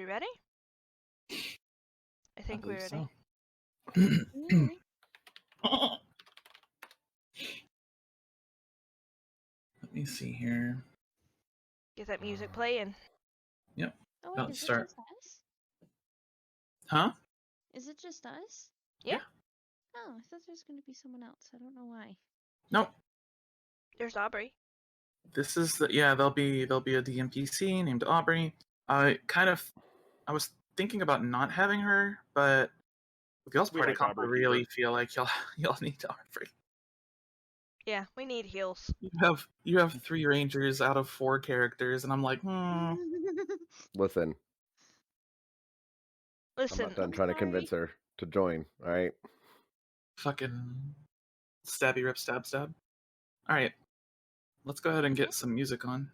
ready? I think we're ready. So. Let me see here. Get that music playing. Yep. Oh wait, About is to start. it just us? Huh? Is it just us? Yeah. Oh, I thought there was going to be someone else. I don't know why. Nope. There's Aubrey. This is the there'll be a DMPC named Aubrey. I was thinking about not having her, but with y'all's We party like comp, I Aubrey, really keep feel like y'all need Aubrey. Yeah, we need heals. You have 3 rangers out of 4 characters, and I'm like, Listen, I'm Listen, not done trying to convince her to join. All right. fucking stabby rip stab stab. All right, let's go ahead and get some music on.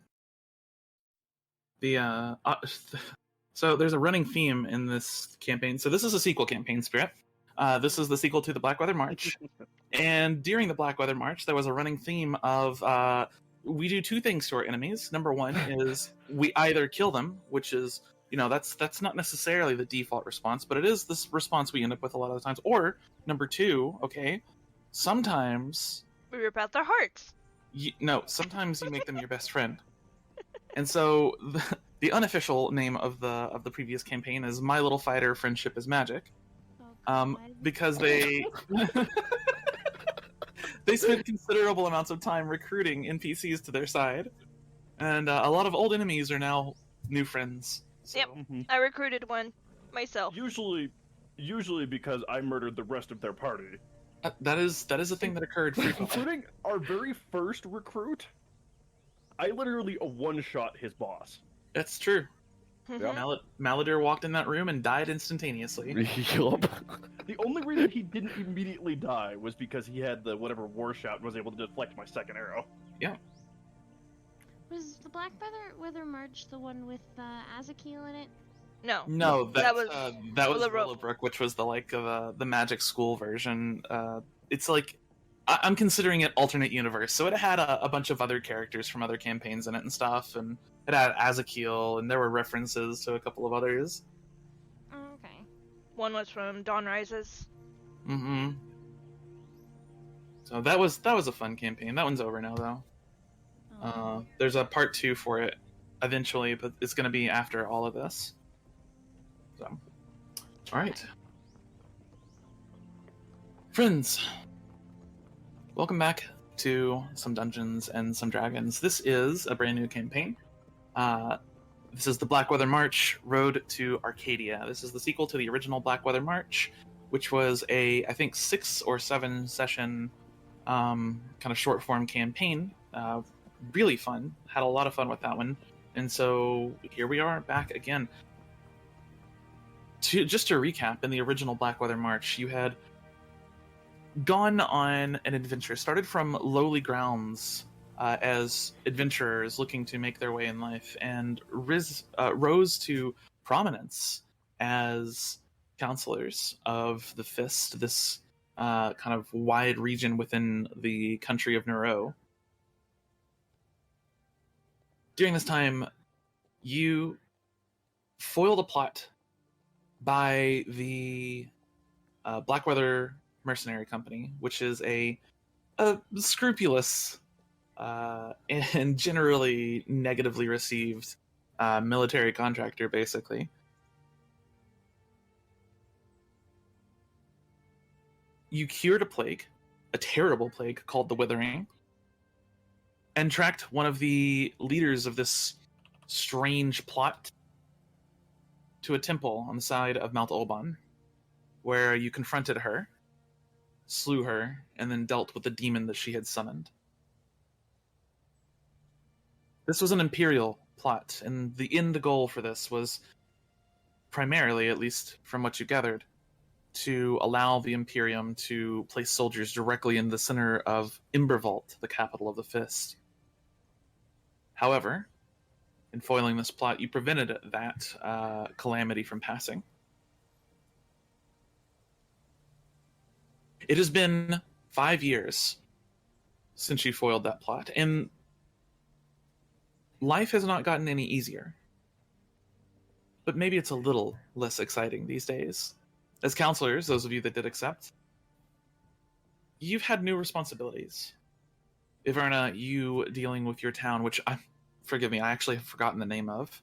So there's a running theme in this campaign. So this is a sequel campaign, Spirit. This is the sequel to the Blackweather March. And during the Blackweather March, there was a running theme of we do 2 things to our enemies. Number 1 is we either kill them, which is, that's not necessarily the default response, but it is this response we end up with a lot of the times. Or number 2, sometimes we rip out their hearts. sometimes you make them your best friend. And so the unofficial name of the previous campaign is My Little Fighter Friendship is Magic. Because they they spent considerable amounts of time recruiting NPCs to their side, and a lot of old enemies are now new friends. So. Yep, I recruited one myself. Usually because I murdered the rest of their party. That is a thing that occurred frequently. Including our very first recruit. I literally one-shot his boss. That's true. Mhm. Maladir walked in that room and died instantaneously. Yup. The only reason he didn't immediately die was because he had the whatever war shout and was able to deflect my second arrow. Yeah. Was the Blackweather March the one with Azakiel in it? No. No, that was Willowbrook, which was the magic school version. It's like I'm considering it alternate universe, so it had a bunch of other characters from other campaigns in it and stuff, and it had Azakiel, and there were references to a couple of others. Oh, okay. One was from Dawn Rises. Mm-hmm. So that was a fun campaign. That one's over now, though. Oh. There's a part 2 for it eventually, but it's going to be after all of this. So, all right, friends, welcome back to some Dungeons and some Dragons. This is a brand new campaign. This is the Blackweather March: Road to Arcadia. This is the sequel to the original Blackweather March, which was I think 6 or 7 session kind of short form campaign. Really fun. Had a lot of fun with that one. And so here we are back again. Just to recap, in the original Blackweather March, you had gone on an adventure, started from lowly grounds as adventurers looking to make their way in life, and rose to prominence as counselors of the Fist, this kind of wide region within the country of Nureau. During this time, you foiled a plot by the Blackweather Mercenary Company, which is a scrupulous and generally negatively received military contractor, basically. You cured a plague, a terrible plague called the Withering, and tracked one of the leaders of this strange plot to a temple on the side of Mount Olban, where you confronted her, slew her, and then dealt with the demon that she had summoned. This was an imperial plot, and the end goal for this was primarily, at least from what you gathered, to allow the Imperium to place soldiers directly in the center of Imbervault, the capital of the Fist. However, in foiling this plot, you prevented that calamity from passing. It has been 5 years since you foiled that plot, and life has not gotten any easier. but maybe it's a little less exciting these days. As counselors, those of you that did accept, you've had new responsibilities. Iverna, you dealing with your town, which forgive me, I actually have forgotten the name of.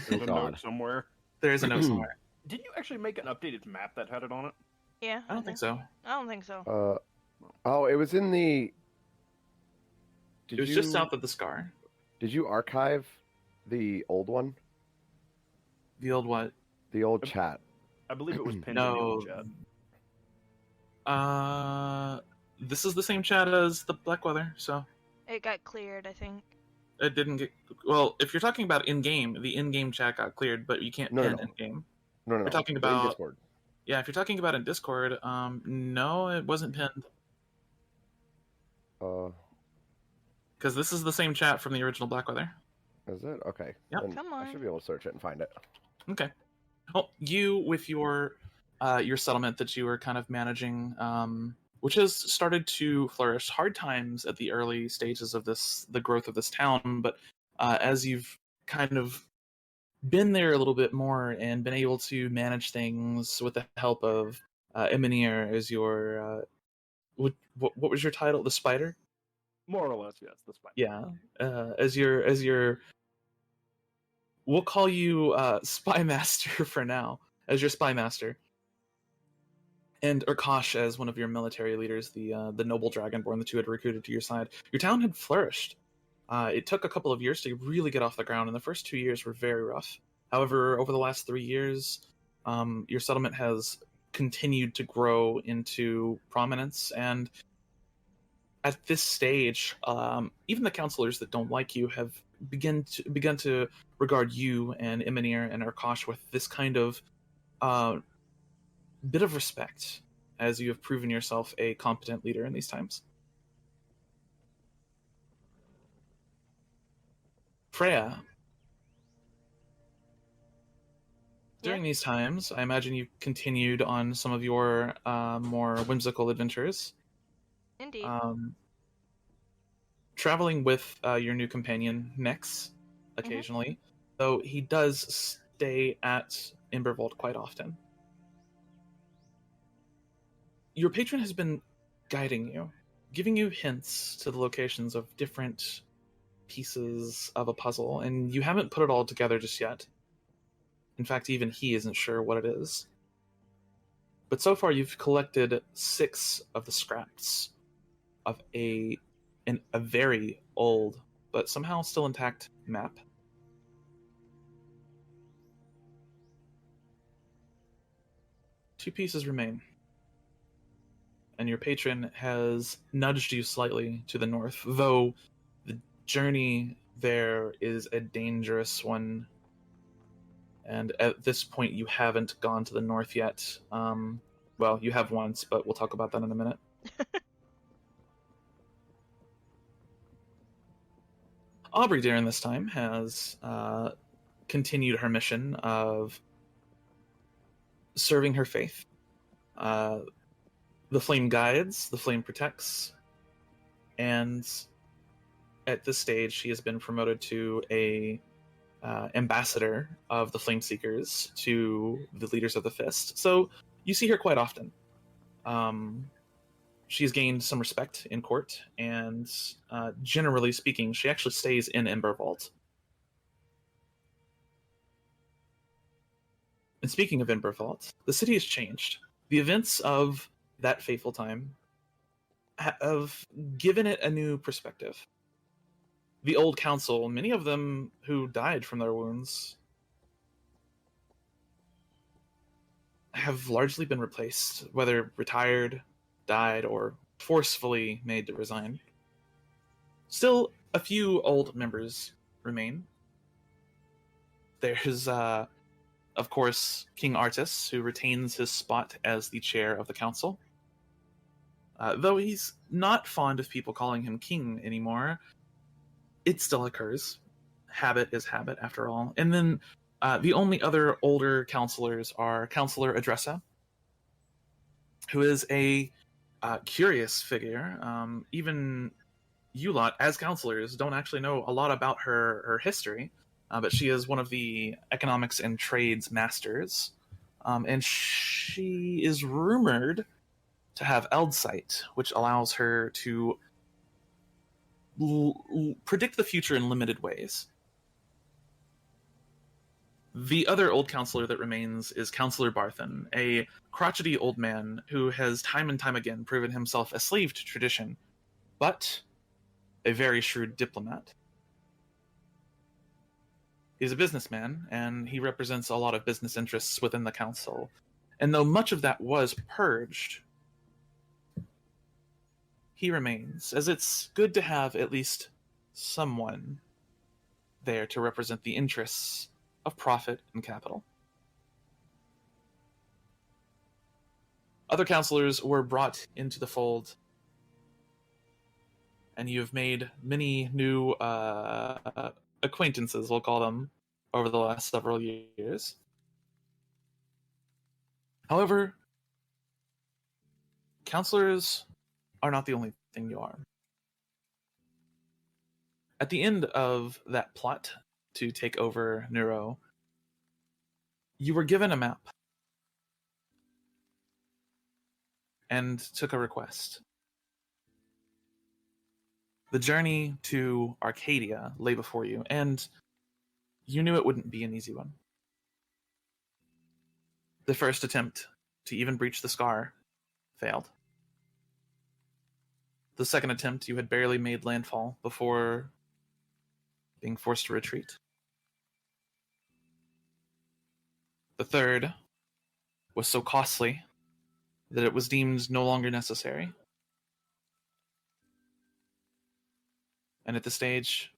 There's a note somewhere. There is a note somewhere. Did you actually make an updated map that had it on it? Yeah. I don't think so. I don't think so. Oh, it was in the. It was just south of the Scar. Did you archive the old one? The old what? The old chat. I believe it was pinned in No. the old chat. This is the same chat as the Blackweather, so It got cleared, I think. it didn't get. Well, if you're talking about in-game, the in-game chat got cleared, but you can't pin in-game. No. We're talking In about Discord. Yeah, if you're talking about in Discord, no, it wasn't pinned. Because this is the same chat from the original Blackweather. Is it? Okay. Yep. Then Come I on. should be able to search it and find it. Okay. Well, you with your settlement that you were kind of managing, which has started to flourish. Hard times at the early stages of the growth of this town, but as you've kind of been there a little bit more and been able to manage things with the help of Emonir as your what was your title? The Spider? More or less, yes. The Spider. Yeah. As your we'll call you Spy Master for now, as your Spy Master. And Urkosh as one of your military leaders, the noble dragonborn that you had recruited to your side. Your town had flourished. It took a couple of years to really get off the ground, and the first 2 years were very rough. However, over the last 3 years, your settlement has continued to grow into prominence, and at this stage, even the counselors that don't like you have begun to regard you and Emonir and Urkosh with this kind of bit of respect, as you have proven yourself a competent leader in these times. Freya, during these times, I imagine you continued on some of your more whimsical adventures. Indeed. Traveling with your new companion, Nyx, occasionally, though he does stay at Embervolt quite often. Your patron has been guiding you, giving you hints to the locations of different pieces of a puzzle, and you haven't put it all together just yet. In fact, even he isn't sure what it is. But so far, you've collected 6 of the scraps of a very old, but somehow still intact map. Two pieces remain. And your patron has nudged you slightly to the north, though the journey there is a dangerous one. And at this point, you haven't gone to the north yet. Well, you have once, but we'll talk about that in a minute. Aubrey, during this time, has continued her mission of serving her faith. The flame guides, the flame protects, and at this stage, she has been promoted to a ambassador of the Flame Seekers to the leaders of the Fist. So you see her quite often. She's gained some respect in court, and generally speaking, she actually stays in Embervault. And speaking of Embervault, the city has changed. The events of that fateful time have given it a new perspective. The old council, many of them who died from their wounds, have largely been replaced, whether retired, died, or forcefully made to resign. Still, a few old members remain. There's, of course, King Artis, who retains his spot as the chair of the council. Though he's not fond of people calling him king anymore, it still occurs. Habit is habit, after all. And then the only other older counselors are Counselor Adressa, who is a curious figure. Even you lot, as counselors, don't actually know a lot about her history, but she is one of the economics and trades masters, and she is rumored to have Eldsight, which allows her to predict the future in limited ways. The other old counselor that remains is Counselor Barthen, a crotchety old man who has time and time again proven himself a slave to tradition, but a very shrewd diplomat. He's a businessman, and he represents a lot of business interests within the council. And though much of that was purged, he remains, as it's good to have at least someone there to represent the interests of profit and capital. Other counselors were brought into the fold, and you have made many new acquaintances, we'll call them, over the last several years. However, counselors are not the only thing you are. At the end of that plot to take over Nureau, you were given a map and took a request. The journey to Arcadia lay before you, and you knew it wouldn't be an easy one. The first attempt to even breach the scar failed. The second attempt, you had barely made landfall before being forced to retreat. The third was so costly that it was deemed no longer necessary. And at this stage,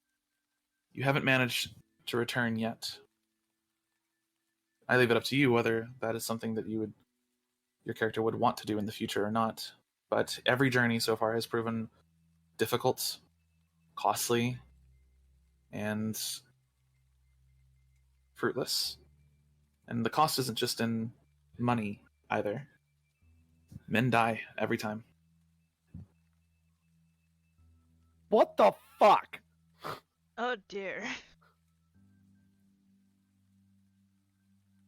you haven't managed to return yet. I leave it up to you whether that is something that your character would want to do in the future or not. But every journey so far has proven difficult, costly, and fruitless. And the cost isn't just in money either. Men die every time. What the fuck? Oh dear.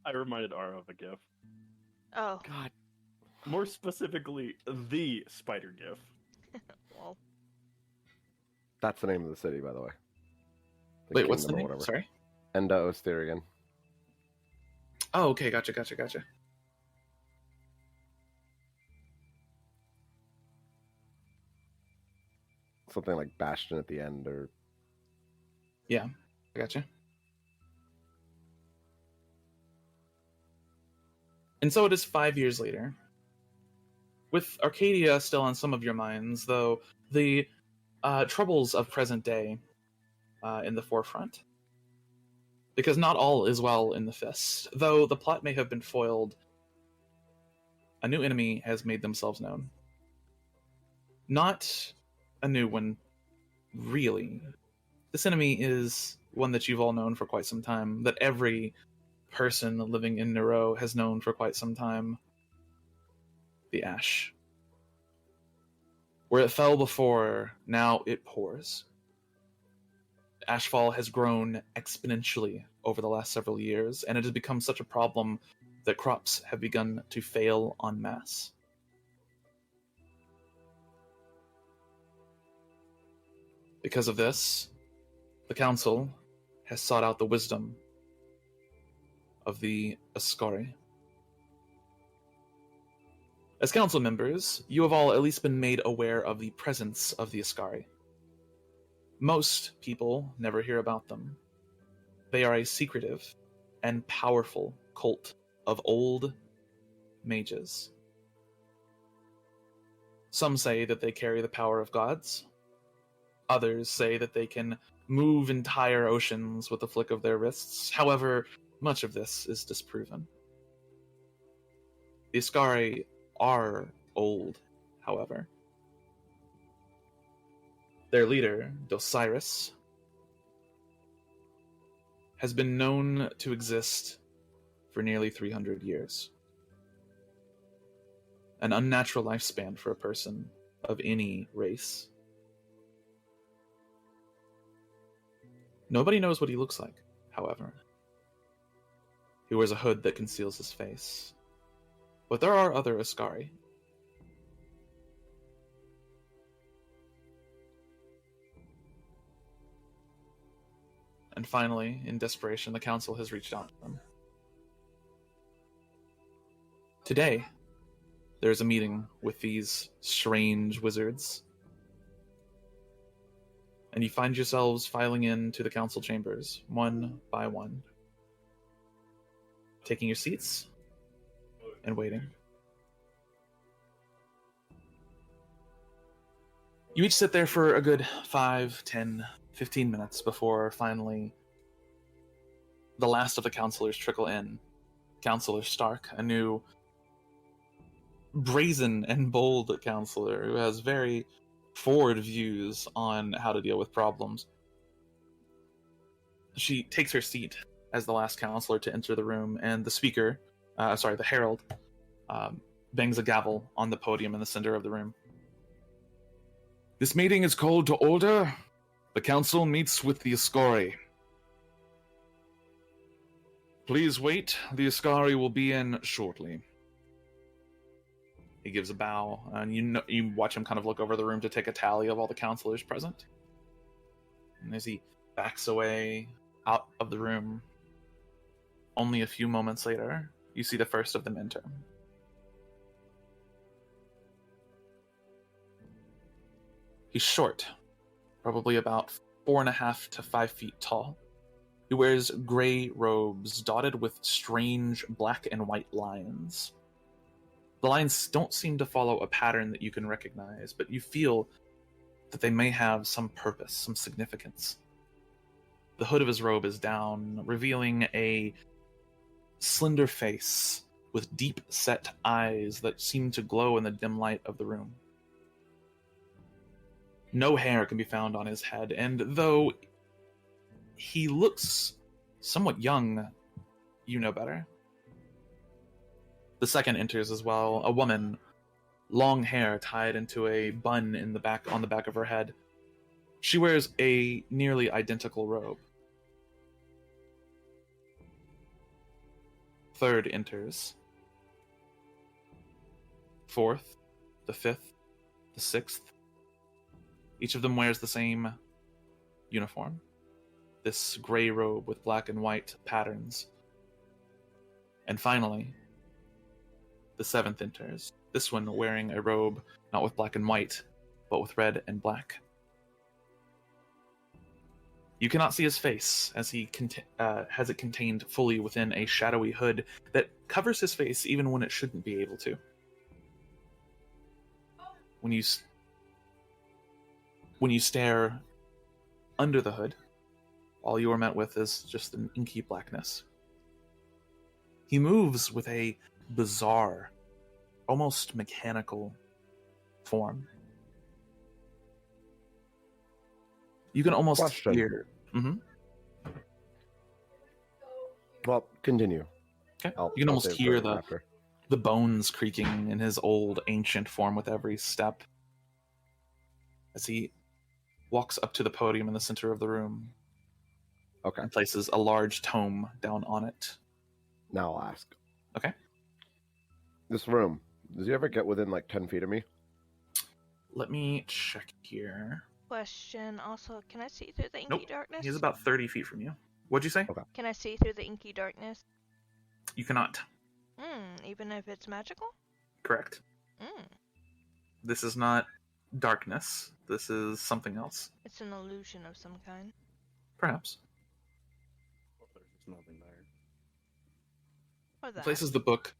I reminded Ara of a GIF. Oh, God. More specifically, the spider GIF. well. That's the name of the city, by the way. Wait, what's the kingdom or name? Sorry? Enda Osterian. Oh, okay, gotcha. Something like Bastion at the end, or... Yeah, I gotcha. And so it is 5 years later. With Arcadia still on some of your minds, though the troubles of present day in the forefront. Because not all is well in the Fist. Though the plot may have been foiled, a new enemy has made themselves known. Not a new one, really. This enemy is one that you've all known for quite some time, that every person living in Nureau has known for quite some time. The Ash. Where it fell before, now it pours. Ashfall has grown exponentially over the last several years, and it has become such a problem that crops have begun to fail en masse. Because of this, the Council has sought out the wisdom of the Ascari. As Council members, you have all at least been made aware of the presence of the Ascari. Most people never hear about them. They are a secretive and powerful cult of old mages. Some say that they carry the power of gods. Others say that they can move entire oceans with a flick of their wrists. However, much of this is disproven. The Ascari are old, however. Their leader, Dosiris, has been known to exist for nearly 300 years. An unnatural lifespan for a person of any race. Nobody knows what he looks like, however. He wears a hood that conceals his face. But there are other Ascari. And finally, in desperation, the council has reached out to them. Today, there's a meeting with these strange wizards. And you find yourselves filing into the council chambers, one by one. Taking your seats and waiting. You each sit there for a good 5, 10, 15 minutes before finally the last of the counselors trickle in. Counselor Stark, a new brazen and bold counselor who has very forward views on how to deal with problems. She takes her seat as the last counselor to enter the room, and the herald, bangs a gavel on the podium in the center of the room. This meeting is called to order. The council meets with the Ascari. Please wait. The Ascari will be in shortly. He gives a bow, and you watch him kind of look over the room to take a tally of all the counselors present. And as he backs away out of the room, only a few moments later, you see the first of them enter. He's short, probably about 4.5 to 5 feet tall. He wears gray robes dotted with strange black and white lines. The lines don't seem to follow a pattern that you can recognize, but you feel that they may have some purpose, some significance. The hood of his robe is down, revealing a slender face with deep-set eyes that seem to glow in the dim light of the room. No hair can be found on his head, and though he looks somewhat young, you know better. The second enters as well, a woman, long hair tied into a bun on the back of her head. She wears a nearly identical robe. Third enters. Fourth, the fifth, the sixth. Each of them wears the same uniform. This gray robe with black and white patterns. And finally, the seventh enters. This one wearing a robe not with black and white, but with red and black. You cannot see his face, as he has it contained fully within a shadowy hood that covers his face even when it shouldn't be able to. When you stare under the hood, all you are met with is just an inky blackness. He moves with a bizarre, almost mechanical form. You can almost Question. hear... Well, continue. Okay. I'll You can almost save hear for after. the bones creaking in his old, ancient form with every step. As he walks up to the podium in the center of the room Okay, and places a large tome down on it. now I'll ask. Okay. This room, does he ever get within like 10 feet of me? Let me check here. Question. Also, can I see through the inky Nope. darkness? He's about 30 feet from you. What'd you say? Okay. Can I see through the inky darkness? You cannot. Even if it's magical? Correct. Hmm. This is not darkness. This is something else. It's an illusion of some kind. Perhaps. There's nothing there. Or He that. places the book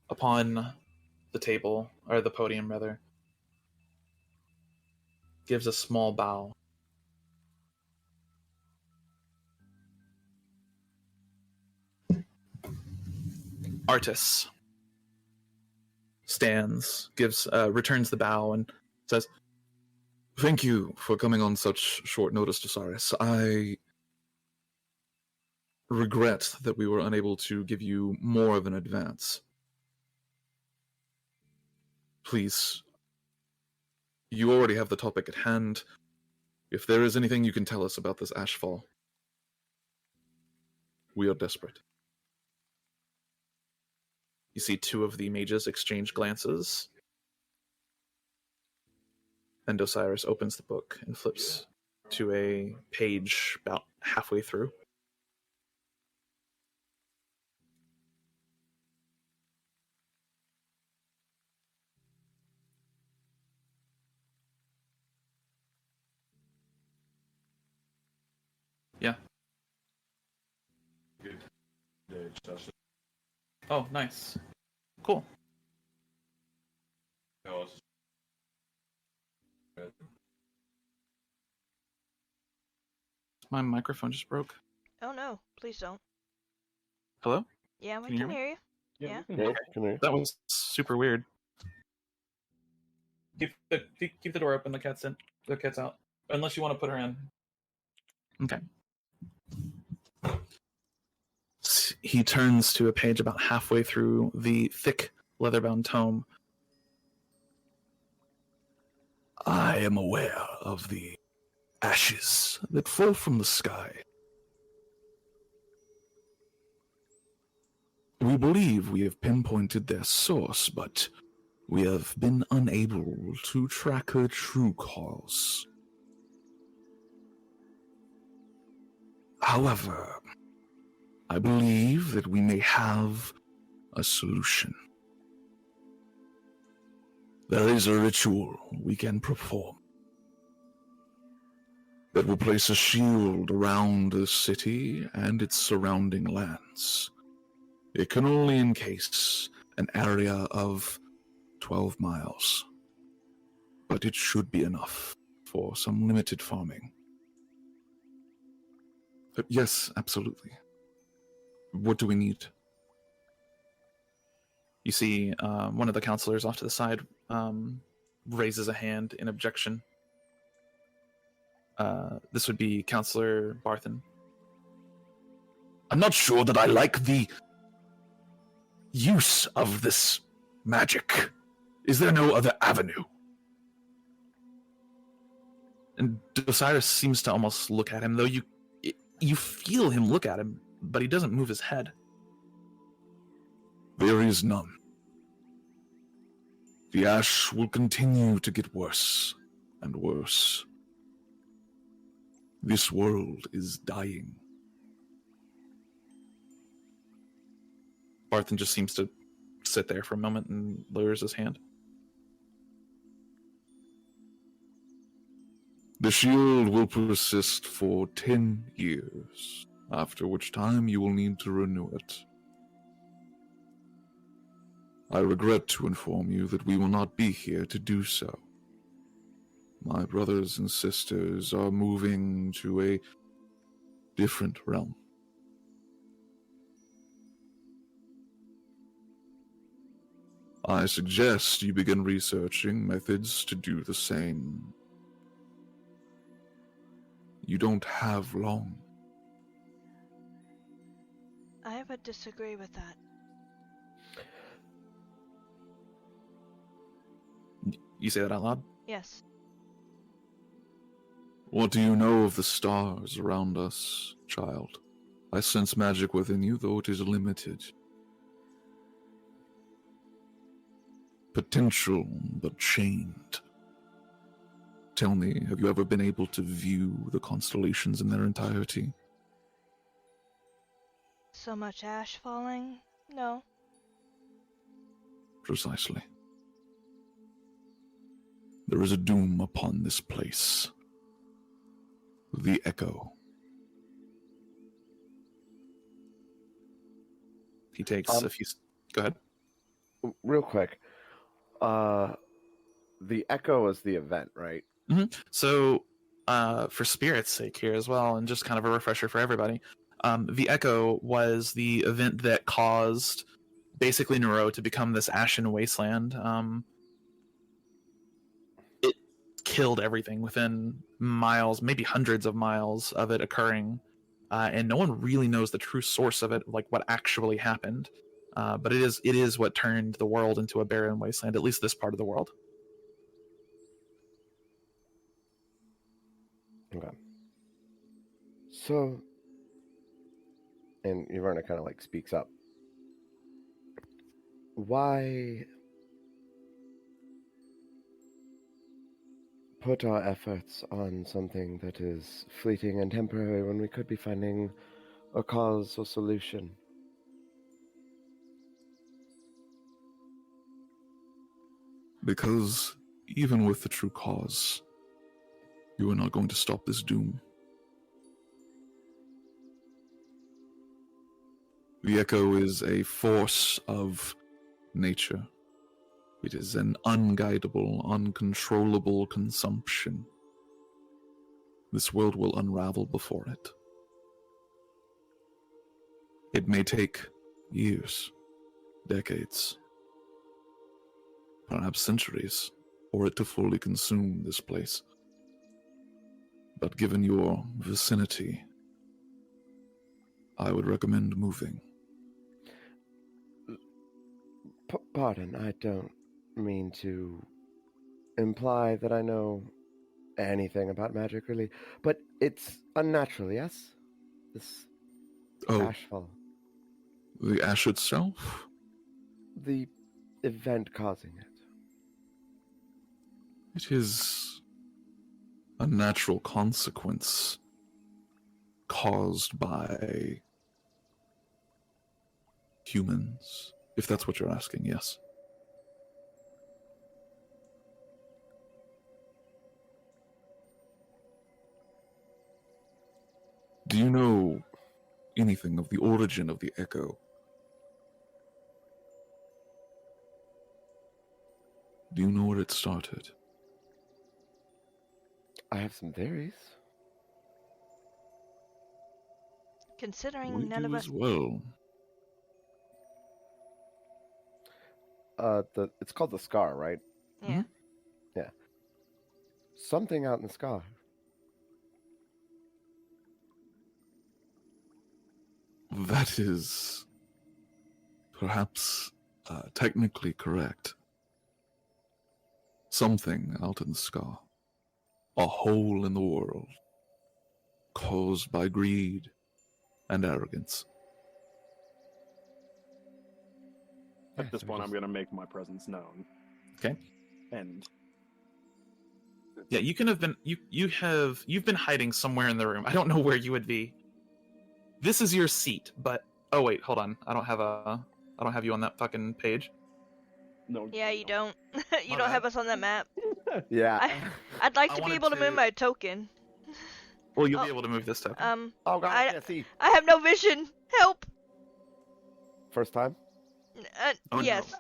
upon the table, or the podium rather. Gives a small bow. Artis stands, returns the bow, and says, Thank you for coming on such short notice, Desaris. I regret that we were unable to give you more of an advance. Please, you already have the topic at hand. If there is anything you can tell us about this ashfall. We are desperate. You see two of the mages exchange glances. And Osiris opens the book and flips to a page about halfway through. Yeah. Oh, nice. Cool. My microphone just broke. Oh no, please don't. Hello? Yeah, we Can you hear can me? hear you. Yeah, Yeah. we can Yeah, come here. That was super weird. Keep the door open. The cat's out. Unless you want to put her in. Okay. He turns to a page about halfway through the thick leather-bound tome. I am aware of the ashes that fall from the sky. We believe we have pinpointed their source, but we have been unable to track her true cause. However, I believe that we may have a solution. There is a ritual we can perform that will place a shield around the city and its surrounding lands. It can only encase an area of 12 miles, but it should be enough for some limited farming. Yes, absolutely. What do we need? You see one of the counselors off to the side raises a hand in objection. This would be Counselor Barthen. I'm not sure that I like the use of this magic. Is there no other avenue? And Osiris seems to almost look at him, though you feel him look at him, but he doesn't move his head. There is none. The ash will continue to get worse and worse. This world is dying. Barthen just seems to sit there for a moment and lowers his hand. The shield will persist for 10 years, after which time you will need to renew it. I regret to inform you that we will not be here to do so. My brothers and sisters are moving to a different realm. I suggest you begin researching methods to do the same. You don't have long. I would disagree with that. You say that out loud? Yes. What do you know of the stars around us, child? I sense magic within you, though it is limited. Potential, but chained. Tell me, have you ever been able to view the constellations in their entirety? So much ash falling? No. Precisely. There is a doom upon this place. The Echo. He takes a few... Go ahead. Real quick. The Echo is the event, right? Mm-hmm. So, for Spirit's sake here as well, and just kind of a refresher for everybody, the Echo was the event that caused basically Nureau to become this ashen wasteland. It killed everything within miles, maybe hundreds of miles of it occurring, and no one really knows the true source of it, like what actually happened. But it is what turned the world into a barren wasteland, at least this part of the world. Okay. So, And Yaverna kind of like speaks up. Why put our efforts on something that is fleeting and temporary when we could be finding a cause or solution? Because even with the true cause, you are not going to stop this doom. The echo is a force of nature. It is an unguidable, uncontrollable consumption. This world will unravel before it. It may take years, decades, perhaps centuries, for it to fully consume this place. But given your vicinity, I would recommend moving. Pardon, I don't mean to imply that I know anything about magic, really, but it's unnatural, yes? This ashfall. The ash itself? The event causing it. It is a natural consequence caused by humans, if that's what you're asking, yes. Do you know anything of the origin of the echo? Do you know where it started? I have some theories. Considering none of us. as well. It's called the Scar, right? Yeah. Yeah. Something out in the Scar. That is perhaps technically correct. Something out in the sky. A hole in the world. Caused by greed and arrogance. At this point, I'm going to make my presence known. Okay. And Yeah, you can have been you've been hiding somewhere in the room. I don't know where you would be. This is your seat, but oh wait, hold on. I don't have you on that fucking page. no. Yeah, you don't. You My don't bad. have us on that map. Yeah. I'd like I to be wanted able to to- move my token. Well, you'll Oh. be able to move this token. Oh god, I I- can't see. I have no vision. Help. First time? Oh, no. Yes.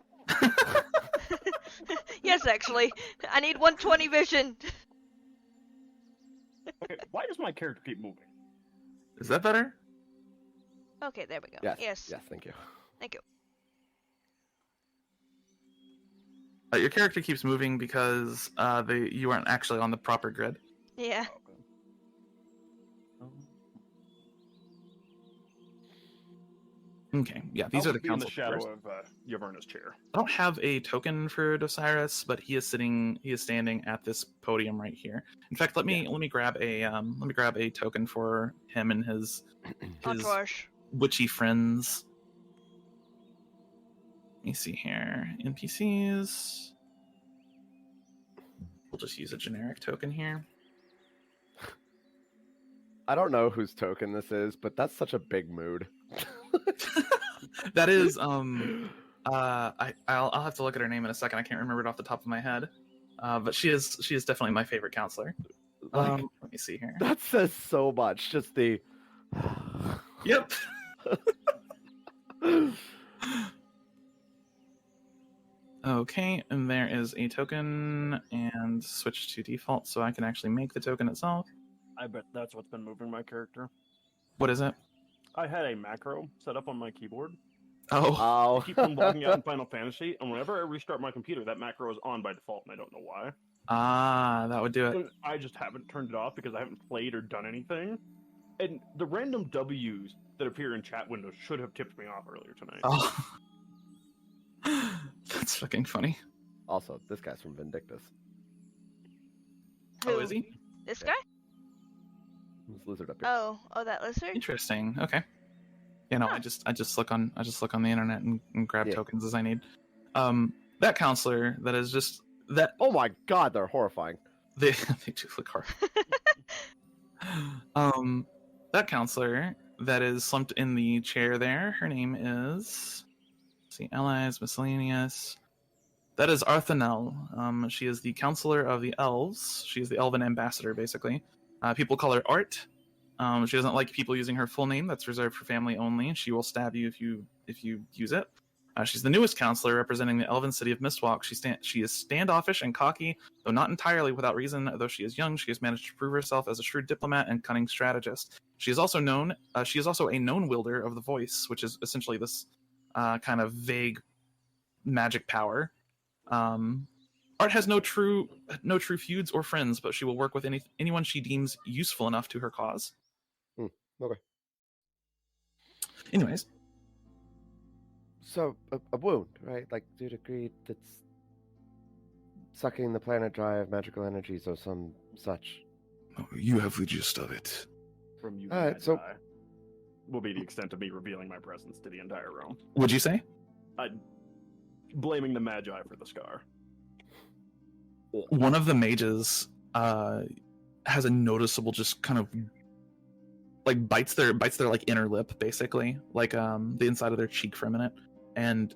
Yes, actually. I need 120 vision. Okay, why does my character keep moving? Is that better? Okay, there we go. Yes. Yes. Yes, thank you. Thank you. Your character keeps moving because you aren't actually on the proper grid. Yeah. Okay, yeah, these are the in the council shadow members. of Yaverna's chair. I don't have a token for Dosiris, but he is standing at this podium right here. In fact, let me grab a token for him and his Entourage. witchy friends. Let me see here. NPCs. We'll just use a generic token here. I don't know whose token this is, but that's such a big mood. That is I'll have to look at her name in a second. I can't remember it off the top of my head. But she is definitely my favorite counselor. Like, Let me see here. that says so much. Just the. Yep. Okay, and there is a token, and switch to default so I can actually make the token itself. I bet that's what's been moving my character. What is it? I had a macro set up on my keyboard. Oh, Oh. I keep on logging out in Final Fantasy, and whenever I restart my computer, that macro is on by default, and I don't know why. that would do it. And I just haven't turned it off because I haven't played or done anything. And the random W's that appear in chat windows should have tipped me off earlier tonight. Oh. That's fucking funny. Also, this guy's from Vindictus. Oh, Who? is he? This Yeah. guy? This lizard up here. Oh, that lizard? Interesting. Okay. You know, I just look on the internet and grab Yeah. tokens as I need. That counselor that is just that. Oh my god, they're horrifying. They do look horrible. That counselor that is slumped in the chair there. Her name is. Let's see, allies, miscellaneous. That is Arthanel. She is the counselor of the Elves. She is the Elven ambassador, basically. People call her Art. She doesn't like people using her full name. That's reserved for family only. She will stab you if you use it. She's the newest counselor representing the Elven city of Mistwalk. She is standoffish and cocky, though not entirely without reason. Though she is young, she has managed to prove herself as a shrewd diplomat and cunning strategist. She is also a known wielder of the voice, which is essentially this kind of vague magic power. Art has no true feuds or friends, but she will work with anyone she deems useful enough to her cause. Okay. Anyways. So, a wound, right? Like, you'd agree that's sucking the planet dry of magical energies or some such. Oh, you have the gist of it. From you, Alright, so- will be the extent of me revealing my presence to the entire realm. What'd you say? Blaming the Magi for the scar. One of the mages has a noticeable just kind of like bites their like inner lip, basically, like the inside of their cheek for a minute, and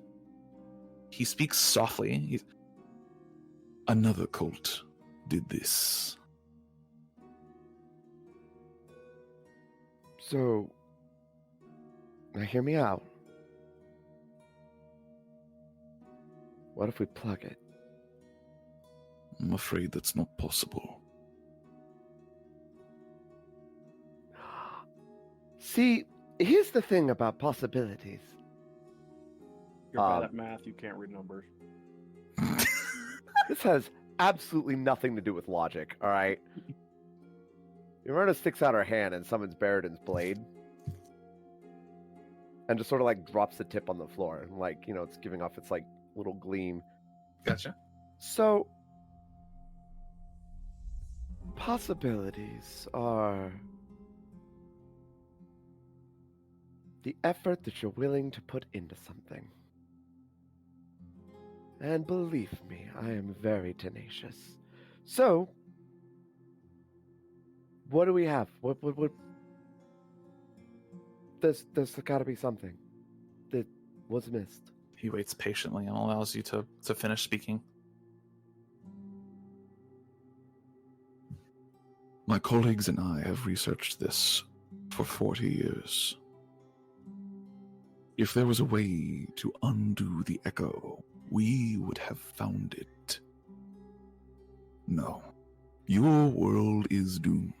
he speaks softly. Another cult did this. So, now hear me out. What if we plug it? I'm afraid that's not possible. See, here's the thing about possibilities. You're bad at math, you can't read numbers. This has absolutely nothing to do with logic, alright? Yurana sticks out her hand and summons Baradin's blade. And just sort of like drops the tip on the floor. And like, you know, it's giving off its like little gleam. Gotcha. So, possibilities are the effort that you're willing to put into something. And believe me, I am very tenacious. So, what do we have? What there's gotta be something that was missed. He waits patiently and allows you to finish speaking. My colleagues and I have researched this for 40 years. If there was a way to undo the echo, we would have found it. No, your world is doomed.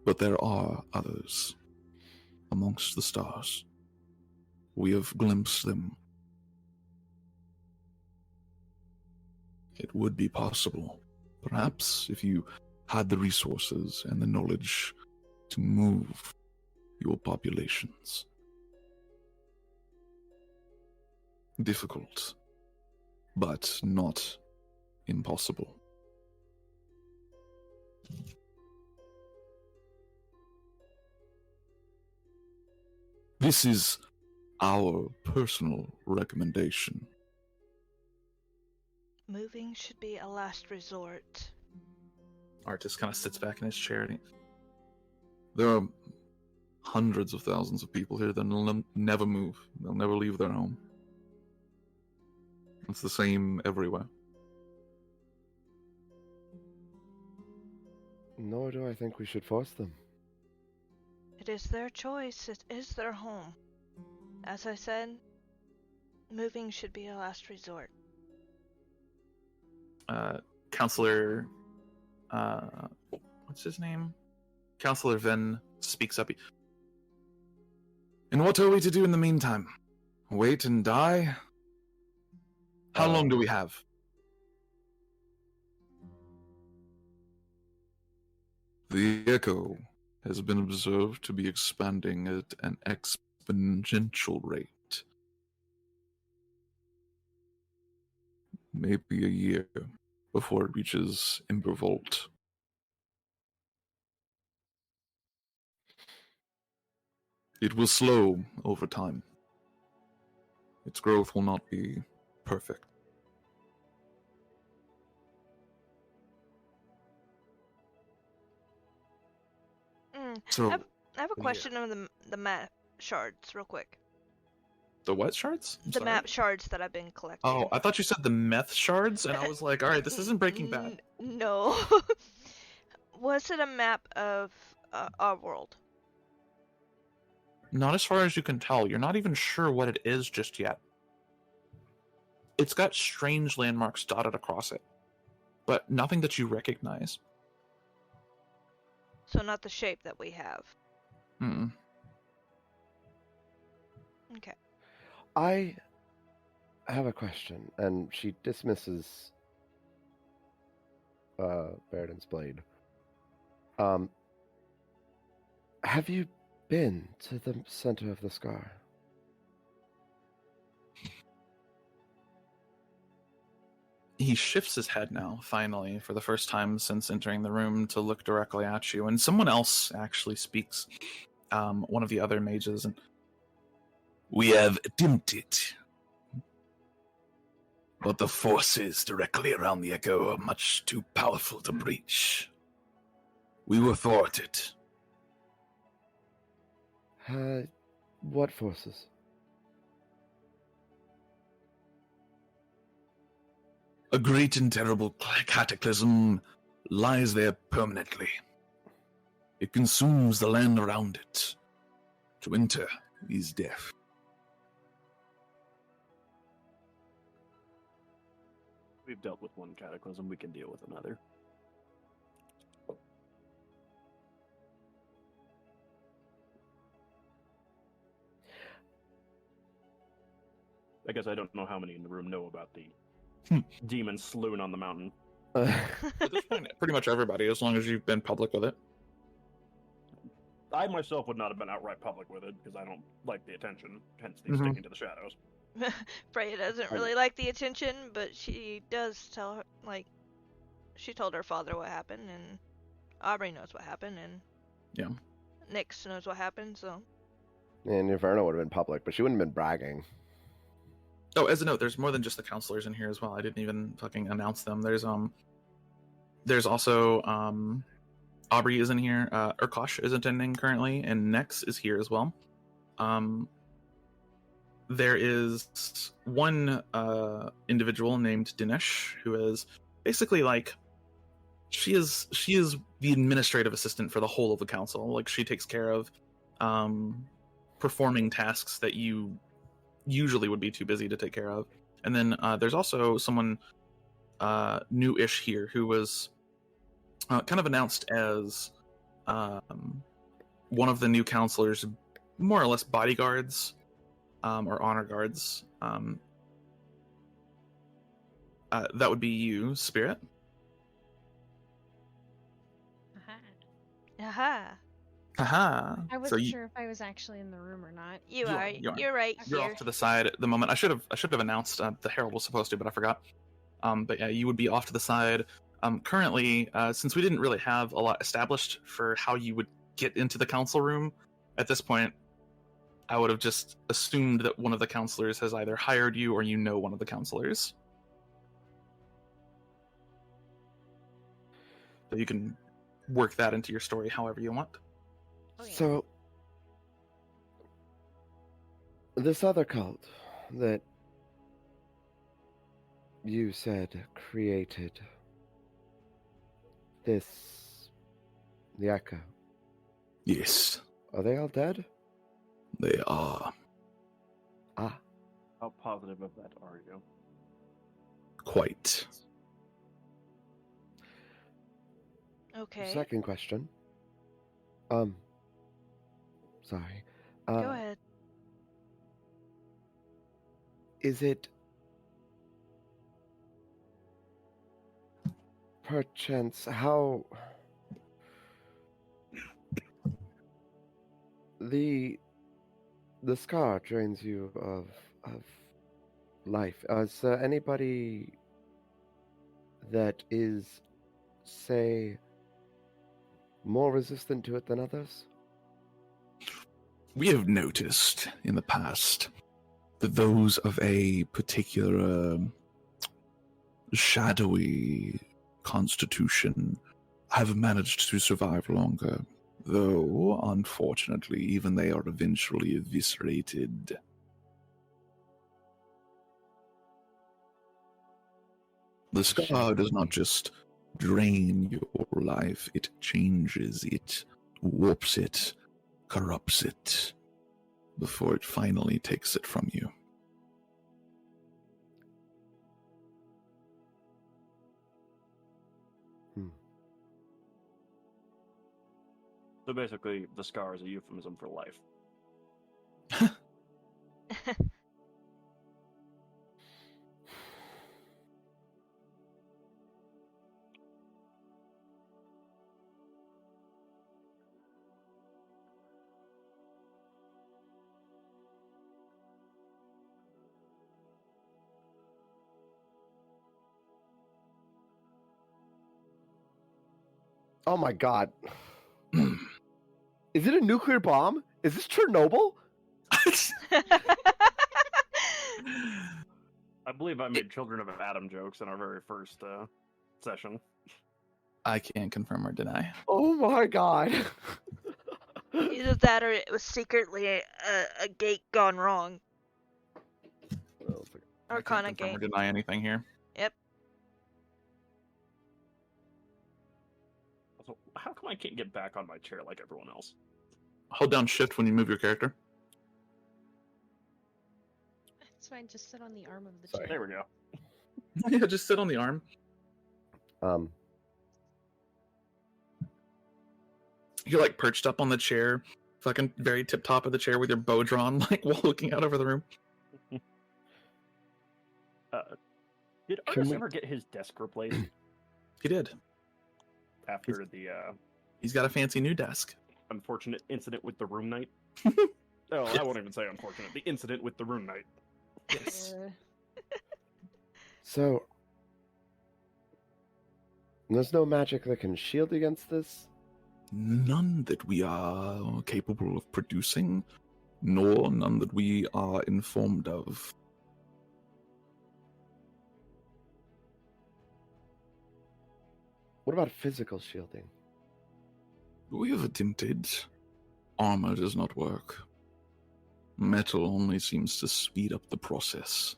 But there are others amongst the stars. We have glimpsed them. It would be possible, perhaps, if you had the resources and the knowledge to move your populations. Difficult, but not impossible. This is our personal recommendation. Moving should be a last resort. Artis kind of sits back in his chair. There are hundreds of thousands of people here that will never move. They'll never leave their home. It's the same everywhere. Nor do I think we should force them. It is their choice. It is their home. As I said, moving should be a last resort. Counselor, what's his name? Counselor Venn speaks up. And what are we to do in the meantime? Wait and die? How long do we have? The echo has been observed to be expanding at an exponential rate. Maybe a year before it reaches Ember Vault. It will slow over time. Its growth will not be perfect. So, I have a question on the map shards, real quick. The what shards? I'm The sorry? map shards that I've been collecting. Oh, I thought you said the meth shards, and I was like, all right, this isn't Breaking Bad. No. Was it a map of our world? Not as far as you can tell. You're not even sure what it is just yet. It's got strange landmarks dotted across it, but nothing that you recognize. So not the shape that we have. Hmm. Okay. I have a question, and she dismisses Barthen's blade. Have you been to the center of the scar? He shifts his head now, finally, for the first time since entering the room, to look directly at you, and someone else actually speaks. One of the other mages, and we have attempted, but the forces directly around the Echo are much too powerful to breach. We were thwarted. What forces? A great and terrible cataclysm lies there permanently. It consumes the land around it. To enter is death. We've dealt with one cataclysm, we can deal with another. I guess I don't know how many in the room know about the demon sloon on the mountain. at this point, pretty much everybody, as long as you've been public with it. I myself would not have been outright public with it because I don't like the attention, hence the Mhm. sticking to the shadows. Freya doesn't really like the attention, but she does tell her, like, she told her father what happened, and Aubrey knows what happened, and Yeah. Nyx knows what happened, so. And Inferno would have been public, but she wouldn't have been bragging. Oh, as a note, there's more than just the counselors in here as well. I didn't even fucking announce them. There's also Aubrey is in here. Urkosh is attending currently, and Nex is here as well. There is one individual named Dinesh who is basically like she is the administrative assistant for the whole of the council. Like, she takes care of performing tasks that you usually would be too busy to take care of. And then there's also someone new-ish here who was kind of announced as one of the new counselors, more or less bodyguards or honor guards. That would be you, Spirit. Aha. Haha. I wasn't sure if I was actually in the room or not. You You are. are, you are. You're right You're here. off to the side at the moment. I should have announced. The herald was supposed to, but I forgot. But yeah, you would be off to the side. Currently, since we didn't really have a lot established for how you would get into the council room, at this point, I would have just assumed that one of the counselors has either hired you or you know one of the counselors. So you can work that into your story however you want. Oh, yeah. So, this other cult that you said created this, the Echo, Yes, are they all dead? they are. Ah, How positive of that are you? Quite. Okay. second question. Sorry. Go ahead. Is it perchance how the scar drains you of life? Is there anybody that is, say, more resistant to it than others? We have noticed in the past that those of a particular shadowy constitution have managed to survive longer, though, unfortunately, even they are eventually eviscerated. The scar does not just drain your life, it changes it, warps it, corrupts it, before it finally takes it from you. So basically, the scar is a euphemism for life. Oh my god. Is it a nuclear bomb? Is this Chernobyl? I believe I made Children of Adam jokes in our very first session. I can't confirm or deny. Oh my god. Either that or it was secretly a gate gone wrong. I Arcana can't confirm gate. or deny anything here. Yep. So how come I can't get back on my chair like everyone else? Hold down shift when you move your character. That's fine. Just sit on the arm of the Sorry. chair. There we go. Yeah, just sit on the arm. You're like perched up on the chair, fucking very tip top of the chair with your bow drawn, like while looking out over the room. Did Artis ever get his desk replaced He did. after the He's got a fancy new desk. unfortunate incident with the room knight? Oh, I won't even say unfortunate. The incident with the room knight. Yes. So, there's no magic that can shield against this? None that we are capable of producing, nor none that we are informed of. What about physical shielding? We have attempted. Armor does not work. Metal only seems to speed up the process.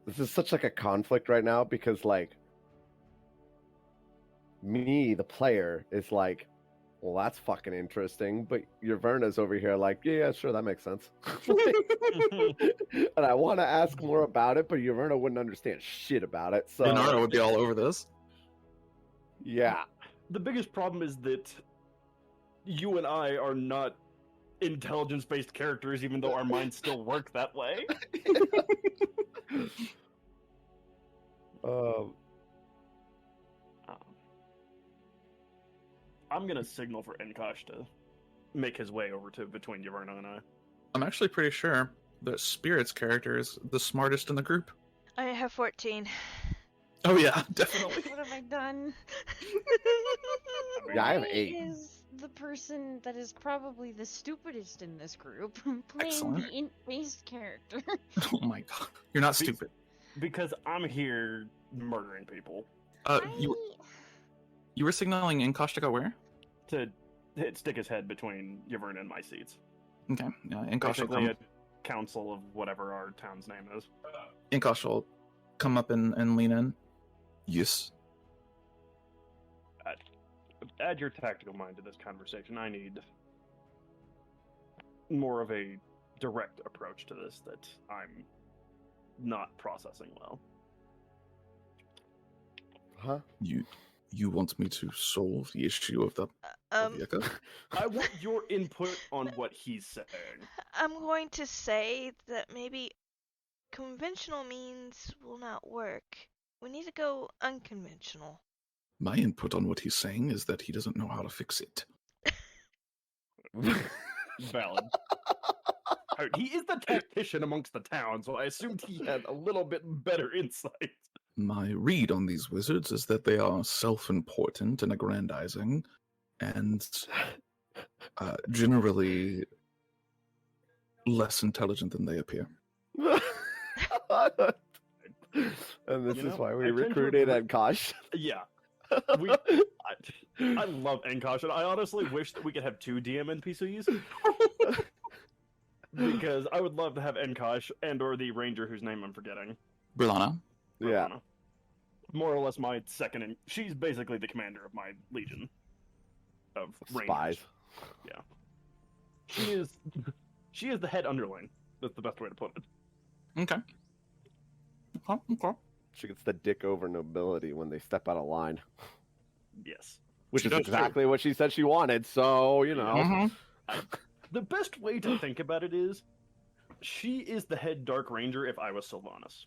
This is such like a conflict right now because like me, the player, is like, well, that's fucking interesting, but your Verna's over here like, yeah, sure, that makes sense. And I want to ask more about it, but your Verna wouldn't understand shit about it. So Leonardo would be all over this. yeah. The biggest problem is that you and I are not intelligence-based characters, even though our minds still work that way. I'm gonna signal for Enkosh to make his way over to between Yaverna and I. I'm actually pretty sure that Spirit's character is the smartest in the group. I have 14. Oh yeah, definitely. What have I done? Yeah, I have Ray 8. is the person that is probably the stupidest in this group, playing Excellent. the int-based character. Oh my god, you're not stupid. Because I'm here murdering people. You were signaling Inkosh to go where? To stick his head between Yaverna and my seats. Okay, yeah, Inkosh will Basically come. a council of whatever our town's name is. Inkosh will come up and lean in. Yes, Add your tactical mind to this conversation. I need more of a direct approach to this that I'm not processing well. Huh? you want me to solve the issue of the echo? I want your input on what he's saying. I'm going to say that maybe conventional means will not work. We need to go unconventional. My input on what he's saying is that he doesn't know how to fix it. Valid. He is the tactician amongst the town, so I assumed he had a little bit better insight. My read on these wizards is that they are self-important and aggrandizing, and generally less intelligent than they appear. And this You is know, why I we tend to recruited agree. Enkosh. Yeah. I love Enkosh, and I honestly wish that we could have 2 DM NPCs. Because I would love to have Enkosh and or the ranger whose name I'm forgetting. Brilana. Yeah. Rowena. More or less my second in... She's basically the commander of my legion. Of Spies. Rangers. Yeah. She is the head underling. That's the best way to put it. Okay. Okay. She gets the dick over nobility when they step out of line. Yes. Which She is does too. exactly what she said she wanted, so, you know. Mhm. The best way to think about it is, she is the head Dark Ranger if I was Sylvanas.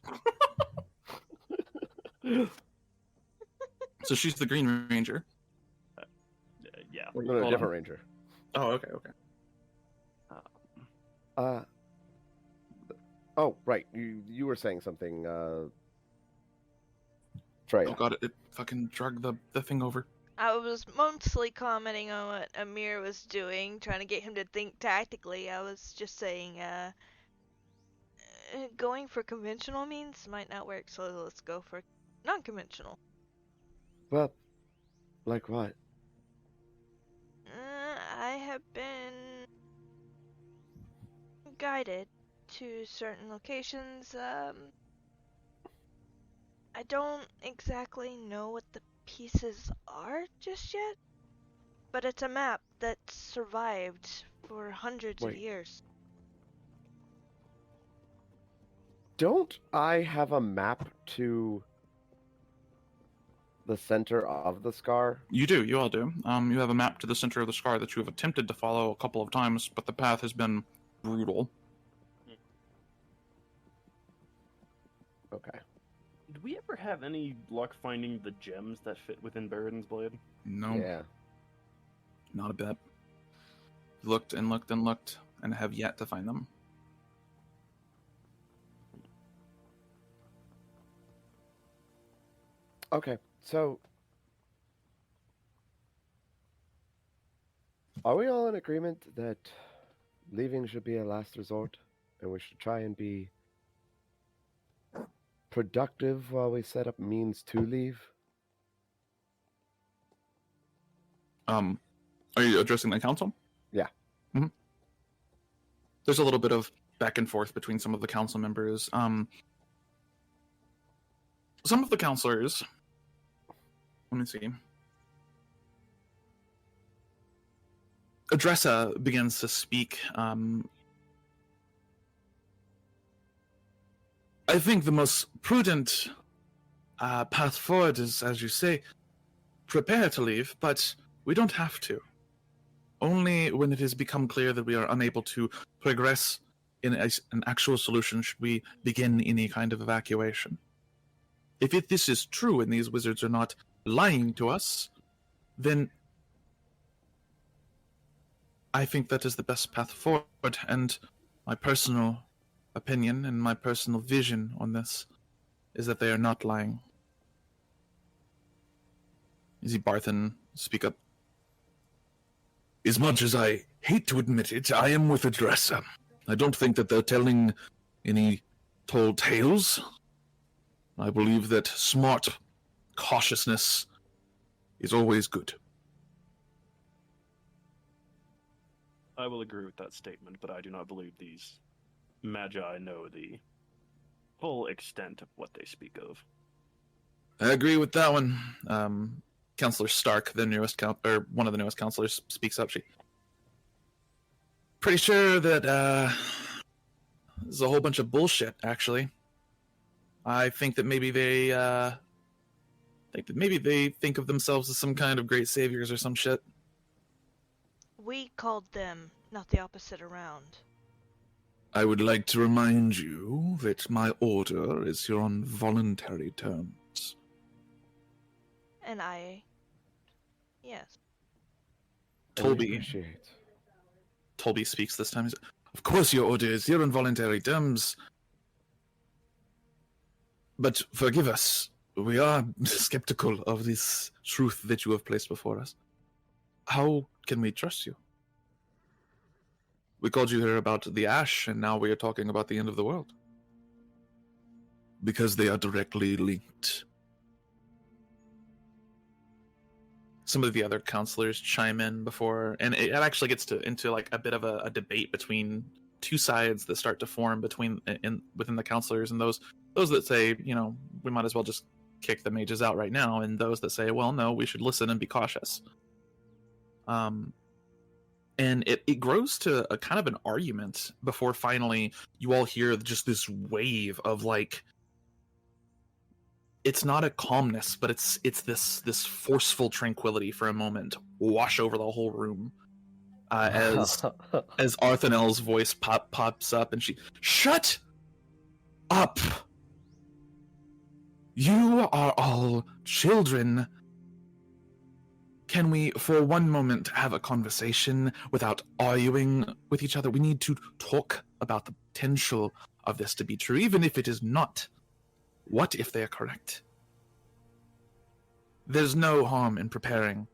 So she's the Green Ranger. Yeah. No, Hold different on. ranger. Oh, okay, okay. Oh, right. You were saying something, Freya. Oh god, it fucking dragged the thing over. I was mostly commenting on what Amir was doing, trying to get him to think tactically. I was just saying, going for conventional means might not work, so let's go for non-conventional. Well, like what? I have been guided to certain locations. I don't exactly know what the pieces are just yet, but it's a map that survived for hundreds of Wait. years. Don't I have a map to the center of the scar? You do, you all do. You have a map to the center of the scar that you have attempted to follow a couple of times, but the path has been brutal. Okay. Did we ever have any luck finding the gems that fit within Baradin's blade? No, Yeah. not a bit. Looked and looked and looked, and have yet to find them. Okay, so are we all in agreement that leaving should be a last resort, and we should try and be productive while we set up means to leave? Are you addressing the council? Yeah. Mm-hmm. There's a little bit of back and forth between some of the council members. Some of the counselors. Let me see. Adressa begins to speak. I think the most prudent path forward is, as you say, prepare to leave, but we don't have to. Only when it has become clear that we are unable to progress in an actual solution should we begin any kind of evacuation. If this is true and these wizards are not lying to us, then I think that is the best path forward, and my personal opinion and my personal vision on this is that they are not lying. You see Barthen speak up. As much as I hate to admit it, I am with Adressa. I don't think that they're telling any tall tales. I believe that smart cautiousness is always good. I will agree with that statement, but I do not believe these magi know the full extent of what they speak of. I agree with that one. Counselor Stark, the newest or one of the newest counselors, speaks up. She pretty sure that this is a whole bunch of bullshit. Actually, I think that maybe they think of themselves as some kind of great saviors or some shit. We called them, not the opposite around. I would like to remind you that my order is here on voluntary terms. And yes. Tolby speaks this time. Of course your order is here on voluntary terms. But forgive us, We are skeptical of this truth that you have placed before us. How can we trust you? We called you here about the ash, and now we are talking about the end of the world. Because they are directly linked. Some of the other counselors chime in before, and it actually gets into like a bit of a debate between two sides that start to form within the counselors, and those that say, we might as well just kick the mages out right now, and those that say, well, no, we should listen and be cautious. And it grows to a kind of an argument before finally you all hear just this wave of like, it's not a calmness, but it's this forceful tranquility for a moment wash over the whole room. As Arthanel's voice pops up, and she, shut up! You are all children. Can we, for one moment, have a conversation without arguing with each other? We need to talk about the potential of this to be true, even if it is not. What if they are correct? There's no harm in preparing.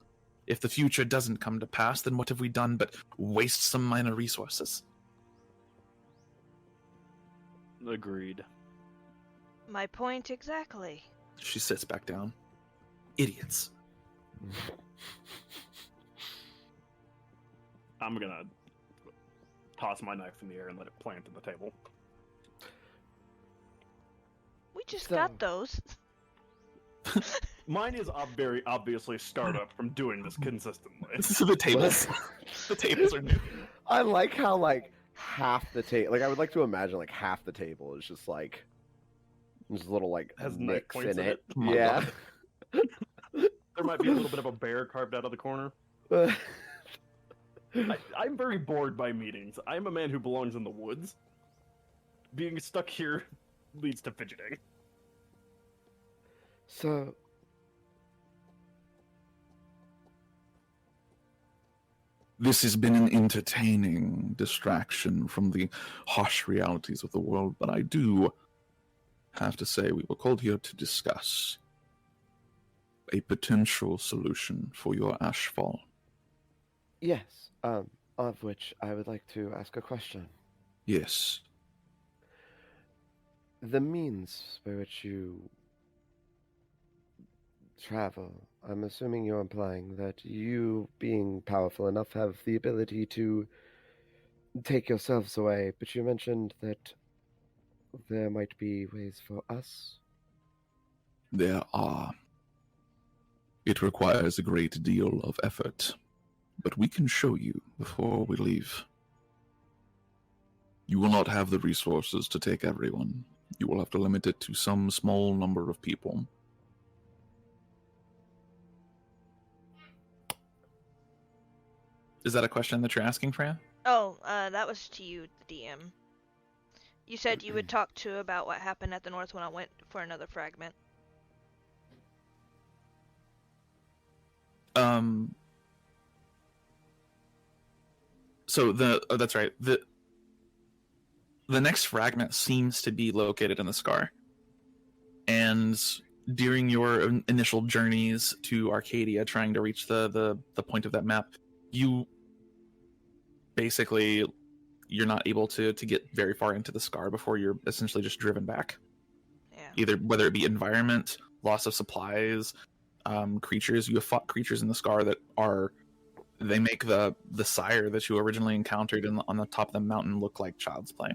If the future doesn't come to pass, then what have we done but waste some minor resources? Agreed. My point exactly. She sits back down. Idiots. I'm gonna toss my knife in the air and let it plant in the table. We just got those. Mine is very obviously startup from doing this consistently. So the tables are new. I like how like half the table. Like I would like to imagine like half the table is just like there's little like Has knife nicks points in in it. it? Oh my Yeah. There might be a little bit of a bear carved out of the corner. I'm very bored by meetings. I'm a man who belongs in the woods. Being stuck here leads to fidgeting. So This has been an entertaining distraction from the harsh realities of the world, but I do have to say we were called here to discuss a potential solution for your ashfall. yes, of which I would like to ask a question. Yes. The means by which you travel, I'm assuming you're implying that you, being powerful enough, have the ability to take yourselves away, but you mentioned that there might be ways for us. There are. It requires a great deal of effort, but we can show you before we leave. You will not have the resources to take everyone. You will have to limit it to some small number of people. Is that a question that you're asking, Freya? Oh, that was to you, the DM. You said you would talk to about what happened at the north when I went for another fragment. So that's right. The next fragment seems to be located in the Scar. And during your initial journeys to Arcadia, trying to reach the point of that map, you're not able to get very far into the Scar before you're essentially just driven back. Yeah. Either whether it be environment, loss of supplies, creatures. You have fought creatures in the Scar that they make the sire that you originally encountered on the top of the mountain look like child's play.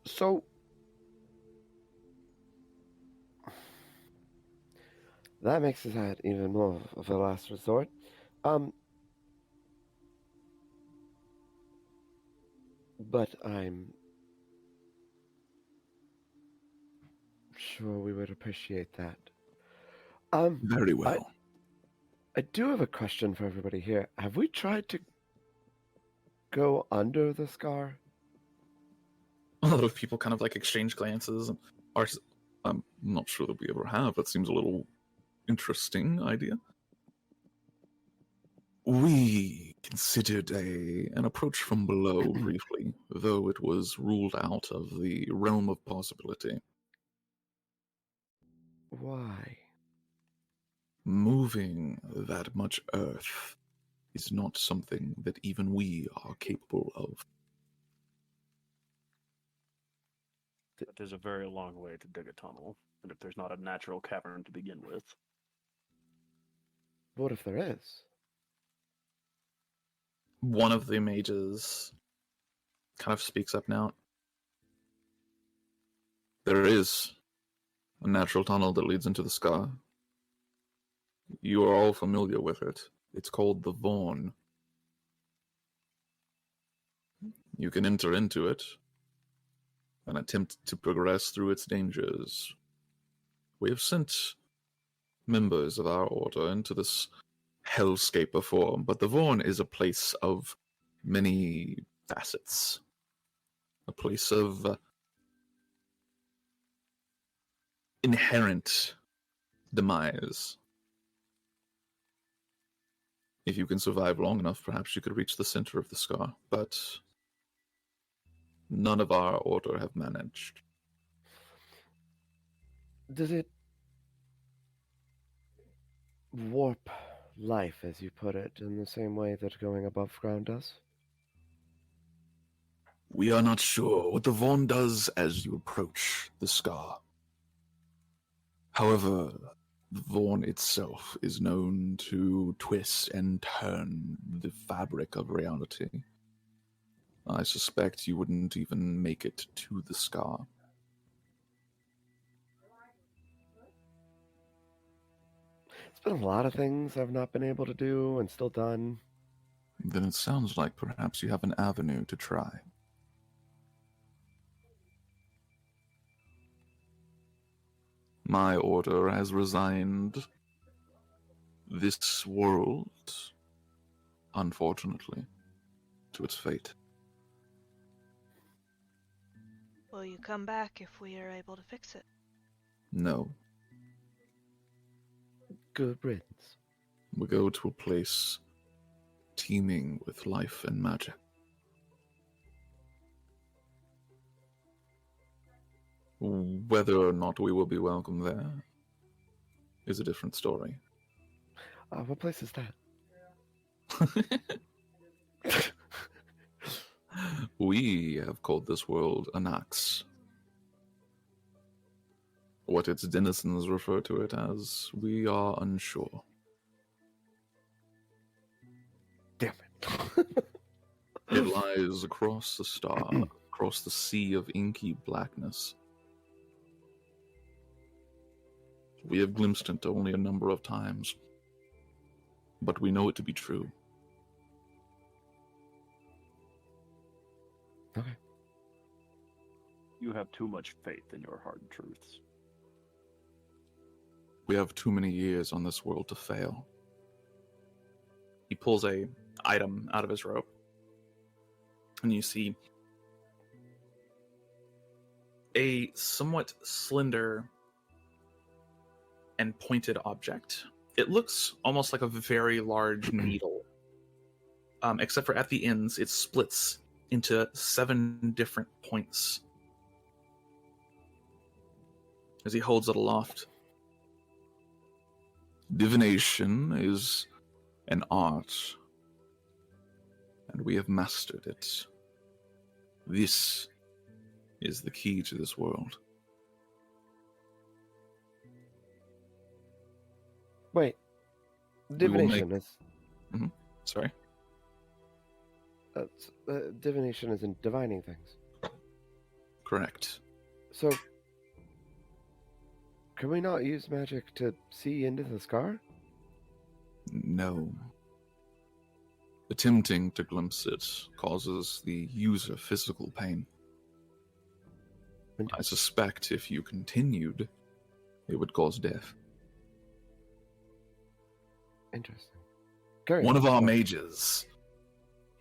So, that makes that even more of a last resort. But I'm sure we would appreciate that. Very well. I do have a question for everybody here. Have we tried to go under the Scar? A lot of people kind of like exchange glances. I'm not sure that we ever have. That seems a little interesting idea. We considered an approach from below briefly, though it was ruled out of the realm of possibility. Why? Moving that much earth is not something that even we are capable of. That there's a very long way to dig a tunnel, and if there's not a natural cavern to begin with. What if there is? One of the mages kind of speaks up now. There is a natural tunnel that leads into the sky. You are all familiar with it. It's called the Vaughn. You can enter into it and attempt to progress through its dangers. We have sent members of our order into this hellscape before, but the Vaughn is a place of many facets. A place of inherent demise. If you can survive long enough, perhaps you could reach the center of the scar, but none of our order have managed. Does it warp life, as you put it, in the same way that going above ground does? We are not sure what the Vaughn does as you approach the scar. However, the Vaughn itself is known to twist and turn the fabric of reality. I suspect you wouldn't even make it to the scar. It's been a lot of things I've not been able to do and still done. Then it sounds like perhaps you have an avenue to try. My order has resigned this world, unfortunately, to its fate. Will you come back if we are able to fix it? No, Good riddance. we go to a place teeming with life and magic. Whether or not we will be welcome there is a different story. What place is that? We have called this world Anax. What its denizens refer to it as, we are unsure. Damn it. It lies across the star, across the sea of inky blackness. We have glimpsed it only a number of times, but we know it to be true. Okay. You have too much faith in your hard truths. We have too many years on this world to fail. He pulls a item out of his robe, and you see a somewhat slender and pointed object. It looks almost like a very large needle, except for at the ends, it splits into 7 different points. As he holds it aloft. Divination is an art, and we have mastered it. This is the key to this world. Wait. We will Divination is... Sorry? Divination is in divining things. Correct. So, can we not use magic to see into the scar? No. Attempting to glimpse it causes the user physical pain. I suspect if you continued, it would cause death. Interesting. Carry One on. of our mages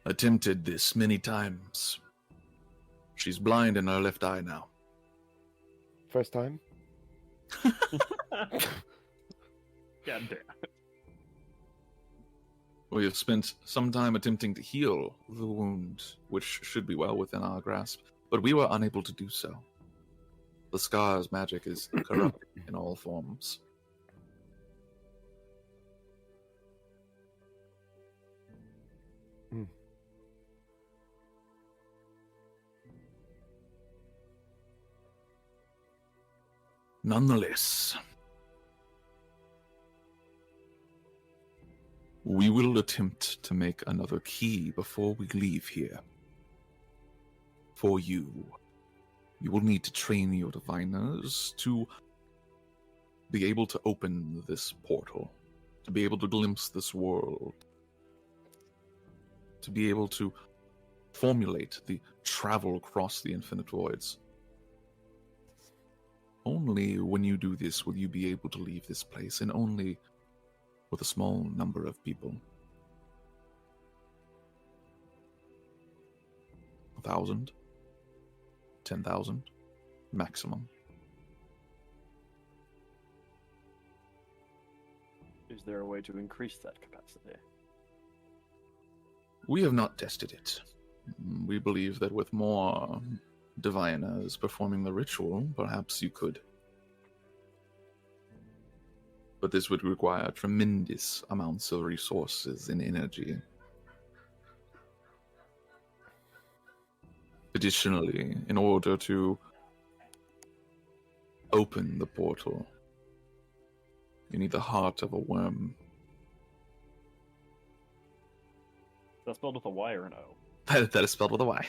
attempted this many times. She's blind in her left eye now. First time? God damn. We have spent some time attempting to heal the wound, which should be well within our grasp, but we were unable to do so. The Scar's magic is corrupt in all forms. Nonetheless, we will attempt to make another key before we leave here. For you. You will need to train your diviners to be able to open this portal, to be able to glimpse this world, to be able to formulate the travel across the infinite voids. Only when you do this will you be able to leave this place, and only with a small number of people. 1,000? 10,000? Maximum. Is there a way to increase that capacity? We have not tested it. We believe that with more diviners performing the ritual, perhaps you could. But this would require tremendous amounts of resources and energy. Additionally, in order to open the portal, you need the heart of a worm. That's spelled with a Y or an O? That is spelled with a Y.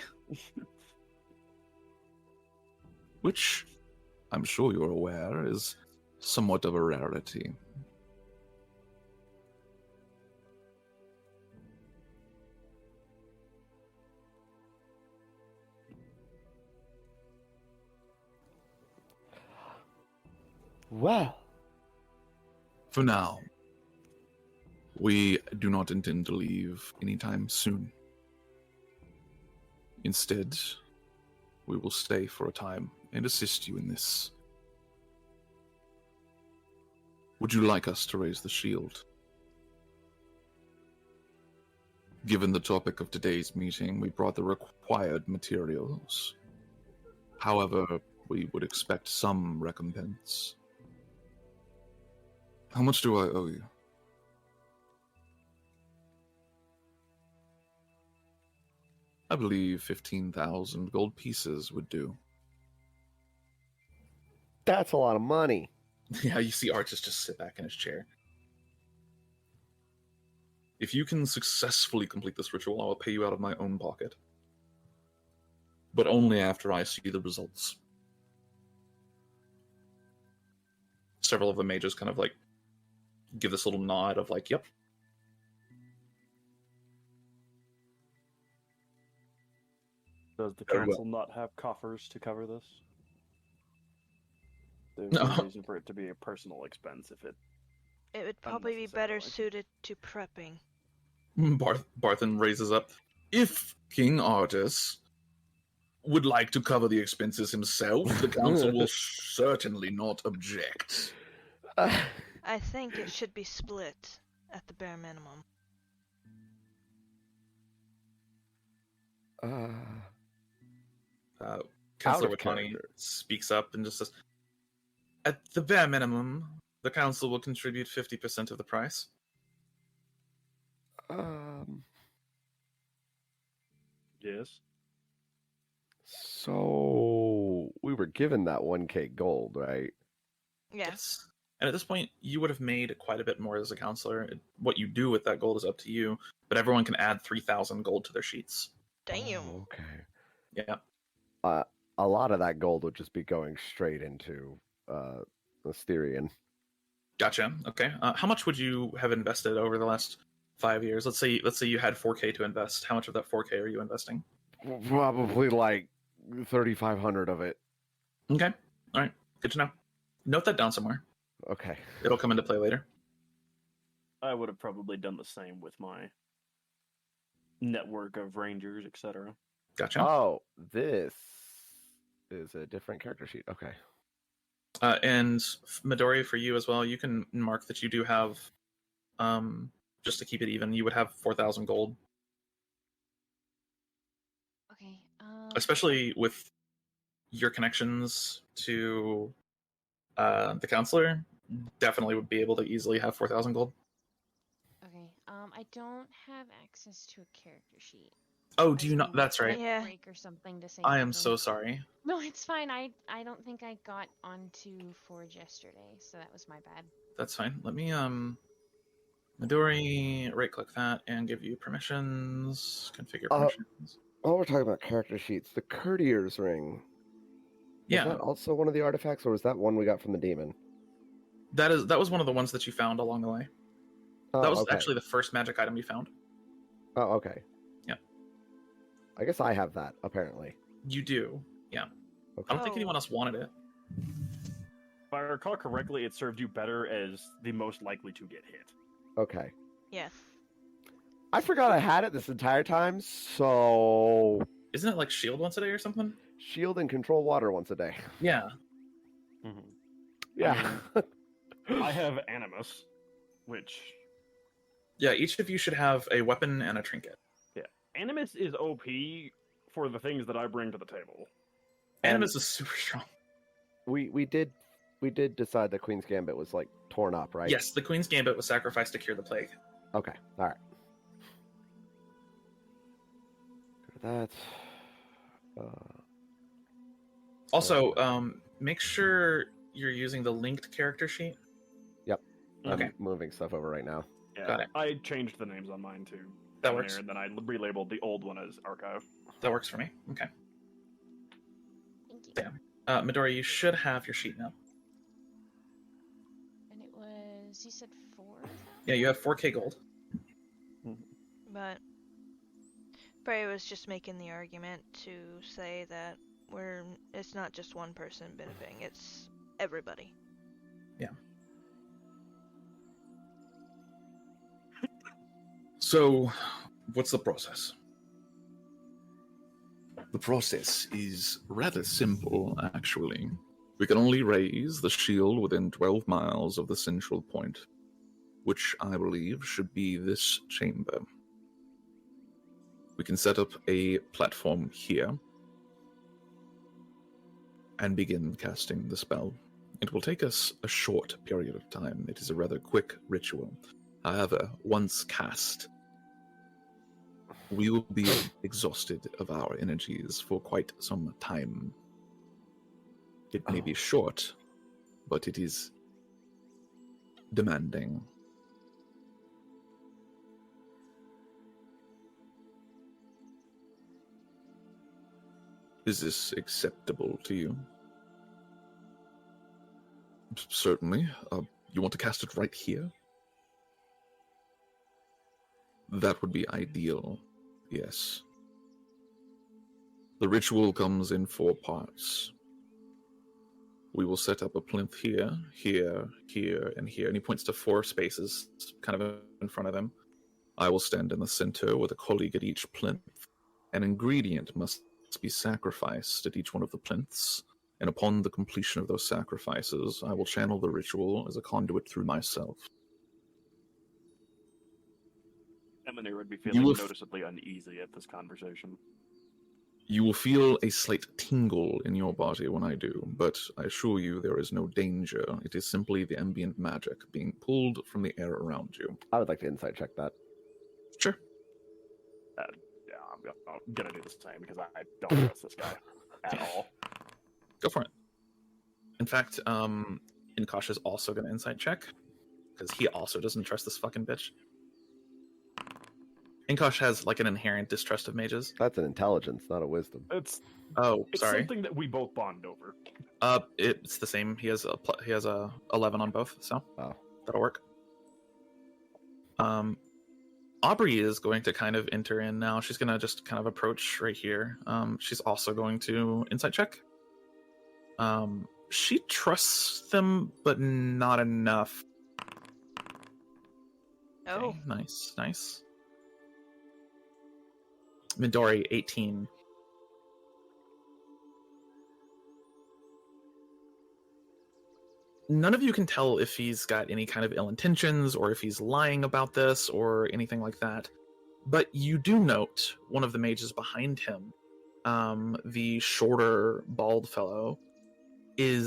Which, I'm sure you're aware, is somewhat of a rarity. Well, For now, we do not intend to leave anytime soon. Instead, we will stay for a time and assist you in this. Would you like us to raise the shield? Given the topic of today's meeting, we brought the required materials. However, we would expect some recompense. How much do I owe you? I believe 15,000 gold pieces would do. that's a lot of money. Yeah, you see Artis just sit back in his chair. If you can successfully complete this ritual, I will pay you out of my own pocket. But only after I see the results. Several of the mages kind of like give this little nod of like, yep. Does the Very well. council not have coffers to cover this? There's No. no reason for it to be a personal expense if it... It would probably be better Unnecessarily. suited to prepping. Barthen raises up. If King Artis would like to cover the expenses himself, the council will certainly not object. I think it should be split at the bare minimum. Councillor of Watani character. speaks up and just says, at the bare minimum, the council will contribute 50% of the price. Yes. So we were given that 1k gold, right? Yeah. Yes. And at this point, you would have made quite a bit more as a counselor. What you do with that gold is up to you, but everyone can add 3,000 gold to their sheets. Damn. Oh, okay. Yeah. A lot of that gold would just be going straight into Asterian. Gotcha. Okay. How much would you have invested over the last 5 years? Let's say you had 4K to invest. How much of that 4K are you investing? Probably like 3,500 of it. Okay. All right. Good to know. Note that down somewhere. Okay. It'll come into play later. I would have probably done the same with my network of rangers, etc. Gotcha. Oh, this is a different character sheet. Okay. And Midori, for you as well, you can mark that you do have, just to keep it even, you would have 4,000 gold. Okay. Especially with your connections to the counselor definitely would be able to easily have 4,000 gold. Okay. I don't have access to a character sheet. Oh, I do was you not? gonna That's wait right. for Yeah. a break or something to say I am something. so sorry. No, it's fine. I don't think I got onto Forge yesterday, so that was my bad. That's fine. Let me Midori, right click that and give you permissions. Configure permissions. While we're talking about character sheets, the Courtier's ring. Yeah. Is that also one of the artifacts, or was that one we got from the demon? That was one of the ones that you found along the way. Oh, That was okay. actually the first magic item you found. Oh, okay. Yeah. I guess I have that, apparently. You do. Yeah. Okay. I don't think anyone else wanted it. If I recall correctly, it served you better as the most likely to get hit. Okay. Yeah. I forgot I had it this entire time, so... Isn't it like shield once a day or something? Shield and control water once a day. Yeah. Mm-hmm. Yeah. I have Animus, which... Yeah, each of you should have a weapon and a trinket. Yeah. Animus is OP for the things that I bring to the table. Animus is super strong. we did decide that Queen's Gambit was, like, torn up, right? Yes, the Queen's Gambit was sacrificed to cure the plague. Okay, alright. That's... Also, make sure you're using the linked character sheet. Okay. I'm moving stuff over right now. Yeah, Got it. I changed the names on mine too. That works. And then I relabeled the old one as Archive. That works for me. Okay. Thank you. Yeah. Midori, you should have your sheet now. And it was, you said 4? Yeah, you have 4k gold. But Bray was just making the argument to say that it's not just one person benefiting, it's everybody. Yeah. So, what's the process? The process is rather simple, actually. We can only raise the shield within 12 miles of the central point, which I believe should be this chamber. We can set up a platform here and begin casting the spell. It will take us a short period of time. It is a rather quick ritual. However, once cast, we will be exhausted of our energies for quite some time. It may be short, but it is demanding. Is this acceptable to you? Certainly. You want to cast it right here? That would be ideal, yes. The ritual comes in 4 parts. We will set up a plinth here, here, here, and here. And he points to 4 spaces kind of in front of him. I will stand in the center with a colleague at each plinth. An ingredient must be sacrificed at each one of the plinths. And upon the completion of those sacrifices, I will channel the ritual as a conduit through myself. Emonir would be feeling noticeably uneasy at this conversation. You will feel a slight tingle in your body when I do, but I assure you there is no danger. It is simply the ambient magic being pulled from the air around you. I would like to insight check that. Sure. Yeah, I'm gonna do the same because I don't trust this guy at all. Go for it. In fact, Inkosh is also going to insight check, because he also doesn't trust this fucking bitch. Inkosh has, like, an inherent distrust of mages. That's an intelligence, not a wisdom. It's Sorry. something that we both bond over. It's the same. He has a 11 on both, so that'll work. Aubrey is going to kind of enter in now. She's going to just kind of approach right here. She's also going to insight check. She trusts them, but not enough. Oh. Okay, nice. Midori, 18. None of you can tell if he's got any kind of ill intentions or if he's lying about this or anything like that. But you do note one of the mages behind him the shorter, bald fellow, he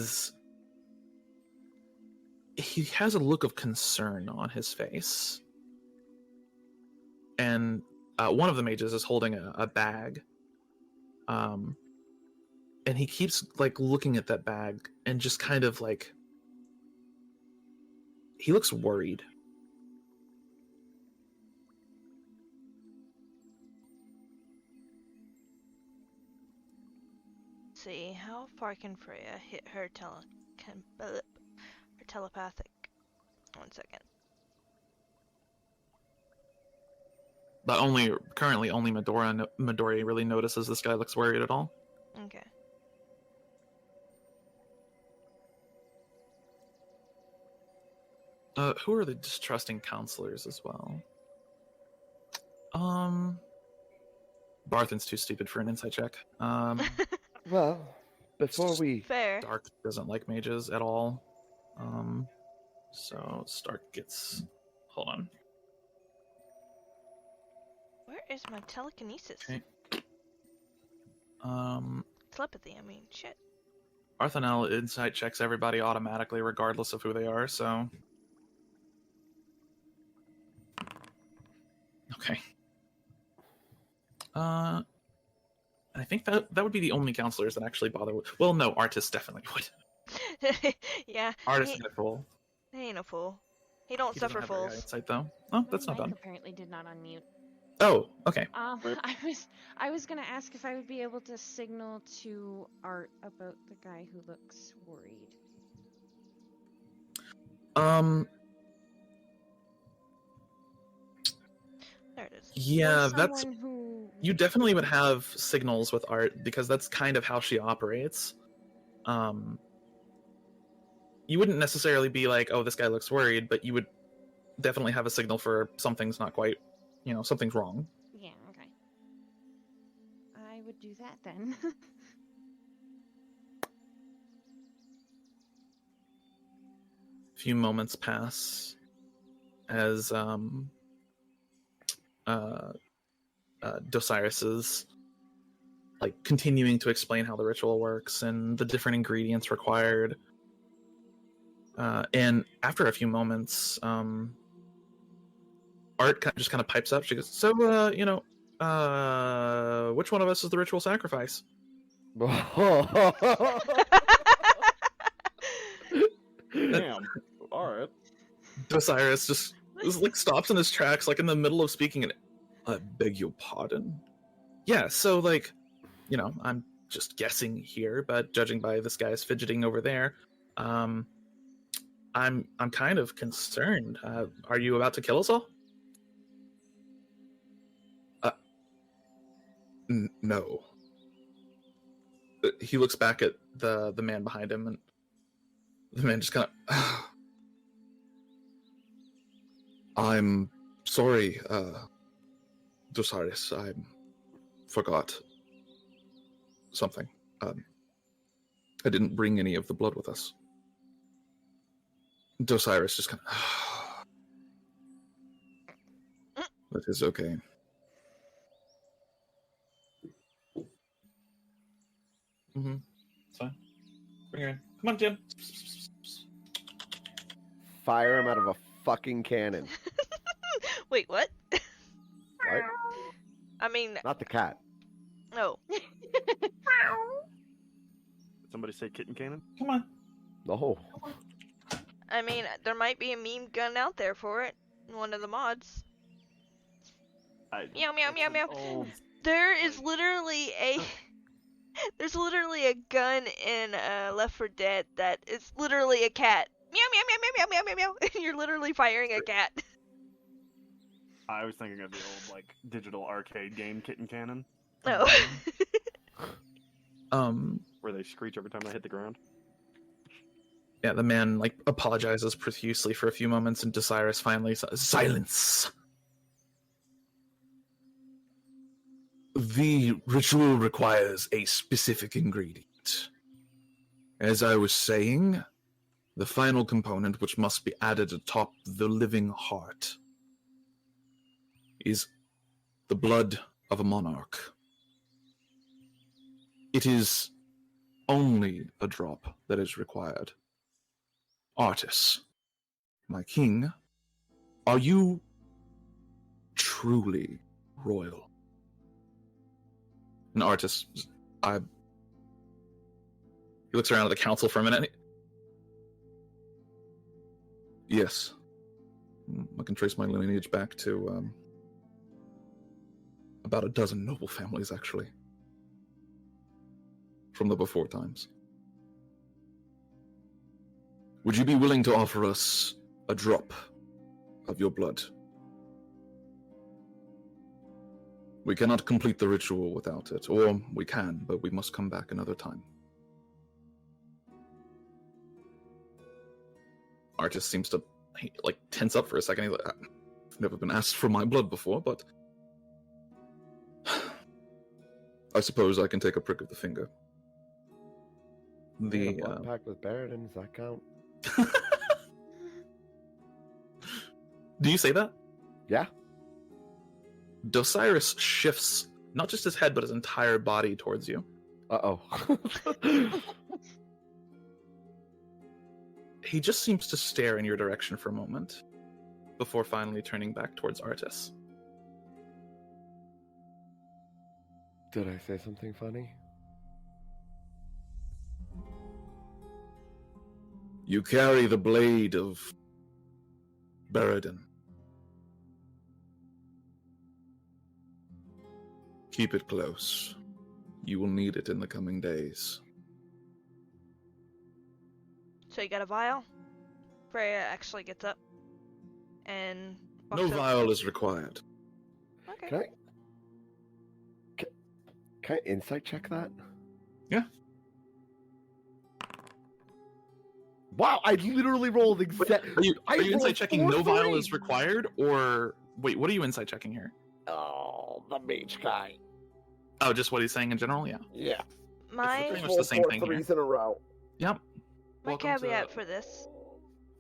has a look of concern on his face. And one of the mages is holding a bag. And he keeps like looking at that bag and just kind of like, he looks worried. See, how far can Freya hit her telepathic? 1 second. But currently only Midori really notices this guy looks worried at all. Okay. Who are the distrusting counselors as well? Barthen's too stupid for an insight check. Well, before we... Fair. Stark doesn't like mages at all. So Stark gets... Hold on. Where is my telekinesis? Okay. Telepathy, I mean, shit. Barthenel insight checks everybody automatically regardless of who they are, so... Okay. I think that would be the only counselors that actually bother with... Well, no, Artis definitely would. Yeah. Artis ain't a fool. He ain't a fool. He don't He doesn't suffer have very high fools. insight, though. Oh, that's not Mike bad. apparently did not unmute. Oh, okay. I was gonna ask if I would be able to signal to Art about the guy who looks worried. There it is. Yeah, Or that's... someone who You definitely would have signals with Art, because that's kind of how she operates. You wouldn't necessarily be like, oh, this guy looks worried, but you would definitely have a signal for something's not quite, something's wrong. Yeah, okay. I would do that then. A few moments pass as Dosiris is like continuing to explain how the ritual works and the different ingredients required. And after a few moments, Art just kind of pipes up. She goes, "So, which one of us is the ritual sacrifice?" Damn. Alright. Dosiris just like stops in his tracks, like in the middle of speaking, and I beg your pardon. Yeah, so like, I'm just guessing here, but judging by this guy's fidgeting over there, I'm kind of concerned. Are you about to kill us all? No. He looks back at the man behind him, and the man just kind of... I'm sorry, Dosiris. I forgot something. I didn't bring any of the blood with us. Dosiris just kind of... That is okay. Mm-hmm. It's fine. Bring her in. Come on, Jim. Fire him out of a fucking cannon. Wait, what? What? I mean, Not the cat. no. Did somebody say kitten cannon? Come on. No. I mean, there might be a meme gun out there for it in one of the mods. Meow, meow, meow, meow. There is literally a... There's literally a gun in Left 4 Dead that is literally a cat. Meow, meow, meow, meow, meow, meow, meow, and you're literally firing a cat. I was thinking of the old, digital arcade game Kitten Cannon, No. where they screech every time they hit the ground. Yeah, the man, apologizes profusely for a few moments, and Dosiris finally says, "Silence! The ritual requires a specific ingredient. As I was saying, the final component which must be added atop the living heart is the blood of a monarch. It is only a drop that is required. Artis, my king, are you truly royal? And Artis, he looks around at the council for a minute. Yes. I can trace my lineage back to about a dozen noble families, actually. From the before times. Would you be willing to offer us a drop of your blood? We cannot complete the ritual without it, or we can, but we must come back another time. Artis seems to tense up for a second. He's like, I've never been asked for my blood before, but I suppose I can take a prick of the finger. The blood pact with Barthen, does that count? Do you say that? Yeah. Dosiris shifts not just his head, but his entire body towards you. Uh-oh. He just seems to stare in your direction for a moment, before finally turning back towards Artis. Did I say something funny? You carry the blade of Barthen. Keep it close. You will need it in the coming days. So you got a vial? Freya actually gets up and No vial is required. Okay. Can I insight check that? Yeah. Wow, I literally rolled exactly. Are you insight checking no vial is required, or wait, what are you insight checking here? Oh, the mage guy. Oh, just what he's saying in general? Yeah. Yeah. My pretty much the same thing here. Threes in a row. Yep. My caveat for this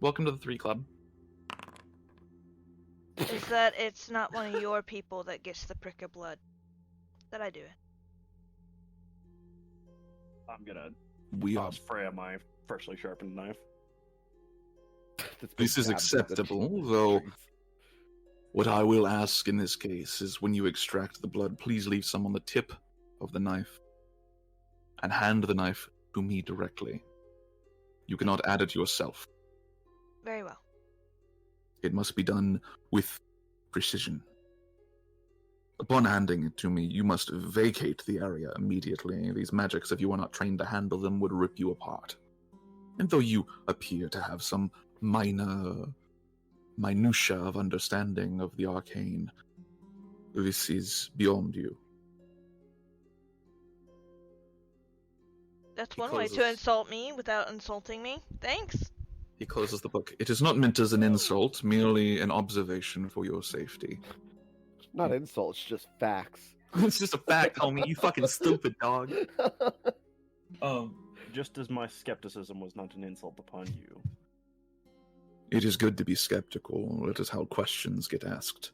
Welcome to the 3 Club. is that it's not one of your people that gets the prick of blood. That I do it. I'm gonna We are. toss Freya my freshly sharpened knife. This is acceptable, though. What I will ask in this case is when you extract the blood, please leave some on the tip of the knife and hand the knife to me directly. You cannot add it yourself. Very well. It must be done with precision. Upon handing it to me, you must vacate the area immediately. These magics, if you are not trained to handle them, would rip you apart. And though you appear to have some minor minutia of understanding of the arcane, this is beyond you. That's one way to insult me without insulting me. Thanks. He closes the book. It is not meant as an insult, merely an observation for your safety. Not insults, just facts. It's just a fact, homie. You fucking stupid dog. Just as my skepticism was not an insult upon you. It is good to be skeptical. It is how questions get asked.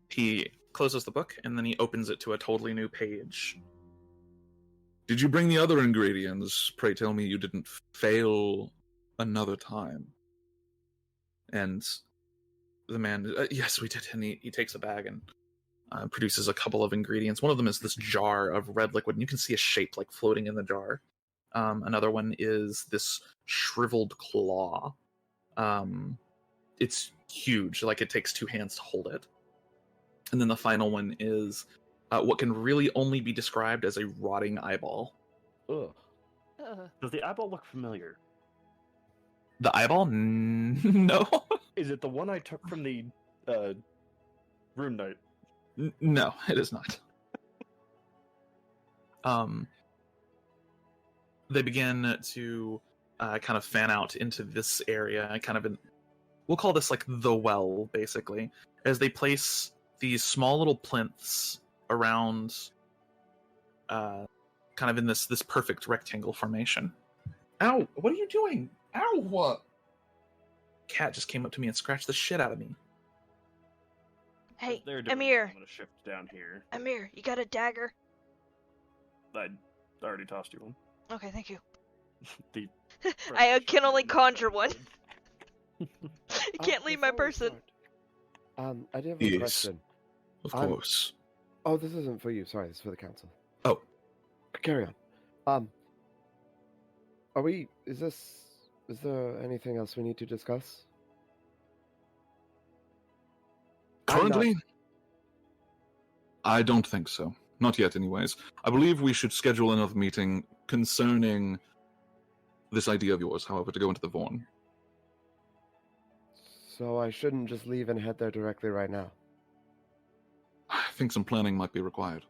He closes the book, and then he opens it to a totally new page. Did you bring the other ingredients? Pray tell me you didn't fail another time. And the man, yes, we did. And he takes a bag and produces a couple of ingredients. One of them is this jar of red liquid, and you can see a shape like floating in the jar. Another one is this shriveled claw. It's huge, like it takes 2 hands to hold it. And then the final one is what can really only be described as a rotting eyeball. Ugh. Does the eyeball look familiar? The eyeball? No. Is it the one I took from the room night? No, it is not. They begin to kind of fan out into this area, we'll call this like the well, basically, as they place these small little plinths around, kind of in this perfect rectangle formation. Ow! What are you doing? Ow! What? Cat just came up to me and scratched the shit out of me. Hey, They're doing Emir. I'm gonna shift down here. Emir, you got a dagger? I already tossed you one. Okay, thank you. The I can only not conjure very one. good. I can't leave my before we person. start, I do have a Yes. question. Of course. Oh, this isn't for you. Sorry, this is for the council. Oh. Carry on. Is there anything else we need to discuss? Currently, I don't think so. Not yet, anyways. I believe we should schedule another meeting concerning this idea of yours, however, to go into the Vorn. So I shouldn't just leave and head there directly right now. I think some planning might be required.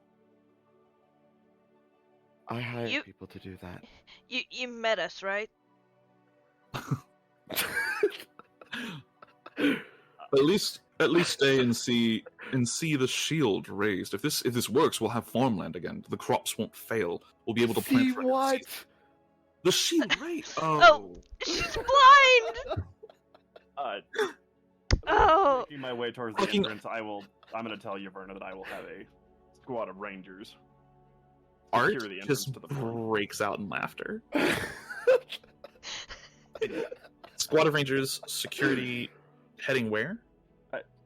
I hire You- people to do that. You met us, right? At least stay and see the shield raised. If this works, we'll have farmland again. The crops won't fail. We'll be able to plant. See for another what? season. The shield, right? Oh. She's blind! Oh! Making my way towards the Fucking- entrance, I'm gonna tell Yaverna that I will have a squad of rangers. Art secure the entrance just to the Vorn. breaks out in laughter. Squad of Rangers, security, heading where?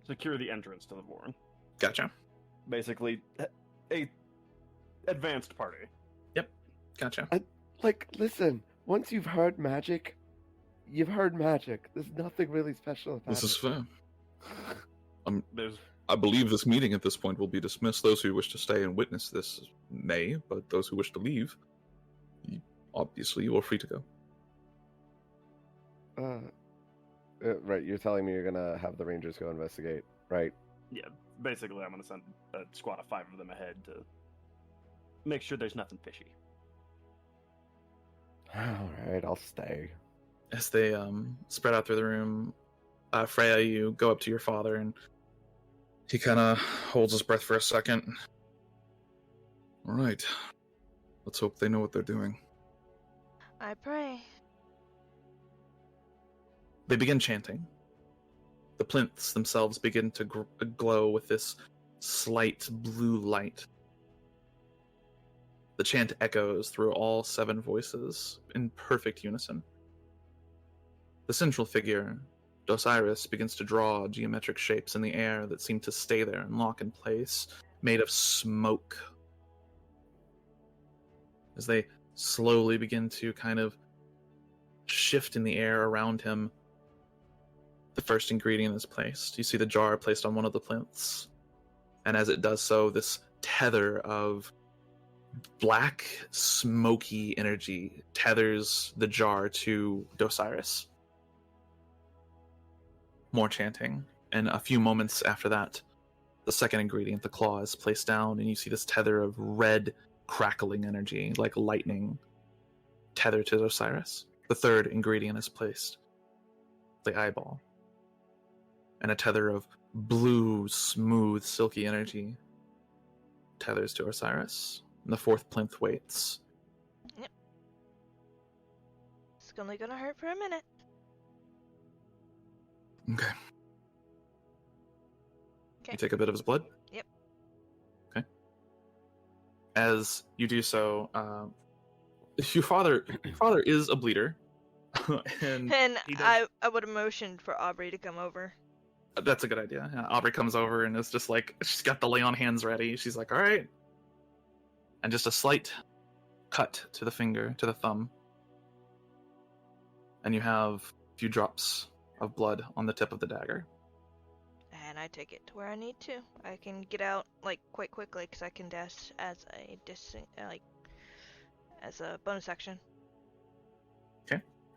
Secure the entrance to the Vorn. Gotcha. Basically, a advanced party. Gotcha. Like, listen, once you've heard magic, you've heard magic. There's nothing really special about This it. is fair. There's I believe this meeting at this point will be dismissed. Those who wish to stay and witness this may, but those who wish to leave, obviously you are free to go. Right, you're telling me you're gonna have the Rangers go investigate, right? basically I'm gonna send a squad of 5 of them ahead to make sure there's nothing fishy. Alright, I'll stay. As they spread out through the room, Freya, you go up to your father and he kind of holds his breath for a second. All right. Let's hope they know what they're doing. I pray. They begin chanting. The plinths themselves begin to glow with this slight blue light. The chant echoes through all 7 voices in perfect unison. The central figure, Dosiris, begins to draw geometric shapes in the air that seem to stay there and lock in place, made of smoke. As they slowly begin to kind of shift in the air around him, the first ingredient is placed. You see the jar placed on one of the plinths. And as it does so, this tether of black, smoky energy tethers the jar to Dosiris. More chanting. And a few moments after that, the second ingredient, the claw, is placed down, and you see this tether of red, crackling energy, like lightning, tether to Osiris. The third ingredient is placed, the eyeball, and a tether of blue, smooth, silky energy tethers to Osiris. And the fourth plinth waits. Yep. It's only gonna hurt for a minute. Okay. Okay. You take a bit of his blood? Yep. Okay. As you do so, your father is a bleeder. and And he does- I would have motioned for Aubrey to come over. That's a good idea. Yeah, Aubrey comes over and is just like, she's got the lay on hands ready. She's like, all right. And just a slight cut to the finger, to the thumb. And you have a few drops of blood on the tip of the dagger. And I take it to where I need to. I can get out like quite quickly because I can dash as a bonus action.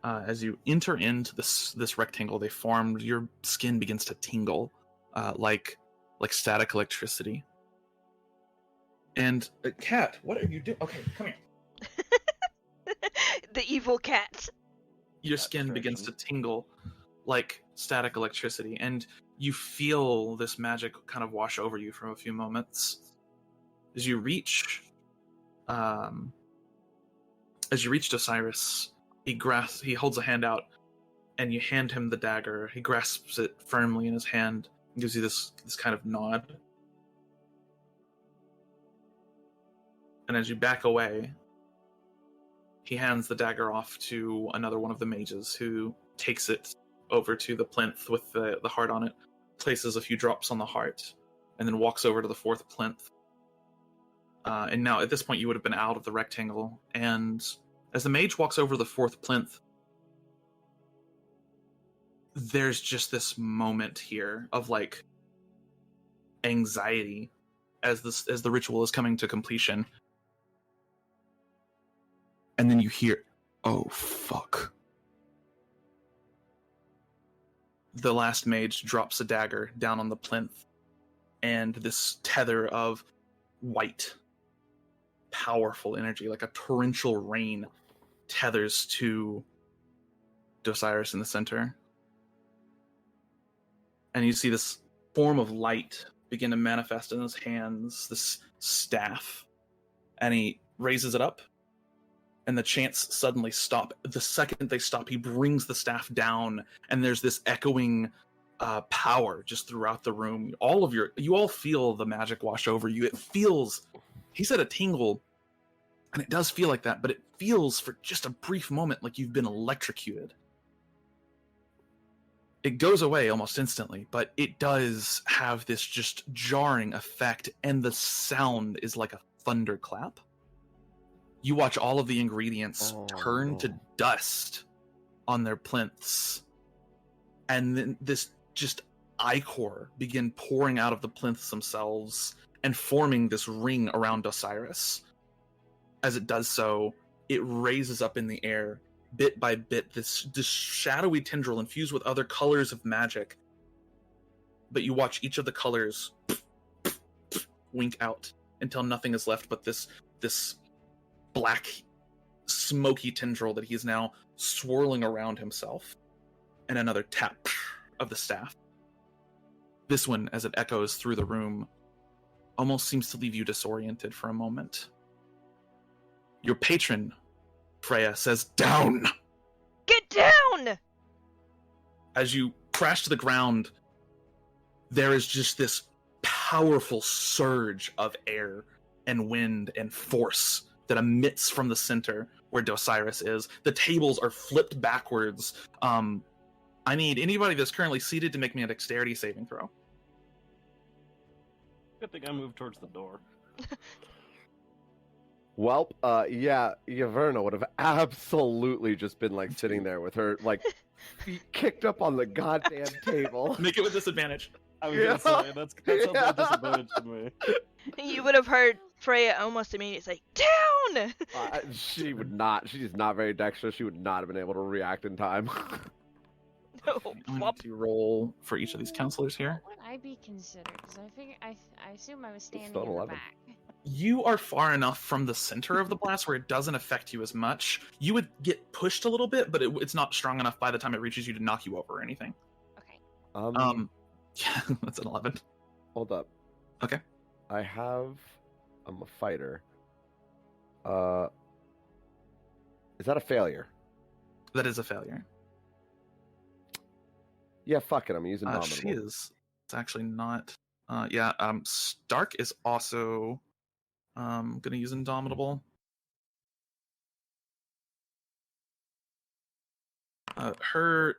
As you enter into this rectangle they formed, your skin begins to tingle, like static electricity. And Cat, what are you doing? Okay, come here. The evil cat. Your skin begins to tingle like static electricity, and you feel this magic kind of wash over you for a few moments. As you reach Osiris, he holds a hand out, and you hand him the dagger. He grasps it firmly in his hand, Gives you this kind of nod. And as you back away, he hands the dagger off to another one of the mages, who takes it over to the plinth with the heart on it, places a few drops on the heart, and then walks over to the fourth plinth. And now, at this point, you would have been out of the rectangle. And as the mage walks over the fourth plinth, there's just this moment here of like anxiety as the ritual is coming to completion. And then you hear, "Oh fuck." The last mage drops a dagger down on the plinth, and this tether of white, powerful energy, like a torrential rain, tethers to Osiris in the center. And you see this form of light begin to manifest in his hands, this staff. And he raises it up, and the chants suddenly stop. The second they stop, he brings the staff down, and there's this echoing power just throughout the room. You all feel the magic wash over you. It feels, he said, a tingle, and it does feel like that, but it feels for just a brief moment like you've been electrocuted. It goes away almost instantly, but it does have this just jarring effect, and the sound is like a thunderclap. You watch all of the ingredients turn to dust on their plinths, and then this just ichor begin pouring out of the plinths themselves and forming this ring around Osiris. As it does so, it raises up in the air, bit by bit, this shadowy tendril infused with other colors of magic. But you watch each of the colors wink out until nothing is left but this black, smoky tendril that he is now swirling around himself, and another tap of the staff. This one, as it echoes through the room, almost seems to leave you disoriented for a moment. Your patron, Freya, says, "Down!" Get down! As you crash to the ground, there is just this powerful surge of air and wind and force that emits from the center where Osiris is. The tables are flipped backwards. I need anybody that's currently seated to make me a dexterity saving throw. Good thing I moved towards the door. Well, yeah, Yaverna would have absolutely just been like sitting there with her like feet kicked up on the goddamn table. Make it with disadvantage. I was gonna say that sounds like a disadvantage to me. You would have heard Freya almost immediately say, "Down!" She would not. She's not very dexterous. She would not have been able to react in time. No. I'm going to roll for each of these counselors here. What would I be considered? Because I figure I assume I was standing not in the 11. back. You are far enough from the center of the blast where it doesn't affect you as much. You would get pushed a little bit, but it's not strong enough by the time it reaches you to knock you over or anything. Okay. Yeah, that's an 11. Hold up. Okay. I'm a fighter. Is that a failure? That is a failure. Yeah, fuck it. I'm using Dominable. She is. It's actually not. Stark is also going to use Indomitable. Her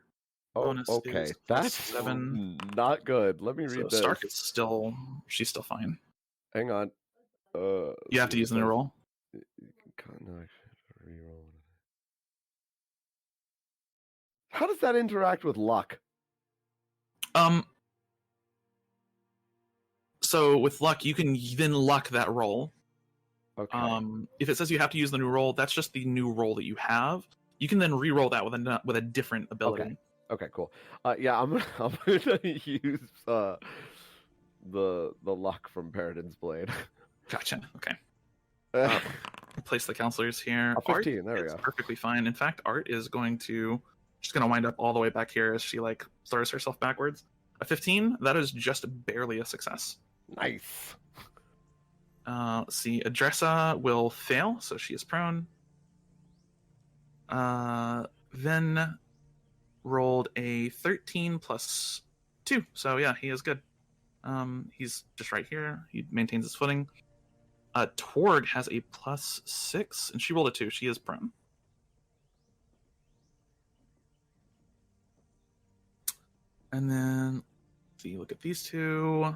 bonus is that's 7. Not good. Let me read this. Stark is still. She's still fine. Hang on. You have to use a new roll. No, I should reroll. How does that interact with luck? So with luck, you can then luck that roll. Okay. If it says you have to use the new roll, that's just the new roll that you have. You can then re-roll that with a different ability. Okay, cool. Yeah, I'm gonna use the luck from Paradin's Blade. Gotcha. Okay. Place the counselors here. 15. There we go. Perfectly fine. In fact, Art is she's going to wind up all the way back here as she like throws herself backwards. A 15. That is just barely a success. Nice. Let's see. Adressa will fail, so she is prone. Then rolled a 13 plus 2. So yeah, he is good. He's just right here. He maintains his footing. Tord has a +6, and she rolled a 2. She is prone. And then, let's see, look at these 2.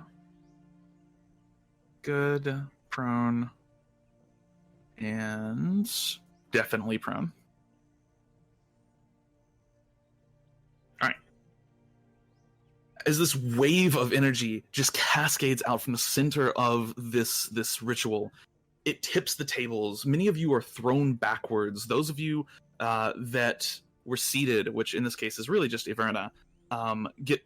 Good, prone, and definitely prone. All right. As this wave of energy just cascades out from the center of this ritual, it tips the tables. Many of you are thrown backwards. Those of you that were seated, which in this case is really just Iverna, get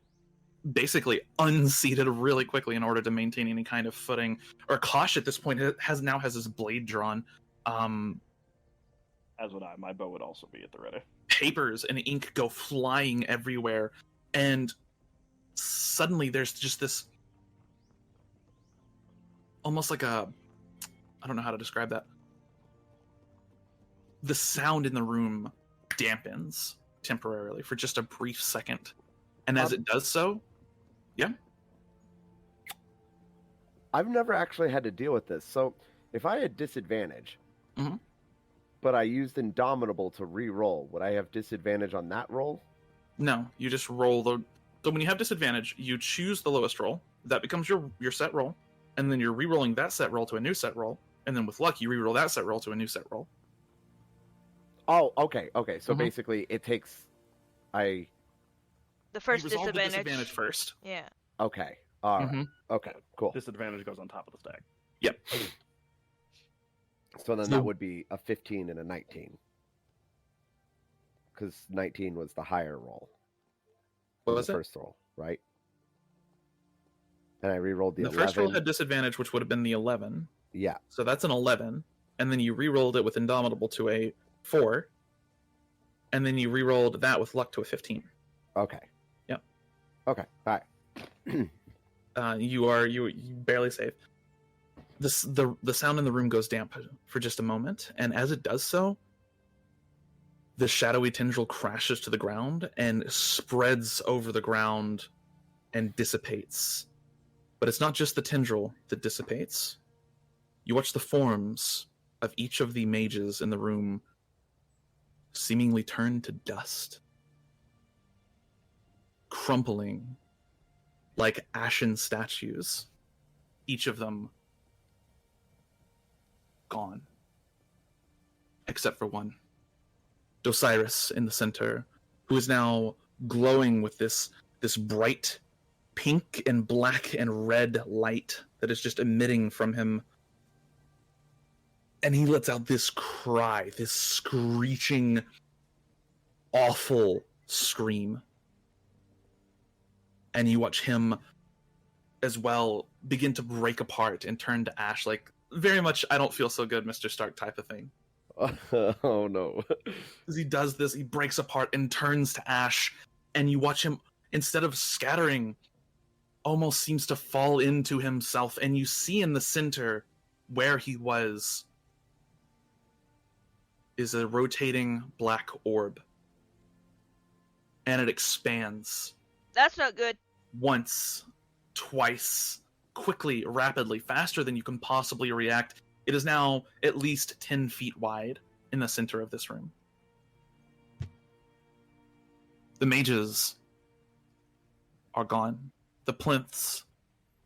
basically unseated really quickly in order to maintain any kind of footing. Or Kosh at this point has his blade drawn. As would I. My bow would also be at the ready. Papers and ink go flying everywhere, and suddenly there's just this almost like I don't know how to describe that. The sound in the room dampens temporarily for just a brief second. And as it does so, yeah. I've never actually had to deal with this. So if I had disadvantage, but I used Indomitable to re-roll, would I have disadvantage on that roll? No, you just roll the... So when you have disadvantage, you choose the lowest roll. That becomes your set roll. And then you're re-rolling that set roll to a new set roll. And then with luck, you re-roll that set roll to a new set roll. Oh, okay. So basically, it takes... The first you resolve disadvantage. The disadvantage first. Yeah. Okay. All right. Okay, cool. Disadvantage goes on top of the stack. Yep. So then that would be a 15 and a 19. Because 19 was the higher roll. What was the it? First roll, right? And I re-rolled the 11. The first roll had disadvantage, which would have been the 11. Yeah. So that's an 11. And then you re-rolled it with Indomitable to a 4. And then you re-rolled that with luck to a 15. Okay. Yep. Okay. All right. You barely save. The sound in the room goes damp for just a moment, and as it does so, the shadowy tendril crashes to the ground and spreads over the ground and dissipates. But it's not just the tendril that dissipates. You watch the forms of each of the mages in the room seemingly turn to dust, crumpling like ashen statues, each of them gone, except for one. Dosiris in the center, who is now glowing with this bright pink and black and red light that is just emitting from him. And he lets out this cry, this screeching, awful scream. And you watch him as well begin to break apart and turn to ash, like very much I don't feel so good, Mr. Stark type of thing. Oh no. As he does this, he breaks apart and turns to ash, and you watch him, instead of scattering, almost seems to fall into himself, and you see in the center where he was is a rotating black orb. And it expands. That's not good. Once, twice, quickly, rapidly, faster than you can possibly react. It is now at least 10 feet wide in the center of this room. The mages are gone. The plinths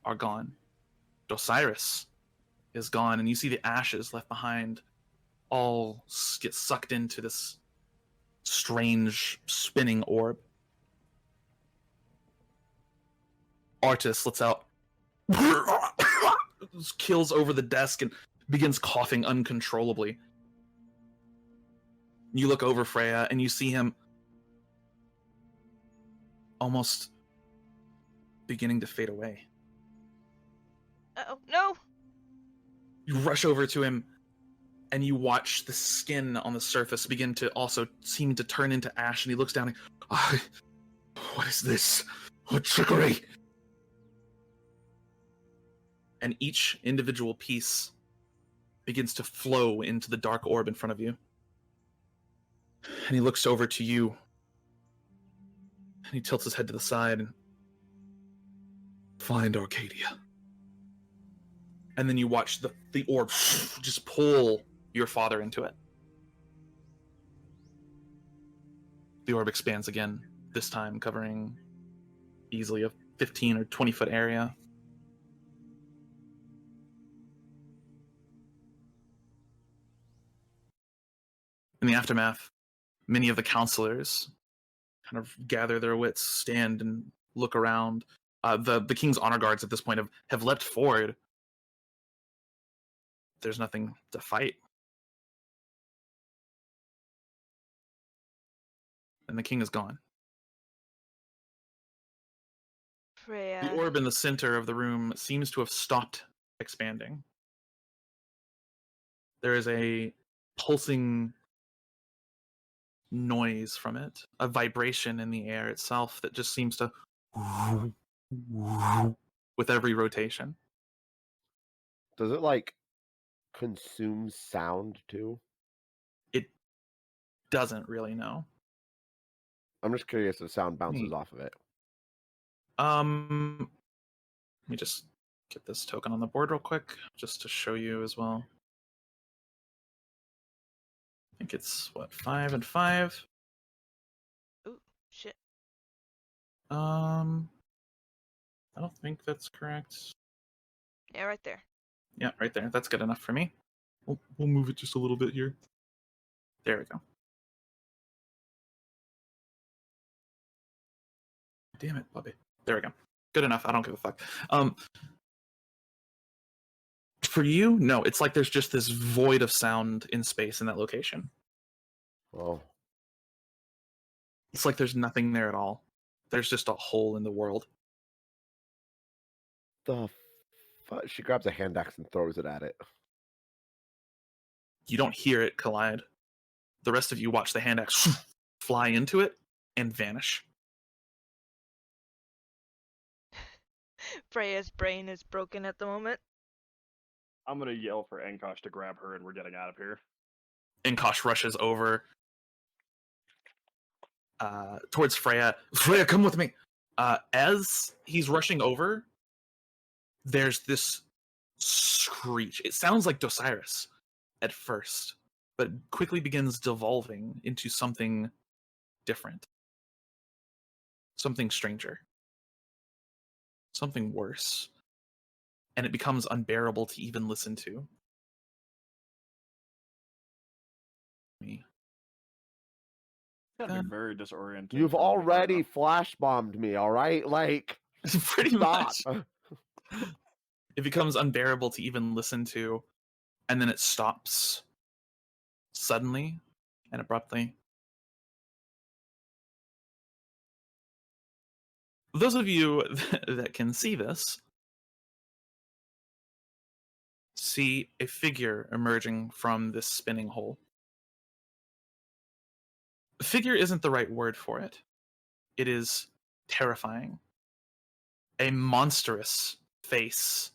are gone. Dosiris is gone, and you see the ashes left behind all get sucked into this strange spinning orb. Artis lets out kills over the desk and begins coughing uncontrollably. You look over Freya and you see him almost beginning to fade away. Uh-oh, no! You rush over to him and you watch the skin on the surface begin to also seem to turn into ash, and he looks down and, what is this? What trickery? And each individual piece begins to flow into the dark orb in front of you. And he looks over to you. And he tilts his head to the side. And find Arcadia. And then you watch the orb just pull your father into it. The orb expands again, this time covering easily a 15 or 20 foot area. In the aftermath, many of the counselors kind of gather their wits, stand and look around. The king's honor guards at this point have leapt forward. There's nothing to fight. And the king is gone. Freya. The orb in the center of the room seems to have stopped expanding. There is a pulsing noise from it, a vibration in the air itself that just seems to with every rotation. Does it like consume sound too? It doesn't really know. I'm just curious if sound bounces off of it. Let me just get this token on the board real quick, just to show you as well. I think it's, 5 and 5? Ooh, shit. I don't think that's correct. Yeah, right there. Yeah, right there. That's good enough for me. We'll move it just a little bit here. There we go. Damn it, puppy. There we go. Good enough. I don't give a fuck. For you, no. It's like there's just this void of sound in space in that location. Oh. It's like there's nothing there at all. There's just a hole in the world. The fuck? She grabs a hand axe and throws it at it. You don't hear it collide. The rest of you watch the hand axe fly into it and vanish. Freya's brain is broken at the moment. I'm gonna yell for Enkosh to grab her, and we're getting out of here. Enkosh rushes over towards Freya. Freya, come with me. As he's rushing over, there's this screech. It sounds like Dosiris at first, but quickly begins devolving into something different. Something stranger. Something worse. And it becomes unbearable to even listen to. Me. That'd be very disorienting. You've already flash bombed me, all right? Like, pretty stop. much. It becomes unbearable to even listen to, and then it stops suddenly and abruptly. Those of you that can see this see a figure emerging from this spinning hole. Figure isn't the right word for it. It is terrifying. A monstrous face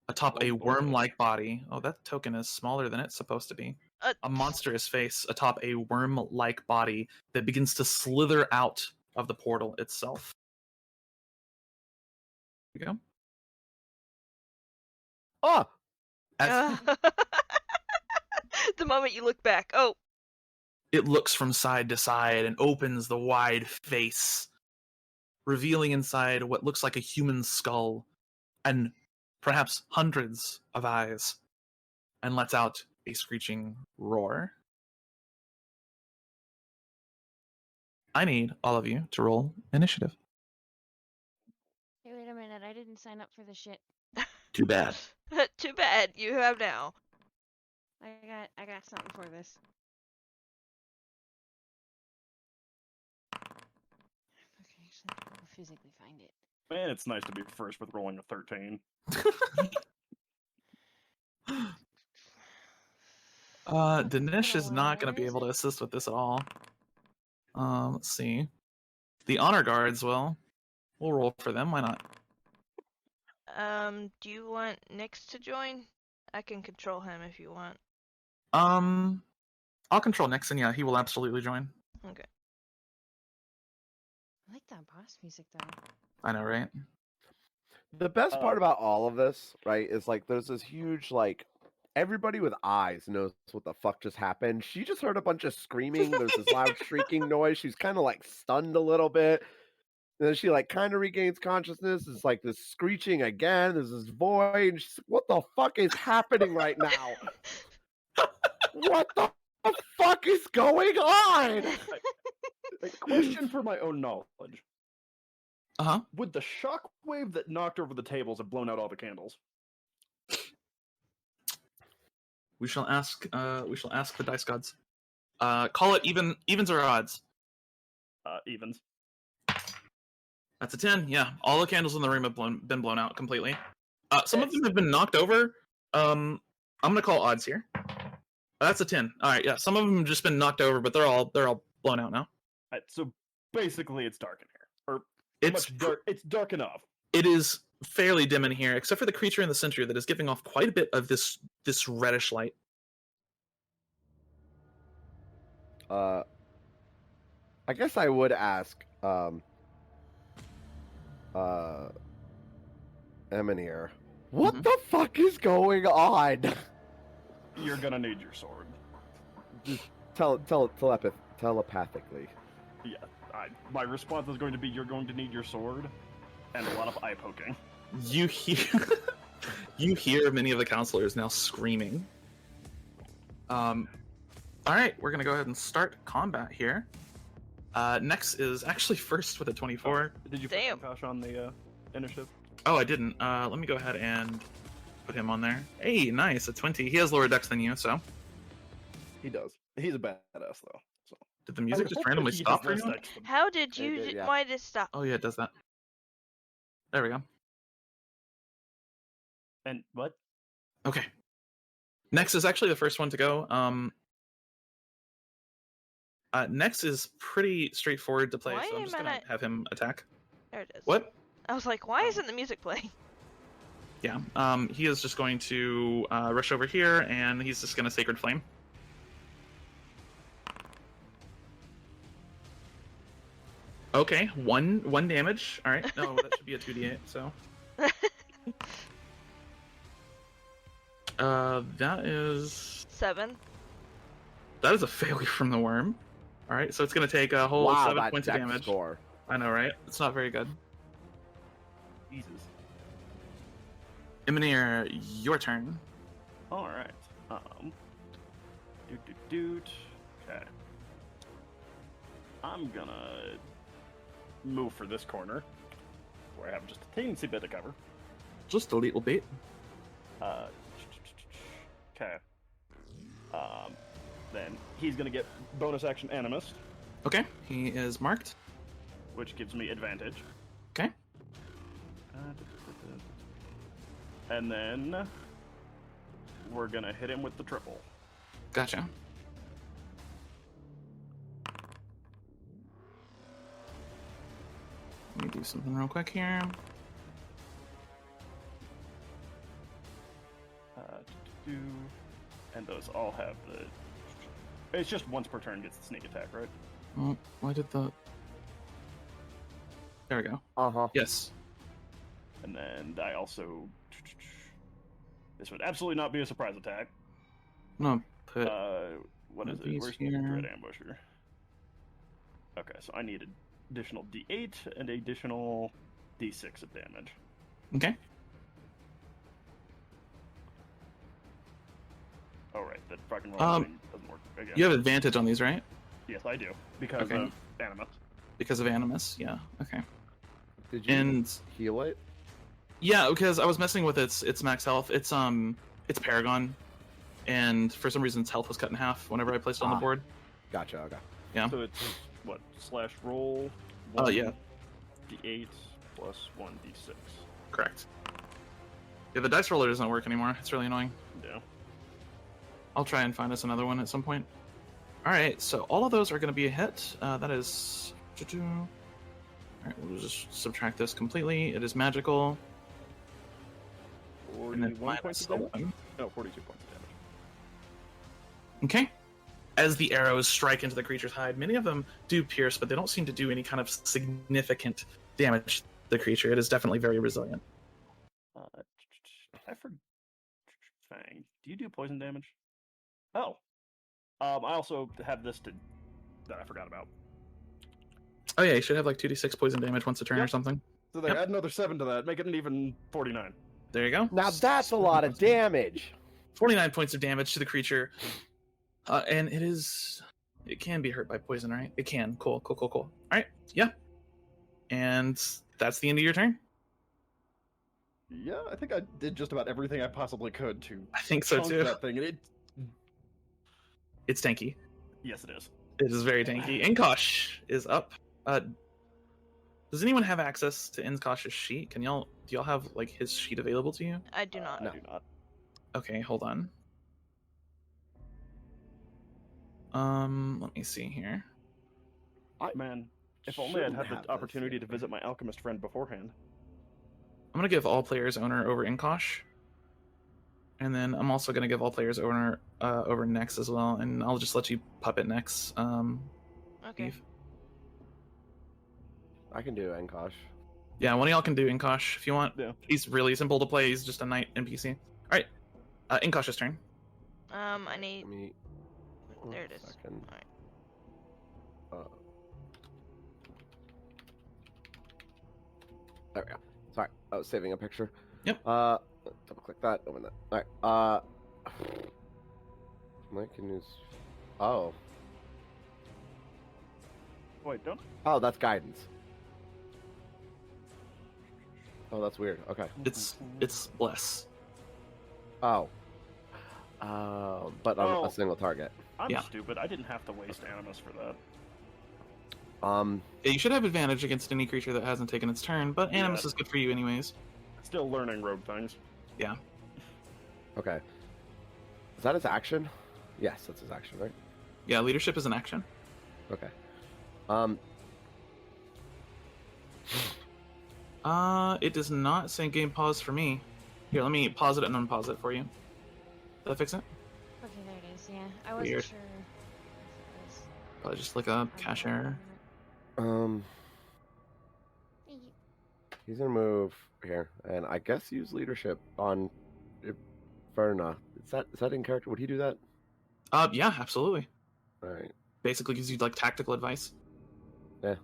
atop a worm-like body. Oh, that token is smaller than it's supposed to be. A monstrous face atop a worm-like body that begins to slither out of the portal itself. Here we go. Oh! The moment you look back, oh. It looks from side to side and opens the wide face, revealing inside what looks like a human skull and perhaps hundreds of eyes, and lets out a screeching roar. I need all of you to roll initiative. Hey, wait a minute. I didn't sign up for this shit. Too bad. Too bad. You have now. I got something for this. Okay, actually, I'll physically find it. Man, it's nice to be first with rolling a 13. Dinesh is not going to be able to assist with this at all. Let's see. The honor guards, well, we'll roll for them. Why not? Do you want Nyx to join? I can control him if you want. I'll control Nyx, and yeah, he will absolutely join. Okay. I like that boss music though. I know, right? The best part about all of this, right, is like there's this huge like everybody with eyes knows what the fuck just happened. She just heard a bunch of screaming. There's this loud shrieking noise. She's kind of like stunned a little bit. And then she like kind of regains consciousness. It's like this screeching again. There's this void. And she's like, what the fuck is happening right now? What the fuck is going on? A question for my own knowledge. Uh-huh. Would the shockwave that knocked over the tables have blown out all the candles? We shall ask the dice gods. Call it evens or odds. Evens. That's a 10. Yeah, all the candles in the room have been blown out completely. Some of them have been knocked over. I'm gonna call odds here. That's a 10. All right, yeah. Some of them have just been knocked over, but they're all blown out now. Right, so basically, it's dark in here, or It's dark. It's dark enough. It is fairly dim in here, except for the creature in the center that is giving off quite a bit of this reddish light. I guess I would ask, Emonir, what the fuck is going on? You're gonna need your sword. Just telepathically. Yeah, my response is going to be you're going to need your sword, and a lot of eye poking. You hear many of the counselors now screaming. All right, we're gonna go ahead and start combat here. Next is actually first with a 24. Did you put Akash on the initiative? Oh, I didn't. Let me go ahead and put him on there. Hey, nice, a 20. He has lower dex than you, so. He does. He's a badass, though. So. Did the music just randomly stop for you? How did you? Yeah. Why did it stop? Oh yeah, it does that. There we go. And what? Okay. Next is actually the first one to go. Next is pretty straightforward to play, Why so I'm just gonna have him attack. There it is. What? I was like, why isn't the music playing? Yeah. He is just going to rush over here, and he's just gonna Sacred Flame. Okay, one damage. All right. No, that should be a 2d8. So. That is 7. That is a failure from the worm. All right, so it's gonna take a whole 7 points of damage. Score. I know, right? It's not very good. Jesus. Emonir, your turn. All right. Okay. I'm gonna move for this corner, where I have just a teensy bit of cover. Just a little bit. Okay. Then he's gonna get bonus action Animist, Okay, he is marked. which gives me advantage. Okay. And then we're gonna hit him with the triple. Gotcha. Let me do something real quick here. And those all have the. It's just once per turn gets the sneak attack, right? Oh, why did the... There we go. Uh-huh. Yes. And then I also. This would absolutely not be a surprise attack. I'm gonna put... What is it? these Where's the here. Dread Ambusher? Okay, so I need an additional D8 and additional D6 of damage. Okay. Oh, right, that fucking roll thing doesn't work again. You have advantage on these, right? Yes, I do, because Okay. of Animus. Because of Animus, yeah. Okay. Did you And heal it? yeah, because I was messing with its max health. It's Paragon, and for some reason its health was cut in half whenever I placed it on the board. Gotcha, okay. Yeah. So it's, what, slash roll? Oh, yeah. D8 plus 1d6. Correct. Yeah, the dice roller doesn't work anymore. It's really annoying. Yeah. I'll try and find us another one at some point. Alright, so all of those are going to be a hit. That is... Alright, we'll just subtract this completely. It is magical. 41 points of damage? 11. No, 42 points of damage. Okay. As the arrows strike into the creature's hide, many of them do pierce, but they don't seem to do any kind of significant damage to the creature. It is definitely very resilient. I forgot. Fang, do you do poison damage? Oh. I also have this that I forgot about. Oh yeah, you should have like 2d6 poison damage once a turn or something. So they add another 7 to that, make it an even 49. There you go. Now that's a lot of damage. 49 points of damage to the creature. And it can be hurt by poison, right? It can. Cool. All right. Yeah. And that's the end of your turn. Yeah, I think I did just about everything I possibly could to I think so chunk too. that thing. It's tanky. Yes, it is. It is very tanky. Inkosh is up. Does anyone have access to Inkosh's sheet? Do y'all have like his sheet available to you? I do not. I do not. Okay, hold on. Let me see here. Man, if only I'd had the opportunity to visit my alchemist friend beforehand. I'm gonna give all players owner over Inkosh. And then I'm also gonna give all players owner over Nex as well, and I'll just let you puppet Nex. Okay. Eve. I can do Enkosh. Yeah, one of y'all can do Inkosh if you want. Yeah. He's really simple to play. He's just a knight NPC. All right, Inkosh's turn. I need. Let me... There it is. Second. Alright. There we go. Sorry, I was saving a picture. Yep. Double click that. Open that. All right. Mike can use. Oh. Wait, don't. Oh, that's guidance. Oh, that's weird. Okay. It's bless. Oh. But on a single target. I'm Yeah. stupid. I didn't have to waste Animus for that. Yeah, you should have advantage against any creature that hasn't taken its turn, but Animus Yeah. is good for you anyways. Still learning rogue things. Yeah. Okay. Is that his action? Yes, that's his action, right? Yeah, leadership is an action. Okay. It does not say game pause for me. Here, let me pause it and unpause it for you. Did that fix it? Okay, there it is. Yeah, I wasn't Weird. sure if it was. Probably just like a cache error. He's gonna move here, and I guess use leadership on Verna. Is that in character? Would he do that? Yeah, absolutely. All right. Basically gives you like tactical advice. Yeah.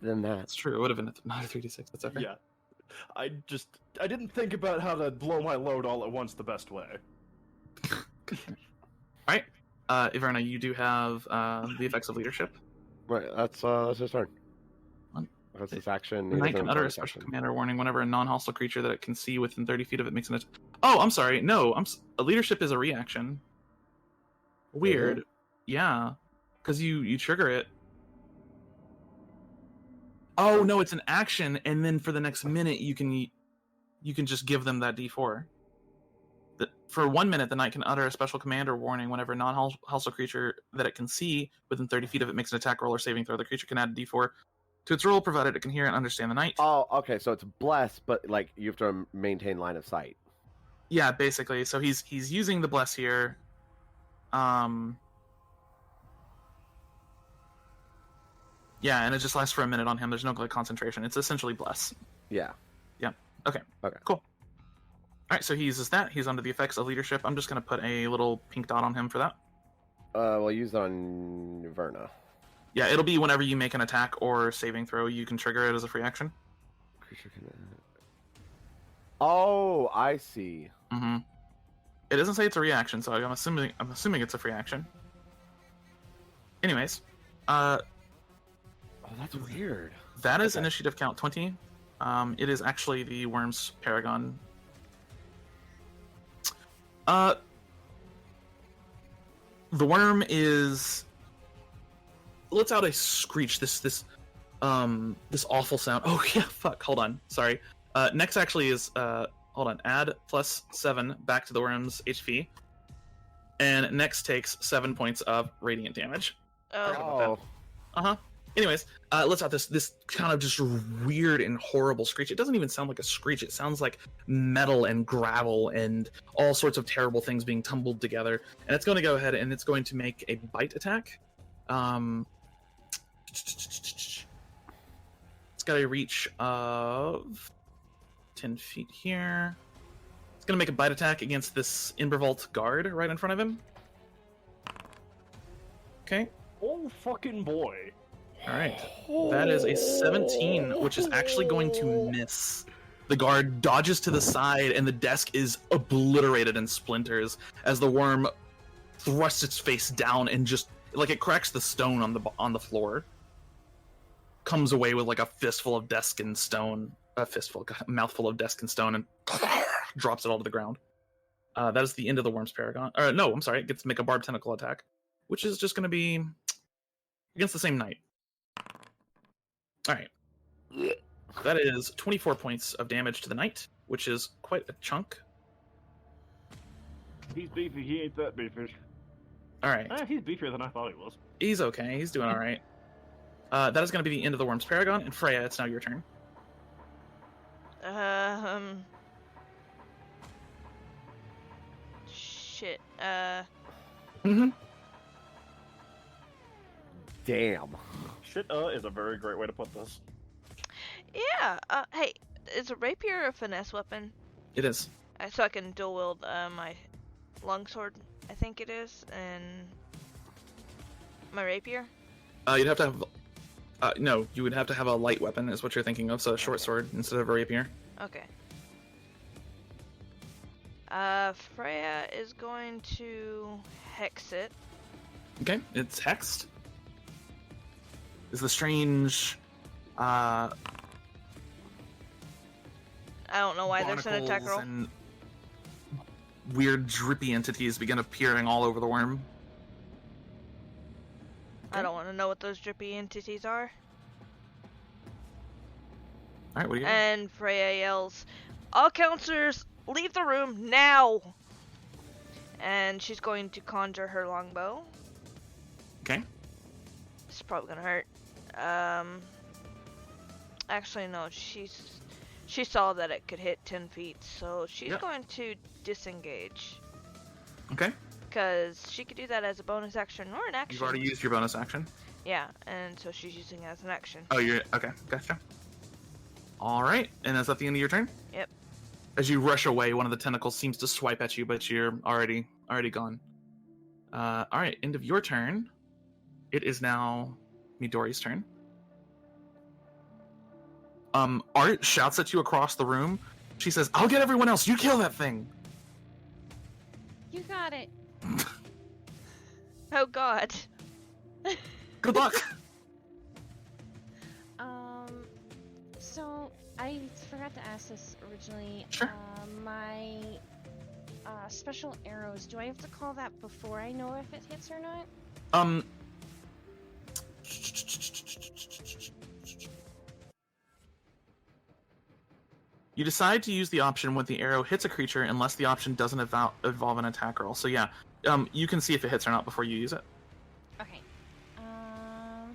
Then that. That's true. It would have been not a 3d6. That's okay. Yeah. I didn't think about how to blow my load all at once the best way. Alright. Iverna, you do have the effects of leadership. Right. That's his turn. That's his action. The He knight doesn't can have utter a bonus special action. command or warning whenever a non-hostile creature that it can see within 30 feet of it makes an attack. Oh, I'm sorry. No, a leadership is a reaction. Weird. Yeah. Because you trigger it. Oh no, it's an action, and then for the next minute you can just give them that D4. For 1 minute, the knight can utter a special command or warning whenever a non-hostile creature that it can see within 30 feet of it makes an attack roll or saving throw. The creature can add a D4 to its roll, provided it can hear and understand the knight. Oh, okay. So it's bless, but like you have to maintain line of sight. Yeah, basically. So he's using the bless here. Yeah, and it just lasts for a minute on him. There's no like concentration. It's essentially bless. Yeah. Yeah. Okay. Okay. Cool. All right, so he uses that. He's under the effects of leadership. I'm just going to put a little pink dot on him for that. We'll use that on Verna. Yeah, it'll be whenever you make an attack or saving throw, you can trigger it as a free action. Creature can. Oh, I see. Mm-hmm. It doesn't say it's a reaction, so I'm assuming it's a free action. Anyways, Oh, that's weird. that is Okay. initiative count 20. It is actually the Worm's Paragon. The worm lets out a screech. This awful sound. Oh yeah, fuck. Hold on. Sorry. Next actually is hold on. Add +7 back to the worm's HP, and next takes 7 points of radiant damage. Oh. Anyways, let's out this kind of just weird and horrible screech. It doesn't even sound like a screech. It sounds like metal and gravel and all sorts of terrible things being tumbled together. And it's going to go ahead and it's going to make a bite attack. It's got a reach of 10 feet here. It's going to make a bite attack against this Imbervault guard right in front of him. Okay. Oh, fucking boy. Alright. That is a 17, which is actually going to miss. The guard dodges to the side, and the desk is obliterated in splinters as the worm thrusts its face down and just, like, it cracks the stone on the floor. Comes away with, like, a fistful of desk and stone. A mouthful of desk and stone, and drops it all to the ground. That is the end of the Worm's Paragon. No, I'm sorry. It gets to make a Barb Tentacle attack, which is just going to be against the same knight. Alright. That is 24 points of damage to the knight, which is quite a chunk. He's beefy. He ain't that beefy. Alright. He's beefier than I thought he was. He's okay. He's doing alright. That is going to be the end of the Worm's Paragon, and Freya, it's now your turn. Shit. Damn. Shit, is a very great way to put this. Yeah, hey, is a rapier a finesse weapon? It is. So I can dual wield, my longsword, I think it is, and my rapier? You'd have to have... no, you would have to have a light weapon, is what you're thinking of, so a short sword instead of a rapier. Okay. Freya is going to hex it. Okay, it's hexed. Is the strange... I don't know why there's an attack roll. And weird drippy entities begin appearing all over the worm. I don't want to know what those drippy entities are. Alright, what do you And Freya yells, "All counselors, leave the room now!" And she's going to conjure her longbow. Okay. This is probably gonna hurt. Actually, no, she saw that it could hit 10 feet, so she's going to disengage. Okay. Because she could do that as a bonus action or an action. You've already used your bonus action. Yeah, and so she's using it as an action. Oh, you're... Okay, gotcha. Alright, and is that the end of your turn? Yep. As you rush away, one of the tentacles seems to swipe at you, but you're already gone. Alright, end of your turn. It is now Midori's turn. Art shouts at you across the room. She says, "I'll get everyone else. You kill that thing." You got it. Oh god. Good luck. So I forgot to ask this originally. Sure. My special arrows. Do I have to call that before I know if it hits or not? You decide to use the option when the arrow hits a creature unless the option doesn't involve an attack roll. So yeah, you can see if it hits or not before you use it. Okay.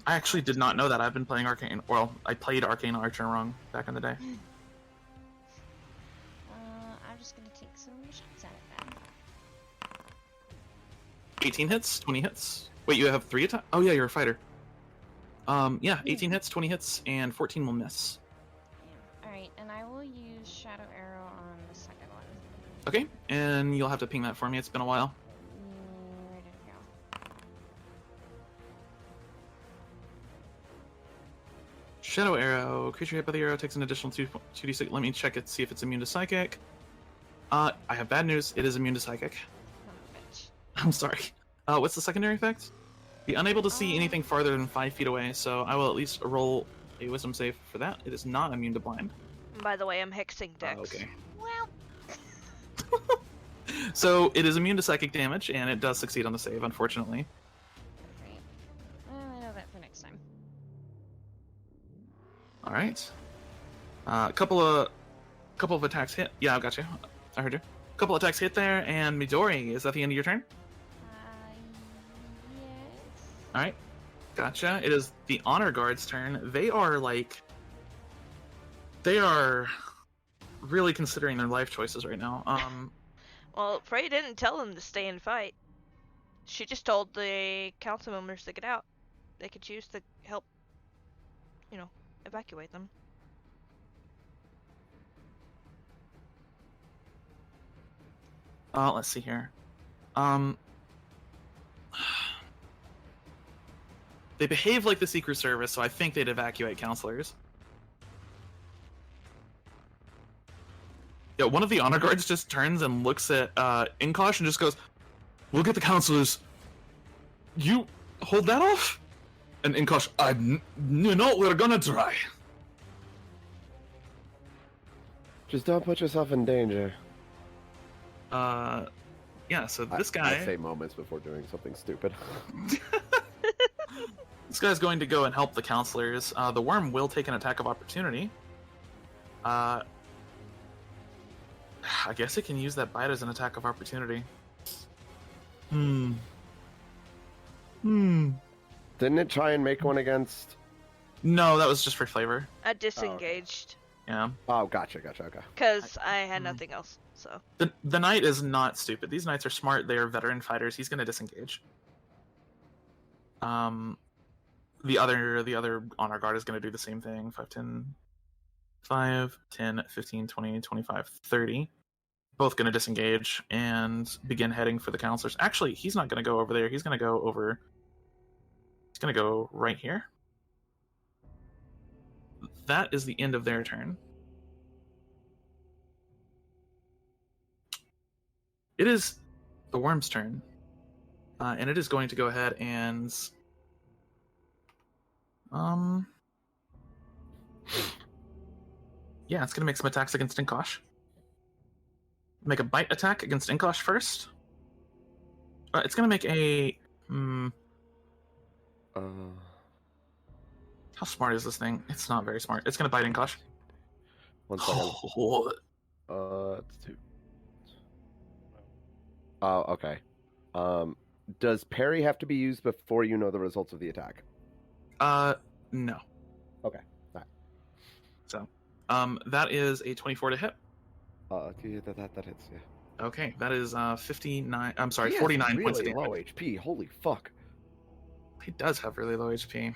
I actually did not know that. I've been playing Arcane... Well, I played Arcane Archer wrong back in the day. I'm just gonna take some shots at it then. 18 hits, 20 hits. Wait, you have 3 attacks? Oh yeah, you're a fighter. Yeah, 18 hits, 20 hits, and 14 will miss. Yeah. Alright, and I will use Shadow Arrow on the second one. Okay, and you'll have to ping that for me. It's been a while. Ready to go. Shadow Arrow. Creature hit by the arrow takes an additional 2d6. Let me check it, see if it's immune to Psychic. I have bad news. It is immune to Psychic. Son of a bitch. I'm sorry. What's the secondary effect? Be unable to see anything farther than 5 feet away, so I will at least roll a wisdom save for that. It is not immune to blind. By the way, I'm hexing Dex. Okay. Well. So it is immune to psychic damage, and it does succeed on the save, unfortunately. Great. Well, I know that for next time. All right. Couple of attacks hit. Yeah, I got you. I heard you. Couple attacks hit there, and Midori, is that the end of your turn? Yes. All right. Gotcha. It is the Honor Guard's turn. They are really considering their life choices right now. Well, Frey didn't tell them to stay and fight. She just told the council members to get out. They could choose to help, evacuate them. Let's see here. They behave like the Secret Service, so I think they'd evacuate counselors. Yeah, one of the honor guards just turns and looks at Inkosh and just goes, "We'll get the counselors. You hold that off?" And Inkosh, we're gonna try. Just don't put yourself in danger. Yeah, so this guy... I say moments before doing something stupid. This guy's going to go and help the counselors. The worm will take an attack of opportunity. I guess it can use that bite as an attack of opportunity. Didn't it try and make one against... No, that was just for flavor. I disengaged. Yeah. Oh, gotcha, okay. Because I had nothing else, so. The knight is not stupid. These knights are smart. They are veteran fighters. He's going to disengage. The other honor guard is going to do the same thing. 5, 10, 15, 20, 25, 30. Both going to disengage and begin heading for the counselors. Actually, he's not going to go over there. He's going to go over... He's going to go right here. That is the end of their turn. It is the worm's turn. And it is going to go ahead and... Yeah, it's going to make some attacks against Inkosh. Make a bite attack against Inkosh first. It's going to make a... How smart is this thing? It's not very smart. It's going to bite Inkosh. 1 second. It's 2. Oh, okay. Does parry have to be used before you know the results of the attack? No. Okay. All right. So, that is a 24 to hit. Yeah, that hits, yeah. Okay, that is 59. I'm sorry, 49 really points of damage. Low HP. Holy fuck. He does have really low HP.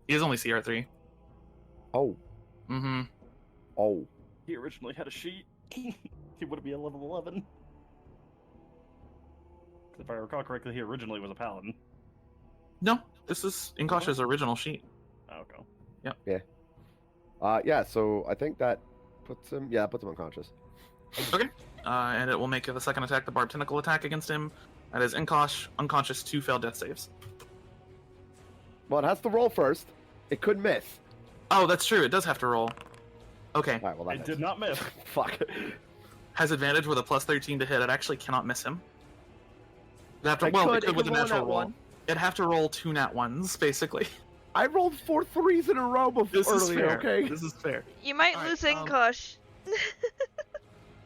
He is only CR3. Oh. Mm-hmm. Oh. He originally had a sheet. He would be a level 11. If I recall correctly, he originally was a paladin. No, this is Inkosh's original sheet. Oh, okay. Yep. Yeah. Yeah, so I think that puts him unconscious. Okay. And it will make the second attack, the Barb Tentacle attack against him. That is Inkosh, unconscious, 2 failed death saves. Well, it has to roll first. It could miss. Oh, that's true. It does have to roll. Okay. All right, well, that It did not miss. Fuck. Has advantage with a plus 13 to hit. It actually cannot miss him. It could with a natural roll. It'd have to roll 2 nat 1s, basically. I rolled 4 3s in a row before earlier, okay? This is fair. You might lose Inkosh.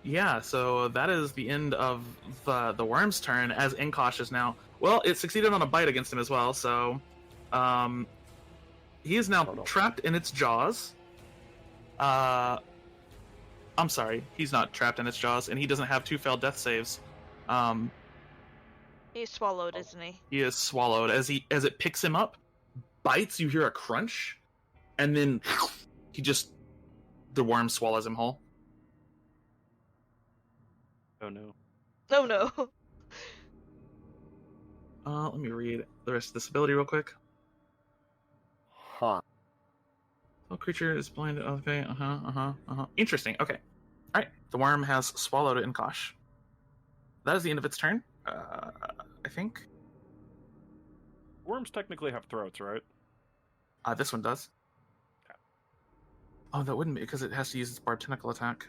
Yeah, so that is the end of the worm's turn, as Inkosh is now... Well, it succeeded on a bite against him as well, so... he is now trapped in its jaws. I'm sorry, he's not trapped in its jaws, and he doesn't have 2 failed death saves. He's swallowed, isn't he? He is swallowed. As it picks him up, bites, you hear a crunch, and then the worm swallows him whole. Oh no. Oh no. Let me read the rest of this ability real quick. Huh. Oh, creature is blinded. Okay, Interesting, okay. Alright, the worm has swallowed Inkosh. That is the end of its turn, I think. Worms technically have throats, right? This one does. Okay. Oh, that wouldn't be, because it has to use its Barb Tentacle attack.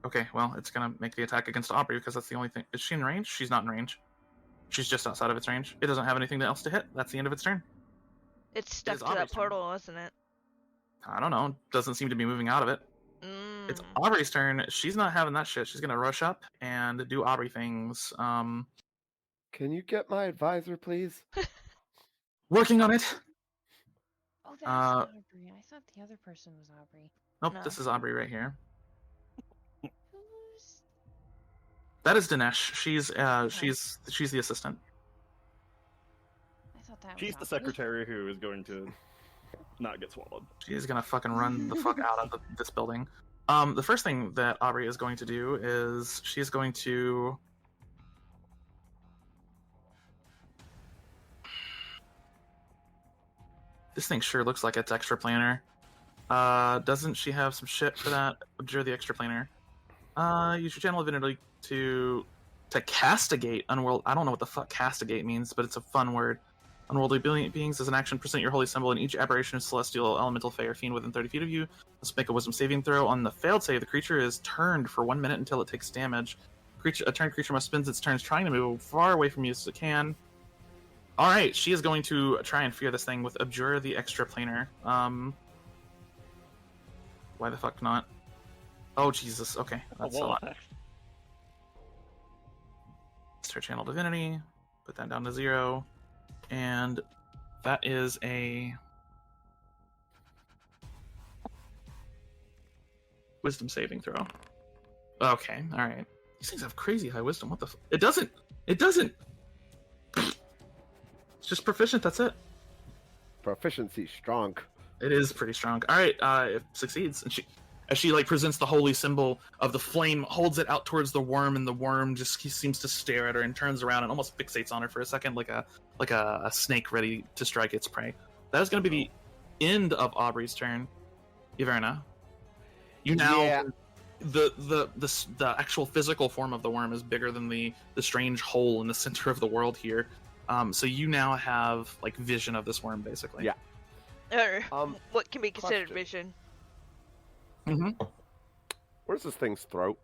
Okay, well, it's gonna make the attack against Aubrey, because that's the only thing. Is she in range? She's not in range. She's just outside of its range. It doesn't have anything else to hit. That's the end of its turn. It's stuck is to that Aubrey's turn. portal, isn't it? I don't know. Doesn't seem to be moving out of it. It's Aubrey's turn. She's not having that shit. She's gonna rush up and do Aubrey things. Can you get my advisor, please? Working on it. Oh, that's not Aubrey. I thought the other person was Aubrey. Nope, No. This is Aubrey right here. Who's... That is Dinesh. She's the assistant. I thought that She's was the Aubrey. secretary who is going to not get swallowed. She's gonna fucking run the fuck out of this building. The first thing that Aubrey is going to do is she's going to... This thing sure looks like it's extraplanar. Doesn't she have some shit for that? Abjure the extraplanar. Use your channel divinity to castigate unworld. I don't know what the fuck castigate means, but it's a fun word. Unworldly beings as an action, present your holy symbol in each aberration of celestial, elemental, fey, or fiend within 30 feet of you. Let's make a wisdom saving throw. On the failed save, the creature is turned for 1 minute until it takes damage. A turned creature must spend its turns trying to move far away from you as it can. Alright, she is going to try and fear this thing with Abjure the Extraplanar. Why the fuck not? Oh, Jesus. Okay, that's a lot. It's her channel divinity. Put that down to 0. And that is a wisdom saving throw. Okay, alright. These things have crazy high wisdom. What the It doesn't! It's just proficient, that's it. Proficiency strong. It is pretty strong. Alright, it succeeds. And she like presents the holy symbol of the flame, holds it out towards the worm, and the worm just seems to stare at her and turns around and almost fixates on her for a second, like a snake ready to strike its prey. That is going to be the end of Aubrey's turn. Iverna, you now the actual physical form of the worm is bigger than the strange hole in the center of the world here. So you now have like vision of this worm, basically. Yeah. What can be considered vision? Mm-hmm. Where's this thing's throat?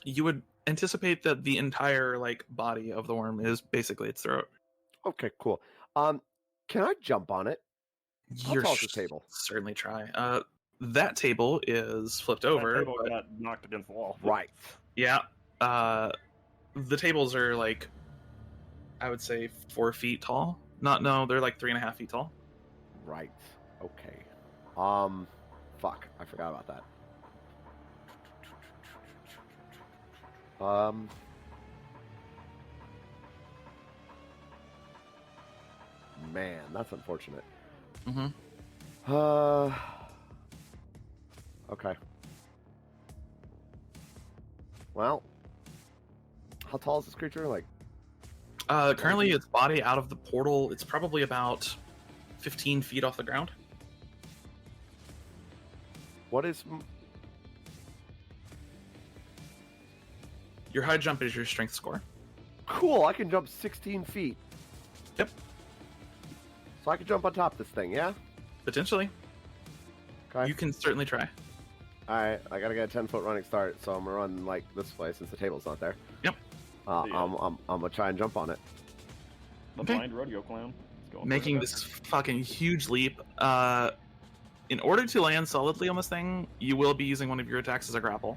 You would anticipate that the entire like body of the worm is basically its throat. Okay, cool. Can I jump on it? How tall is the table? Certainly try. That table is flipped over. That table got knocked against the wall. Right. Yeah. The tables are like, I would say 4 feet tall. No, they're like 3.5 feet tall. Right. Okay. Fuck. I forgot about that. Man, that's unfortunate. Mm-hmm. Okay. Well, how tall is this creature? Like, currently its body out of the portal, it's probably about 15 feet off the ground. what is... Your high jump is your strength score. Cool, I can jump 16 feet. Yep. So I can jump on top of this thing, yeah? Potentially. Okay. You can certainly try. Alright, I gotta get a 10-foot running start, so I'm gonna run, like, this way since the table's not there. Yep. I'm gonna try and jump on it. The Okay. blind rodeo clown. Making this fucking huge leap. In order to land solidly on this thing, you will be using one of your attacks as a grapple.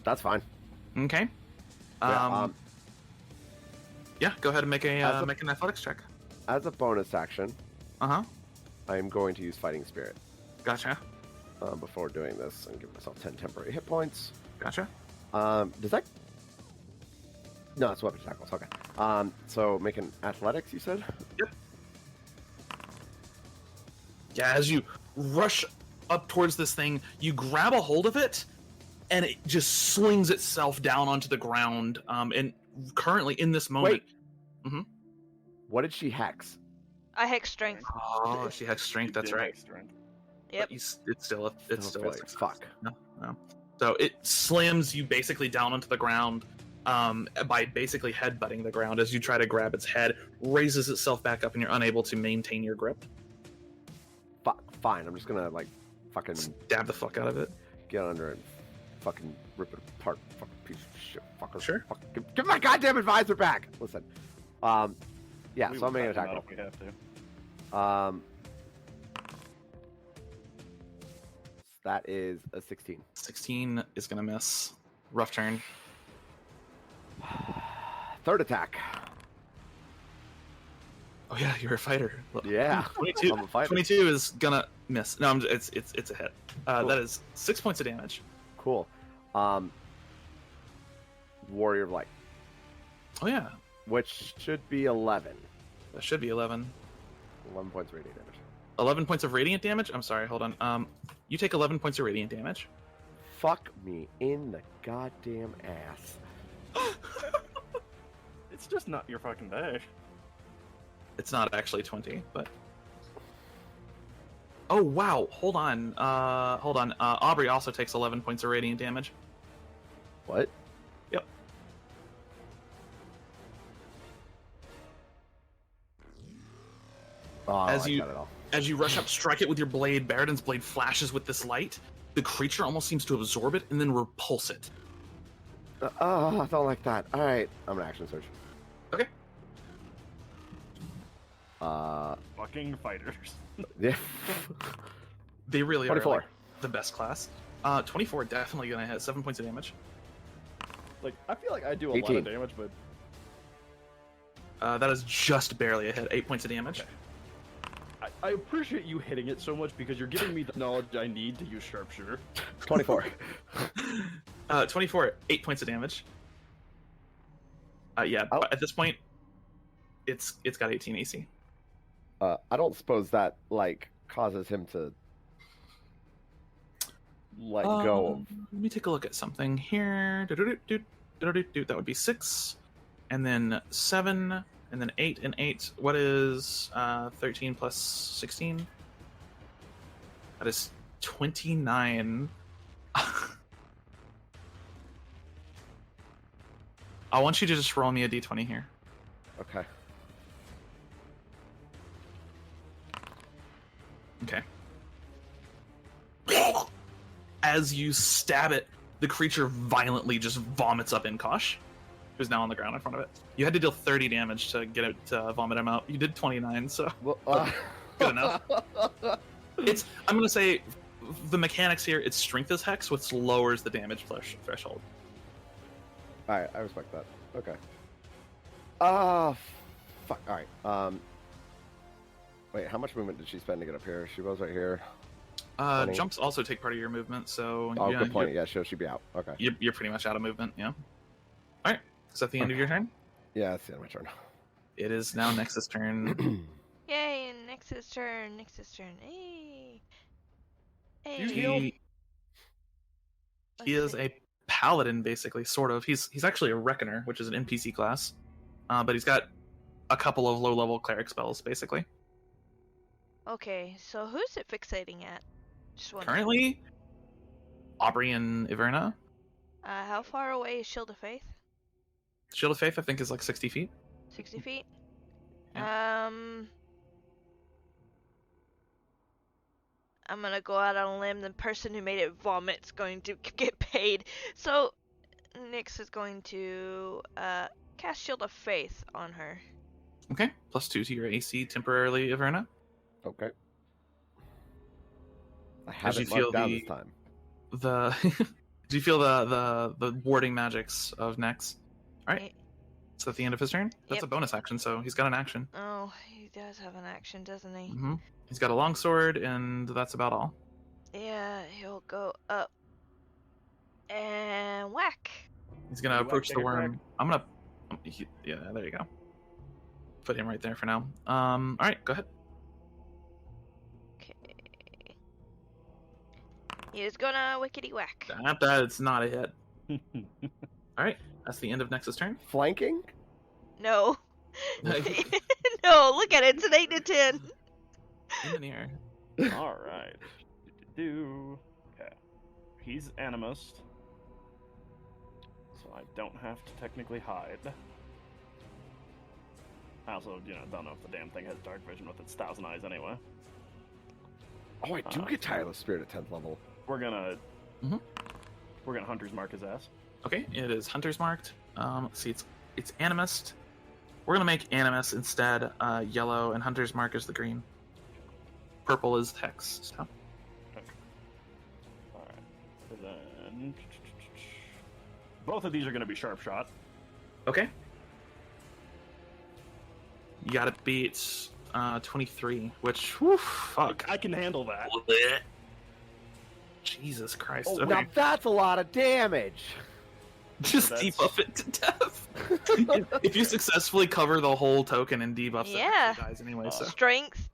That's fine. Okay. Yeah, go ahead and make make an athletics check. As a bonus action, Uh-huh. I am going to use Fighting Spirit Gotcha. before doing this and give myself 10 temporary hit points. Gotcha. Does that... No, it's weapon tackles. Okay. So make an athletics, you said? Yep. Yeah, as you rush up towards this thing, you grab a hold of it, and it just slings itself down onto the ground. And currently, in this moment... Wait. Mm-hmm. What did she hex? I hex strength. Oh, she has strength, that's right. Yep. But it's still a failure. success. Fuck. No. So it slams you basically down onto the ground by basically headbutting the ground as you try to grab its head, raises itself back up, and you're unable to maintain your grip. Fuck. Fine. I'm just gonna, like, fucking... Stab the fuck out of it. Get under and fucking rip it apart. Fucking piece of shit. Fucker. Sure. Fuck. Give my goddamn advisor back! Listen. Yeah, so I'm making an attack roll. If we have to. That is a 16. 16 is gonna miss. Rough turn. Third attack. Oh yeah, you're a fighter. Yeah, 22. I'm a fighter. 22 is gonna miss. No, it's a hit. Cool. That is 6 points of damage. Cool. Warrior of Light, Oh yeah, which should be 11. that should be 11. 11 points radiant damage. 11 points of radiant damage? I'm sorry, hold on. You take 11 points of radiant damage. Fuck me in the goddamn ass. It's just not your fucking day. It's not actually 20, but... Oh, wow, hold on. Aubrey also takes 11 points of radiant damage. What? Yep. Oh, As I you- got it all. As you rush up, strike it with your blade, Baradin's blade flashes with this light. The creature almost seems to absorb it and then repulse it. I don't like that. Alright, I'm an action search. Okay. Fucking fighters. Yeah. They really 24. are like, the best class. 24 definitely gonna hit 7 points of damage. Like, I feel like I do a lot 18. of damage, but That is just barely a hit. 8 points of damage. Okay. I appreciate you hitting it so much because you're giving me the knowledge I need to use sharpshooter. 24. 24, 8 points of damage. Yeah, Oh. but at this point, it's got 18 AC. I don't suppose that, like, causes him to let go of... Let me take a look at something here. That would be 6, and then 7, and then 8 and 8. What is 13 plus 16? That is 29. I want you to just roll me a d20 here. Okay. Okay. As you stab it, the creature violently just vomits up Inkosh, who's now on the ground in front of it. You had to deal 30 damage to get it to vomit him out. You did 29, so Well, good enough. I'm gonna say the mechanics here. It's strength as hex, which lowers the damage threshold. Alright, I respect that. Okay. Fuck. Alright. Wait, how much movement did she spend to get up here? She was right here. 20. Jumps also take part of your movement, so Oh, yeah, good point. Yeah, she'll be out. Okay. You're pretty much out of movement. Yeah. All right. Is that the end of your turn? Yeah, that's the end of my turn. It is now Nexus' turn. Yay, and Nexus turn. Hey. He is a paladin, basically, sort of. He's actually a reckoner, which is an NPC class, but he's got a couple of low-level cleric spells, basically. Okay, so who's it fixating at? Just wondering. Currently, Aubrey and Iverna. How far away is Shield of Faith? Shield of Faith, I think, is like 60 feet. 60 feet? I'm gonna go out on a limb. The person who made it vomit's going to get paid. So, Nyx is going to cast Shield of Faith on her. Okay, +2 to your AC temporarily, Iverna. Okay. I As you haven't feel marked down this time. Do you feel the warding magics of Nex? All right. Is that the end of his turn? That's Yep. a bonus action, so he's got an action. Oh, he does have an action, doesn't he? Mm-hmm. He's got a longsword, and that's about all. Yeah, he'll go up and whack. He's gonna You approach whack, the take it worm. I'm gonna. Yeah, there you go. Put him right there for now. All right, go ahead. Okay. He's gonna wickety whack. That's not a hit. All right, that's the end of Nexus' turn. Flanking? No. No, look at it. It's an 8 to 10. Emonir. All right. Okay. He's animist, so I don't have to technically hide. I also, don't know if the damn thing has dark vision with its 1,000 eyes anyway. Oh, I do get Tireless Spirit at 10th level. We're gonna Mhm. Hunter's Mark his ass. Okay, it is Hunter's marked. Let's see, it's Animist. We're gonna make Animist instead yellow, and Hunter's mark is the green. Purple is Hex. So. Alright. So then... Both of these are gonna be sharp shot. Okay. You got it beat 23, which, whew, fuck. I can handle that. Jesus Christ. Oh, Okay. now that's a lot of damage. Just that's- debuff it to death. if you successfully cover the whole token and debuff it, Yeah. it dies anyway. So Strength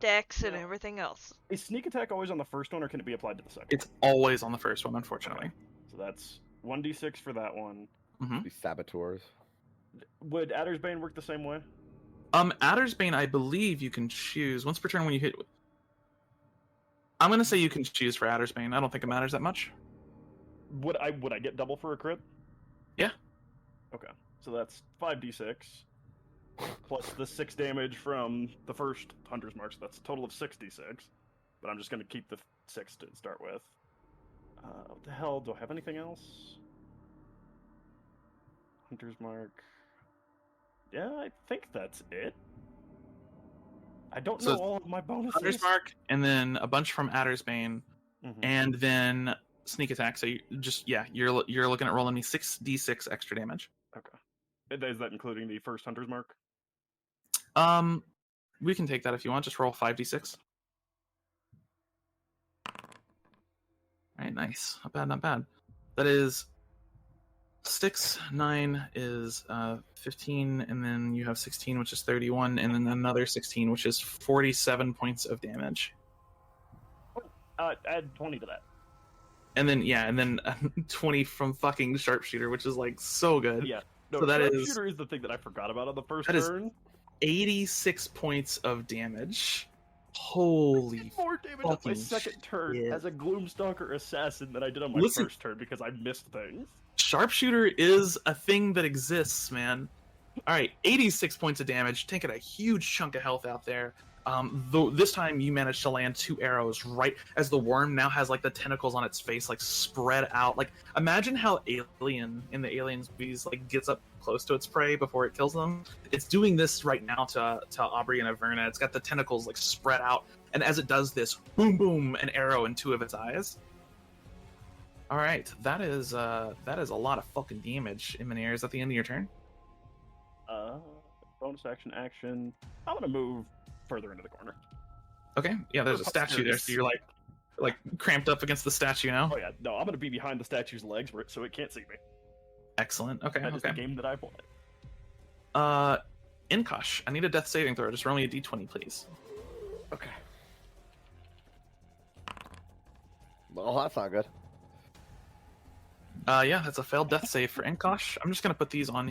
Dex and everything else. Is sneak attack always on the first one, or can it be applied to the second? It's always on the first one, unfortunately. Okay. So that's 1d6 for that one. Mm-hmm. These saboteurs. Would Adder's Bane work the same way? Adder's Bane, I believe you can choose once per turn when you hit. I'm gonna say you can choose for Adder's Bane. I don't think it matters that much. Would I get double for a crit? Yeah. Okay, so that's 5d6 plus the 6 damage from the first Hunter's Mark. So that's a total of 6d6. But I'm just gonna keep the 6 to start with. What the hell? Do I have anything else? Hunter's Mark. Yeah, I think that's it. I don't know all of my bonuses. Hunter's Mark, and then a bunch from Adder's Bane, and then sneak attack. So you're looking at rolling me 6d6 extra damage. Okay. Is that including the first Hunter's Mark? We can take that if you want. Just roll 5d6. All right, nice. Not bad, not bad. That is 6, 9 is 15, and then you have 16, which is 31, and then another 16, which is 47 points of damage. Add 20 to that. And then 20 from fucking Sharpshooter, which is like so good. Yeah. No, so that Sharpshooter is the thing that I forgot about on the first turn. 86 points of damage. Holy more damage on my second turn as a Gloomstalker assassin than I did on my first turn because I missed things. Sharpshooter is a thing that exists, man. Alright, 86 points of damage, taking a huge chunk of health out there. Though this time you managed to land 2 arrows right as the worm now has like the tentacles on its face like spread out. Like imagine how Alien in the Aliens movies like gets up close to its prey before it kills them. It's doing this right now to Aubrey and Averna. It's got the tentacles like spread out, and as it does this, boom boom, an arrow in 2 of its eyes. All right, that is a lot of fucking damage. Emonir, is that the end of your turn? Bonus action. I'm gonna move further into the corner. Okay, yeah, there's a statue there, so you're like cramped up against the statue now. Oh yeah, no, I'm gonna be behind the statue's legs so it can't see me. Excellent. Okay, that is the game that I wanted. Inkosh, I need a death saving throw. Just roll me a d20, please. Okay. Well, that's not good. Yeah, that's a failed death save for Inkosh. I'm just gonna put these on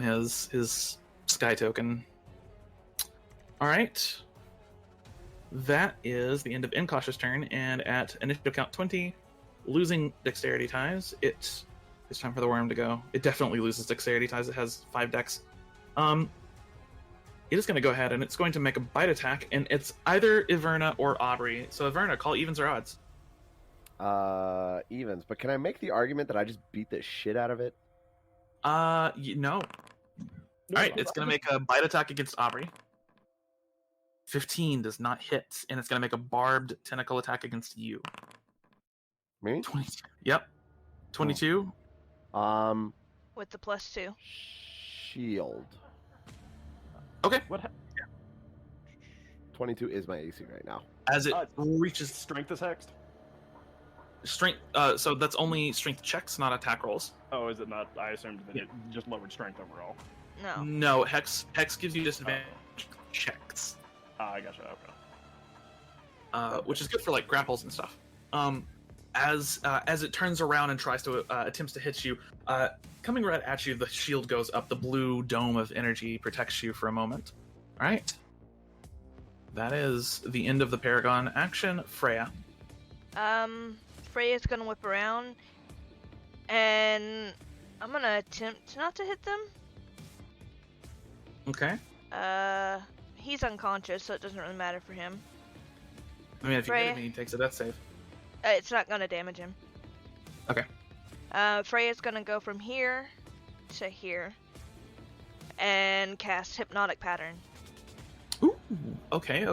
his sky token. All right. That is the end of Inkosh's turn, and at initiative count 20, losing dexterity ties, it's time for the worm to go. It definitely loses dexterity ties. It has 5 dex. It is going to go ahead and it's going to make a bite attack, and it's either Averna or Aubrey. So Averna, call evens or odds. Evens. But can I make the argument that I just beat the shit out of it? No. All right, it's going to make a bite attack against Aubrey. 15 does not hit, and it's going to make a barbed tentacle attack against you. Me? 22. Yep. 22. With the +2. Shield. Okay. What? 22 is my AC right now. As it reaches strength is hexed. Strength. So that's only strength checks, not attack rolls. Oh, is it not? I assumed that it just lowered strength overall. No. No, hex gives you disadvantage checks. I gotcha. Okay. Which is good for like grapples and stuff. As it turns around and tries to attempts to hit you, coming right at you, the shield goes up. The blue dome of energy protects you for a moment. All right. That is the end of the Paragon action. Freya. Freya's gonna whip around, and I'm gonna attempt not to hit them. Okay. He's unconscious, so it doesn't really matter for him. I mean, if you hit him, he takes a death save. It's not gonna damage him. Okay. Freya's gonna go from here to here and cast Hypnotic Pattern. Ooh. Okay.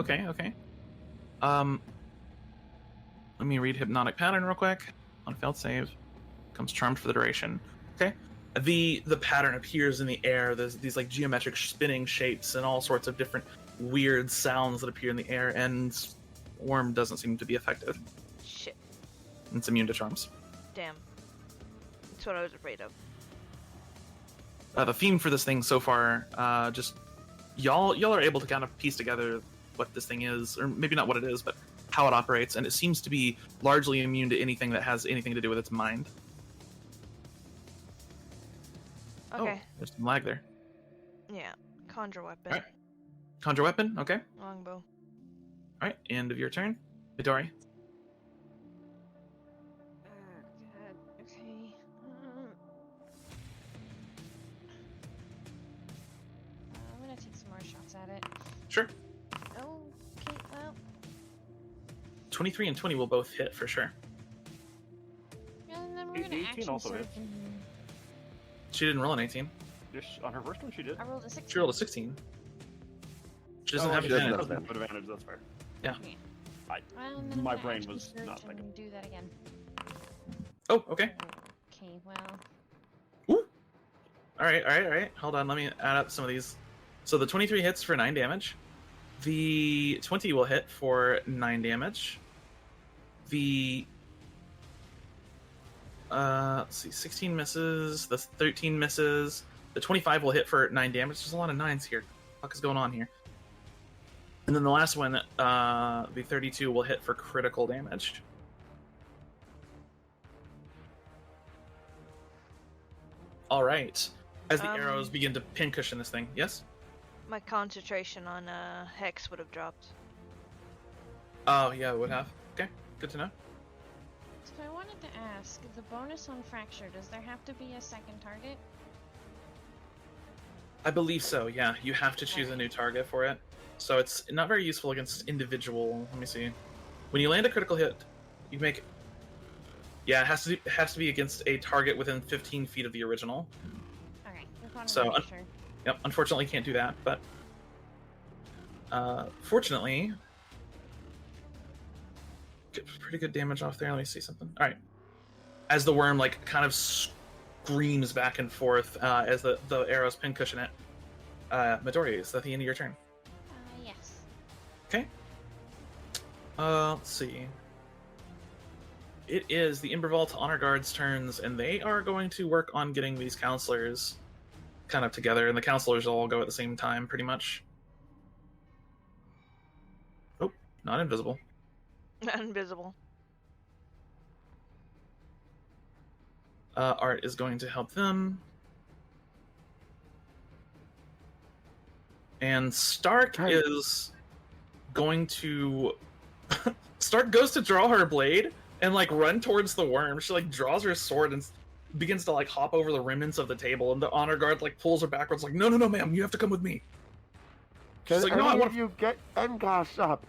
Let me read Hypnotic Pattern real quick. On failed save, comes charmed for the duration. Okay. The pattern appears in the air. There's these like geometric spinning shapes and all sorts of different weird sounds that appear in the air, and Worm doesn't seem to be affected. Shit. It's immune to charms. Damn. That's what I was afraid of. The theme for this thing so far, just y'all are able to kind of piece together what this thing is, or maybe not what it is, but how it operates, and it seems to be largely immune to anything that has anything to do with its mind. Okay. Oh, there's some lag there. Yeah. Conjure weapon. Alright. Conjure weapon, okay. Longbow. Alright, end of your turn. Midori. God. Okay. I'm gonna take some more shots at it. Sure. Oh, okay, well. 23 and 20 will both hit for sure. And then we're gonna 18 action also surge hits. and- She didn't roll an 18. On her first one, she did. I rolled a 16. She rolled a 16. She doesn't have she doesn't advantage. have advantage. That's fair. Yeah. Okay. I- Well, and then I'm my gonna brain action was surge not and thinking. do that again. Oh, okay. Okay, well. Ooh. Alright. Hold on, let me add up some of these. So the 23 hits for 9 damage. The 20 will hit for 9 damage. The let's see, 16 misses, the 13 misses, the 25 will hit for 9 damage. There's a lot of 9s here. What the fuck is going on here? And then the last one, the 32 will hit for critical damage. Alright. As the arrows begin to pincushion this thing. Yes? My concentration on Hex would have dropped. Oh, yeah, it would have. Okay, good to know. So I wanted to ask, the bonus on fracture, does there have to be a second target? I believe so, yeah. You have to choose a new target for it. So it's not very useful against individual. Let me see. When you land a critical hit, you make... Yeah, it has to be against a target within 15 feet of the original. Okay, just wanted So, to make sure. Yep, unfortunately can't do that, but... fortunately... Get pretty good damage off there. Let me see something. Alright. As the worm, like, kind of screams back and forth as the arrows pincushion it. Midori, is that the end of your turn? Yes. Okay. Let's see. It is the Imbervault Honor Guard's turns, and they are going to work on getting these counselors kind of together, and the counselors will all go at the same time, pretty much. Oh, not invisible. Invisible. Art is going to help them. And Stark is going to... Stark goes to draw her blade and, like, run towards the worm. She, like, draws her sword and begins to, like, hop over the remnants of the table. And the honor guard, like, pulls her backwards, like, no, ma'am, you have to come with me. Can She's like, no, I want you get Engosh up?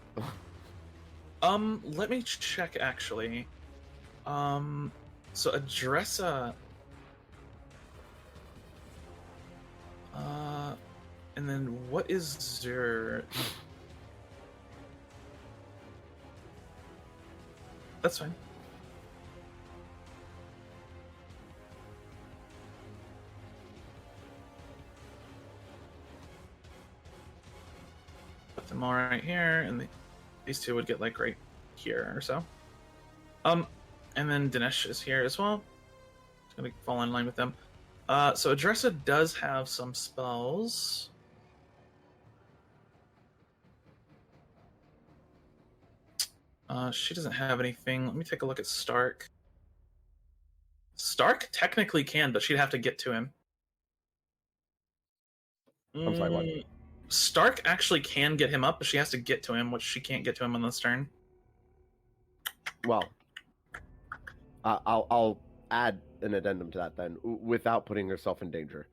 Let me check, actually. So Adressa... and then what is Zur... That's fine. Put them all right here, and these two would get like right here or so. And then Dinesh is here as well. It's gonna fall in line with them. So Adressa does have some spells. She doesn't have anything. Let me take a look at Stark. Stark technically can, but she'd have to get to him. I'm sorry, what? Stark actually can get him up, but she has to get to him, which she can't get to him on this turn. Well, I'll add an addendum to that then, without putting herself in danger.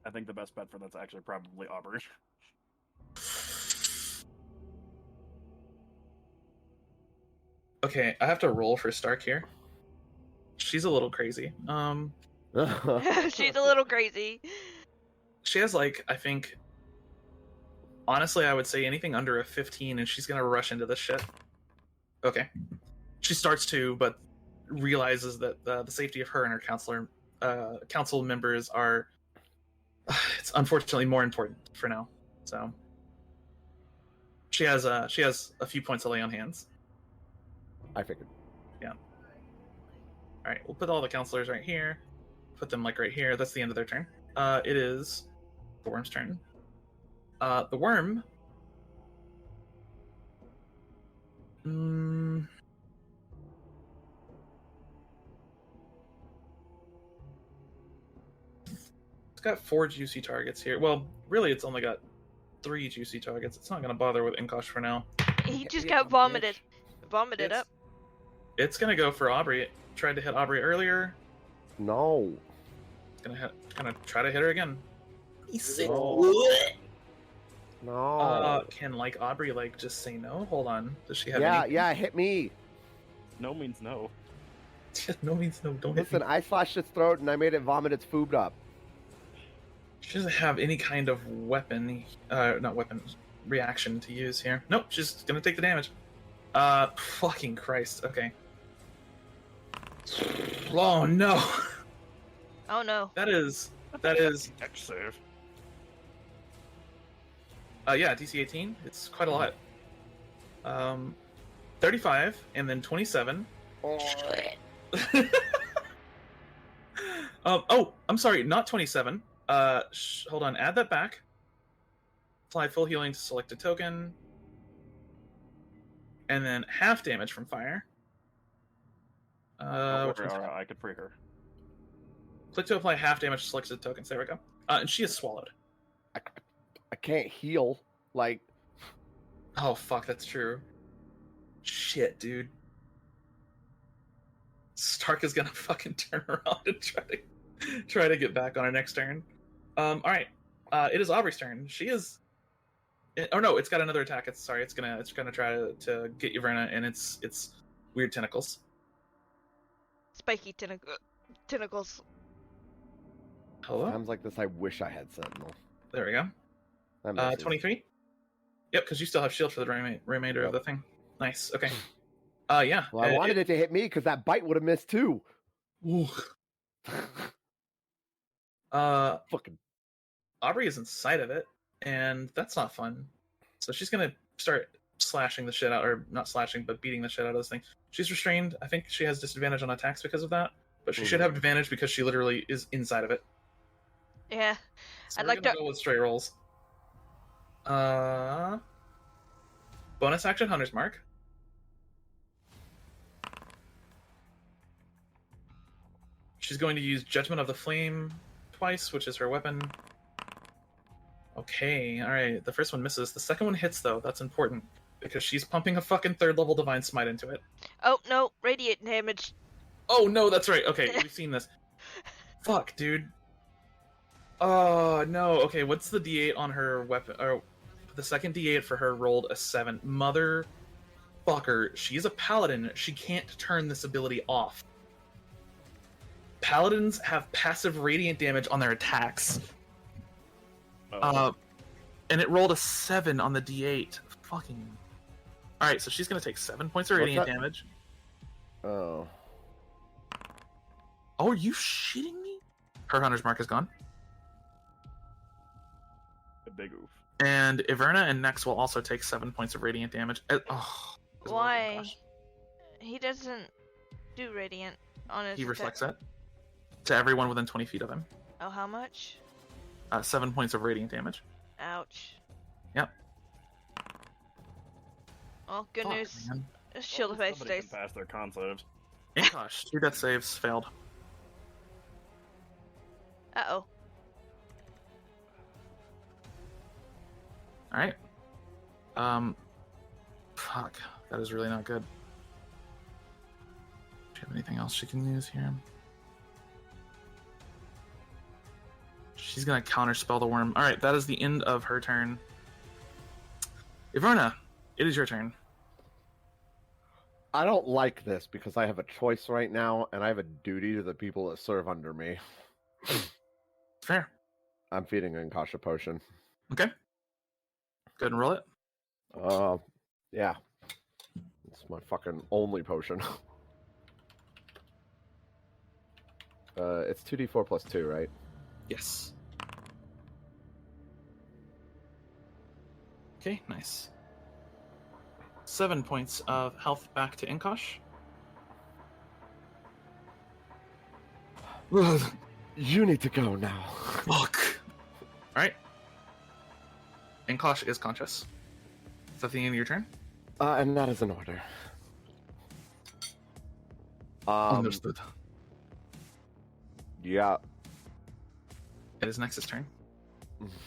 I think the best bet for that's actually probably Aubrey. Okay, I have to roll for Stark here. She's a little crazy. She's a little crazy. She has, like, I think... Honestly, I would say anything under a 15, and she's gonna rush into this shit. Okay. She starts to, but realizes that the safety of her and her council members are... It's unfortunately more important for now. So... She has a few points to lay on hands. I figured. Yeah. All right, we'll put all the counselors right here. Put them like right here. That's the end of their turn. It is the worm's turn. The worm. It's got 4 juicy targets here. Well, really, it's only got 3 juicy targets. It's not going to bother with Inkosh for now. He just got vomited. Vomited up. It's going to go for Aubrey. It tried to hit Aubrey earlier. No. It's going to try to hit her again. No. Can Aubrey just say no? Hold on. Does she have Yeah, hit me. No means no. No means no. Don't hit me. Listen, I slashed its throat and I made it vomit its food up. She doesn't have any kind of weapon, not weapon, reaction to use here. Nope, she's gonna take the damage. Fucking Christ. Okay. Oh no. Oh no. That is. Dex save. Yeah, DC 18. It's quite a lot. 35 and then 27. Oh, I'm sorry, not 27. Hold on, add that back. Apply full healing to selected token. And then half damage from fire. I could free her. Click to apply half damage to selected tokens. There we go. And she is swallowed. I can't heal. Oh, fuck, that's true. Shit, dude. Stark is gonna fucking turn around and try to get back on her next turn. Alright. It is Aubrey's turn. She is... Oh no, it's got another attack. It's gonna try to get Verna, and it's weird tentacles. Spiky tentacles. Hello? Times like this, I wish I had Sentinel. There we go. 23? Yep, because you still have shield for the remainder of the thing. Nice, okay. Yeah. Well, I wanted it to hit me because that bite would have missed too. Ooh. Fucking Aubrey is inside of it, and that's not fun. So she's gonna start slashing the shit out, or not slashing, but beating the shit out of this thing. She's restrained. I think she has disadvantage on attacks because of that, but she should have advantage because she literally is inside of it. Yeah. So I'd we're like gonna to go with straight rolls. Bonus action Hunter's Mark. She's going to use Judgment of the Flame twice, which is her weapon. Okay, alright. The first one misses. The second one hits, though. That's important. Because she's pumping a fucking 3rd level Divine Smite into it. Oh, no. Radiant damage. Oh, no, that's right. Okay, we've seen this. Fuck, dude. Oh, no. Okay, what's the D8 on her weapon? Or the second D8 for her rolled a 7. Motherfucker. She's a paladin. She can't turn this ability off. Paladins have passive radiant damage on their attacks. And it rolled a 7 on the D8. Fucking. Alright, so she's gonna take 7 points of radiant damage. Oh. Oh, are you shitting me? Her Hunter's Mark is gone. A big oof. And Iverna and Nex will also take 7 points of radiant damage. Why? He doesn't do radiant on his He reflects attack. that to everyone within 20 feet of him. Oh, how much? 7 points of radiant damage. Ouch. Yep. Well, good Fuck, news. man. Shield of Ice Somebody stays. can pass their con saves. Gosh, 2 death saves failed. Uh-oh. Alright. Fuck. That is really not good. Do you have anything else she can use here? She's gonna counterspell the worm. Alright, that is the end of her turn. Iverna, it is your turn. I don't like this because I have a choice right now, and I have a duty to the people that serve under me. Fair. I'm feeding an Inkasha potion. Okay. Go ahead and roll it. Yeah. It's my fucking only potion. It's 2d4 plus 2, right? Yes. Okay, nice. 7 points of health back to Inkosh. You need to go now. Fuck. Alright. Inkosh is conscious. Is that the end of your turn? And that is an order. Understood. Yeah. It is Nexus' turn.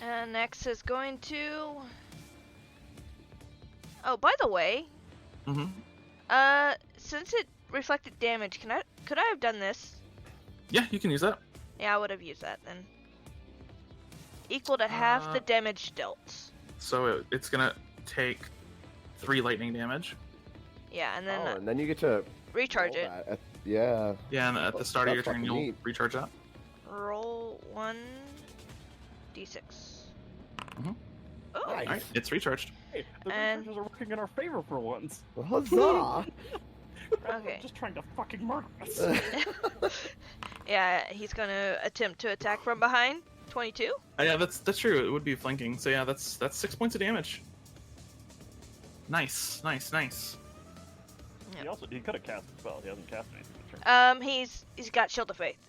And next is going to... Oh, by the way, since it reflected damage, could I have done this? Yeah, you can use that. Yeah, I would have used that then. Equal to half the damage dealt. So it's gonna take 3 lightning damage. Yeah, and then and then you get to recharge it. Yeah. Yeah, and at the start of your That's turn, fucking you'll neat. recharge that. Roll 1d6. Mhm. Oh, Nice. Alright, it's recharged. Hey, the And- recharges are working in our favor for once. Huzzah! okay. Just trying to fucking murder us. Yeah, he's gonna attempt to attack from behind. 22. Yeah, that's true. It would be flanking. So yeah, that's 6 points of damage. Nice. He could have cast a spell. He hasn't cast anything. He's got Shield of Faith,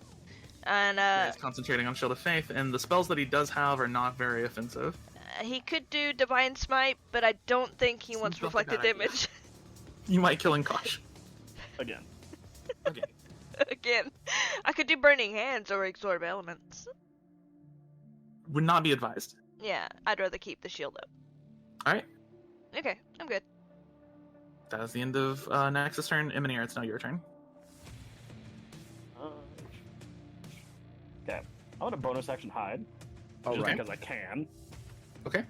and He's concentrating on Shield of Faith, and the spells that he does have are not very offensive. he could do Divine Smite, but I don't think he Seems wants not like reflected that idea. damage. You might kill Inkosh. Again. Okay. Again, I could do Burning Hands or Absorb Elements. Would not be advised. Yeah, I'd rather keep the shield up. Alright. Okay, I'm good. That is the end of Nexus' turn. Emonir, it's now your turn. Okay. I want a bonus action hide. Oh, just right. because I can. Okay.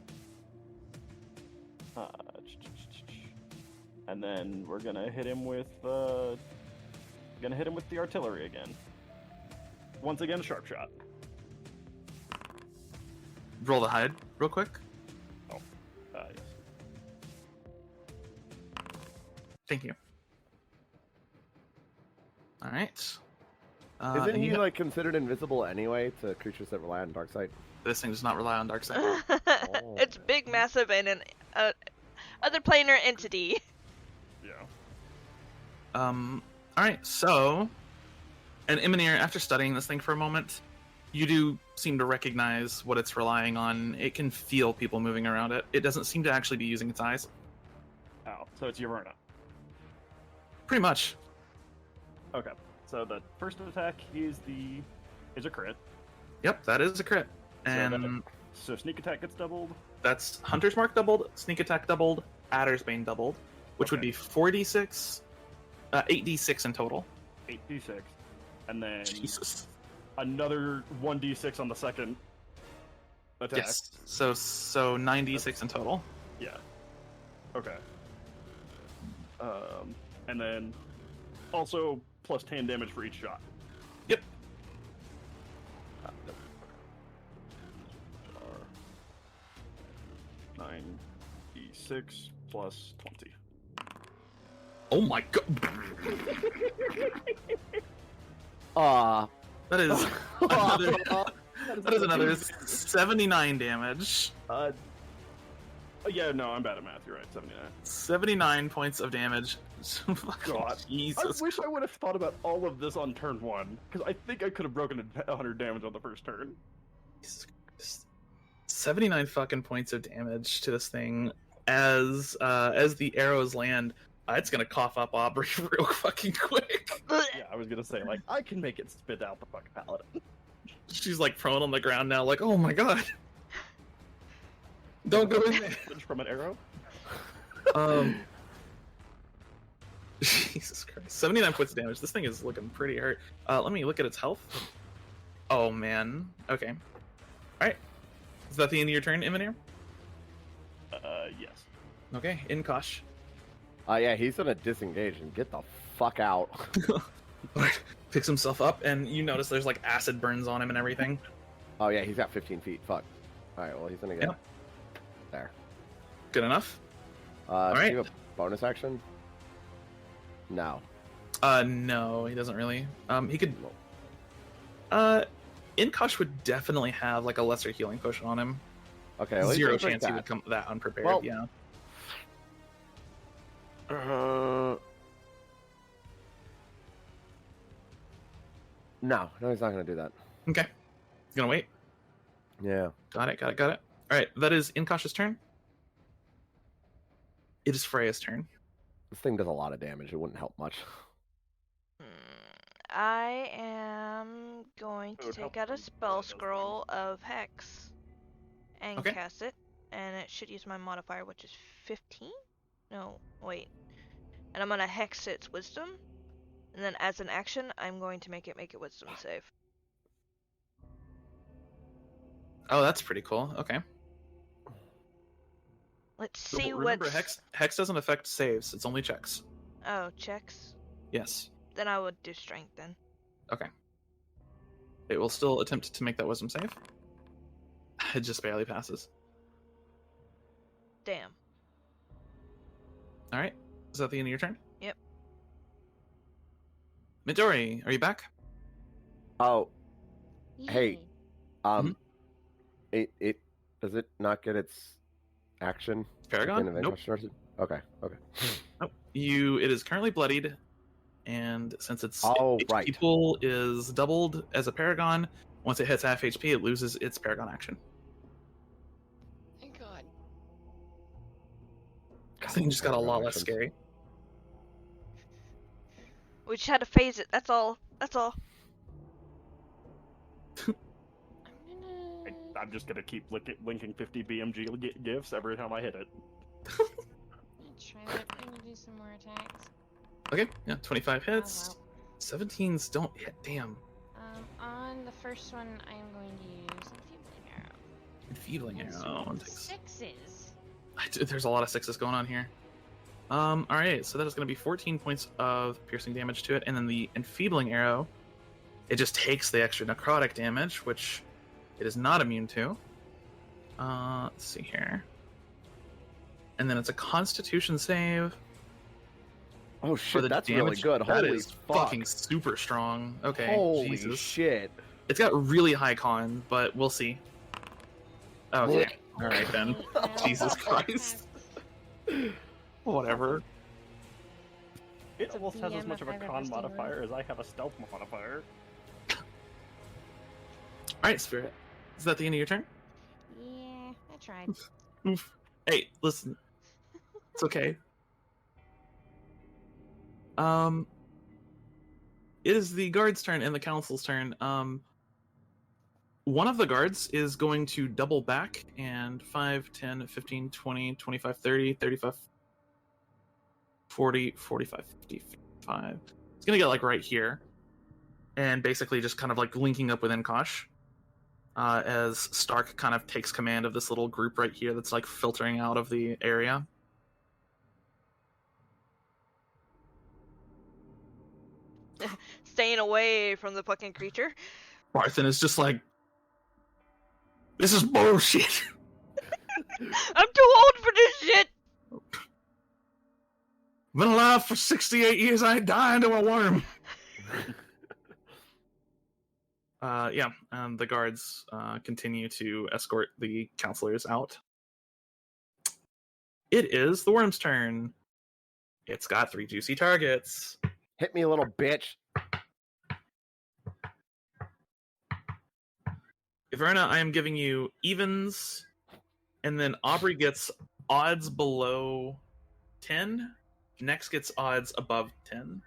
And then we're gonna hit him with the artillery again. Once again, sharp shot. Roll the hide real quick. Yes. Thank you. Alright. Isn't and he you- like considered invisible anyway to creatures that rely on dark sight? This thing does not rely on dark side. It's big, massive, and an other planar entity. Yeah. Alright, so... And Emonir, after studying this thing for a moment, you do seem to recognize what it's relying on. It can feel people moving around it. It doesn't seem to actually be using its eyes. Oh, so it's Yaverna. Pretty much. Okay. So the first attack is a crit. Yep, that is a crit. And So sneak attack gets doubled. that's Hunter's Mark doubled, Sneak Attack doubled, Adder's Bane doubled, which would Okay. be 4d6, 8d6 in total. 8d6. And then Jesus. another 1d6 on the second attack. Yes. So 9d6 in total. Yeah. Okay. And then also plus 10 damage for each shot. Yep. 9d6 plus 20. Oh my god. That is another, that is another 79 damage. Yeah, no, I'm bad at math. You're right. 79. 79 points of damage. Fucking God. Jesus. I wish I would have thought about all of this on turn 1, because I think I could have broken 100 damage on the first turn. Jesus Christ. 79 fucking points of damage to this thing as the arrows land. It's gonna cough up Aubrey real fucking quick. Yeah, I was gonna say, like, I can make it spit out the fucking paladin. She's like prone on the ground now, like, oh my god. Don't go in there. From an arrow? Jesus Christ. 79 points of damage. This thing is looking pretty hurt. Let me look at its health. Oh man. Okay. Alright. Is that the end of your turn, Emonir? Yes. Okay, Inkosh. Yeah, he's gonna disengage and get the fuck out. Picks himself up, and you notice there's like acid burns on him and everything. Oh yeah, he's got 15 feet. Fuck. Alright, well he's gonna get Yep. there. Good enough? Do Alright. you have a bonus action? No. No, he doesn't really. He could. Inkosh would definitely have like a lesser healing potion on him. Okay, well, Zero he's gonna chance he drink would come that unprepared. Well- Yeah. that. No, he's not going to do that. Okay. He's gonna wait. Yeah. Got it. Alright, that is Incautious turn. It is Freya's turn. This thing does a lot of damage. It wouldn't help much. I am going to take out a spell scroll of Hex and cast it, and it should use my modifier, which is 15? No, wait. And I'm going to Hex its Wisdom, and then as an action, I'm going to make it Wisdom save. Oh, that's pretty cool. Okay. Let's see what... Remember, Hex doesn't affect saves. It's only checks. Oh, checks? Yes. Then I would do Strength then. Okay. It will still attempt to make that Wisdom save. It just barely passes. Damn. Alright. Is that the end of your turn? Yep. Midori, are you back? Oh, hey. Mhm. It does it not get its action? Paragon? Nope. Okay. Nope. It is currently bloodied, and since its right. HP pool is doubled as a Paragon, once it hits half HP, it loses its Paragon action. Thank God. This thing just got a lot less scary. We just had to phase it, that's all. I'm just gonna keep linking 50 BMG gifts every time I hit it. I'm gonna do some more attacks. Okay, yeah, 25 hits. 17s don't hit, damn. On the first one, I'm going to use Enfeebling Arrow. Enfeebling Arrow. Sixes. There's a lot of sixes going on here. Alright, so that is going to be 14 points of piercing damage to it, and then the Enfeebling Arrow, it just takes the extra necrotic damage, which it is not immune to. Let's see here. And then it's a Constitution save. Oh shit, that's really good. That Holy is fuck. fucking super strong. Okay, Holy Jesus. shit. It's got really high con, but we'll see. Okay, alright then. Jesus Christ. Whatever. It almost has as much of a con modifier as I have a stealth modifier. Alright, Spirit. Is that the end of your turn? Yeah, I tried. Oof. Hey, listen. It's okay. It is the guard's turn and the council's turn. One of the guards is going to double back and 5, 10, 15, 20, 25, 30, 35, 40, 45, 55. It's gonna get like right here. And basically just kind of like linking up with Inkosh. As Stark kind of takes command of this little group right here that's like filtering out of the area. Staying away from the fucking creature. Barthen is just like, this is bullshit. I'm too old for this shit. Been alive for 68 years, I ain't dying to a worm. Yeah, and the guards continue to escort the counselors out. It is the worm's turn. It's got 3 juicy targets. Hit me, little bitch. Iverna, I am giving you evens, and then Aubrey gets odds below 10. Next gets odds above 10.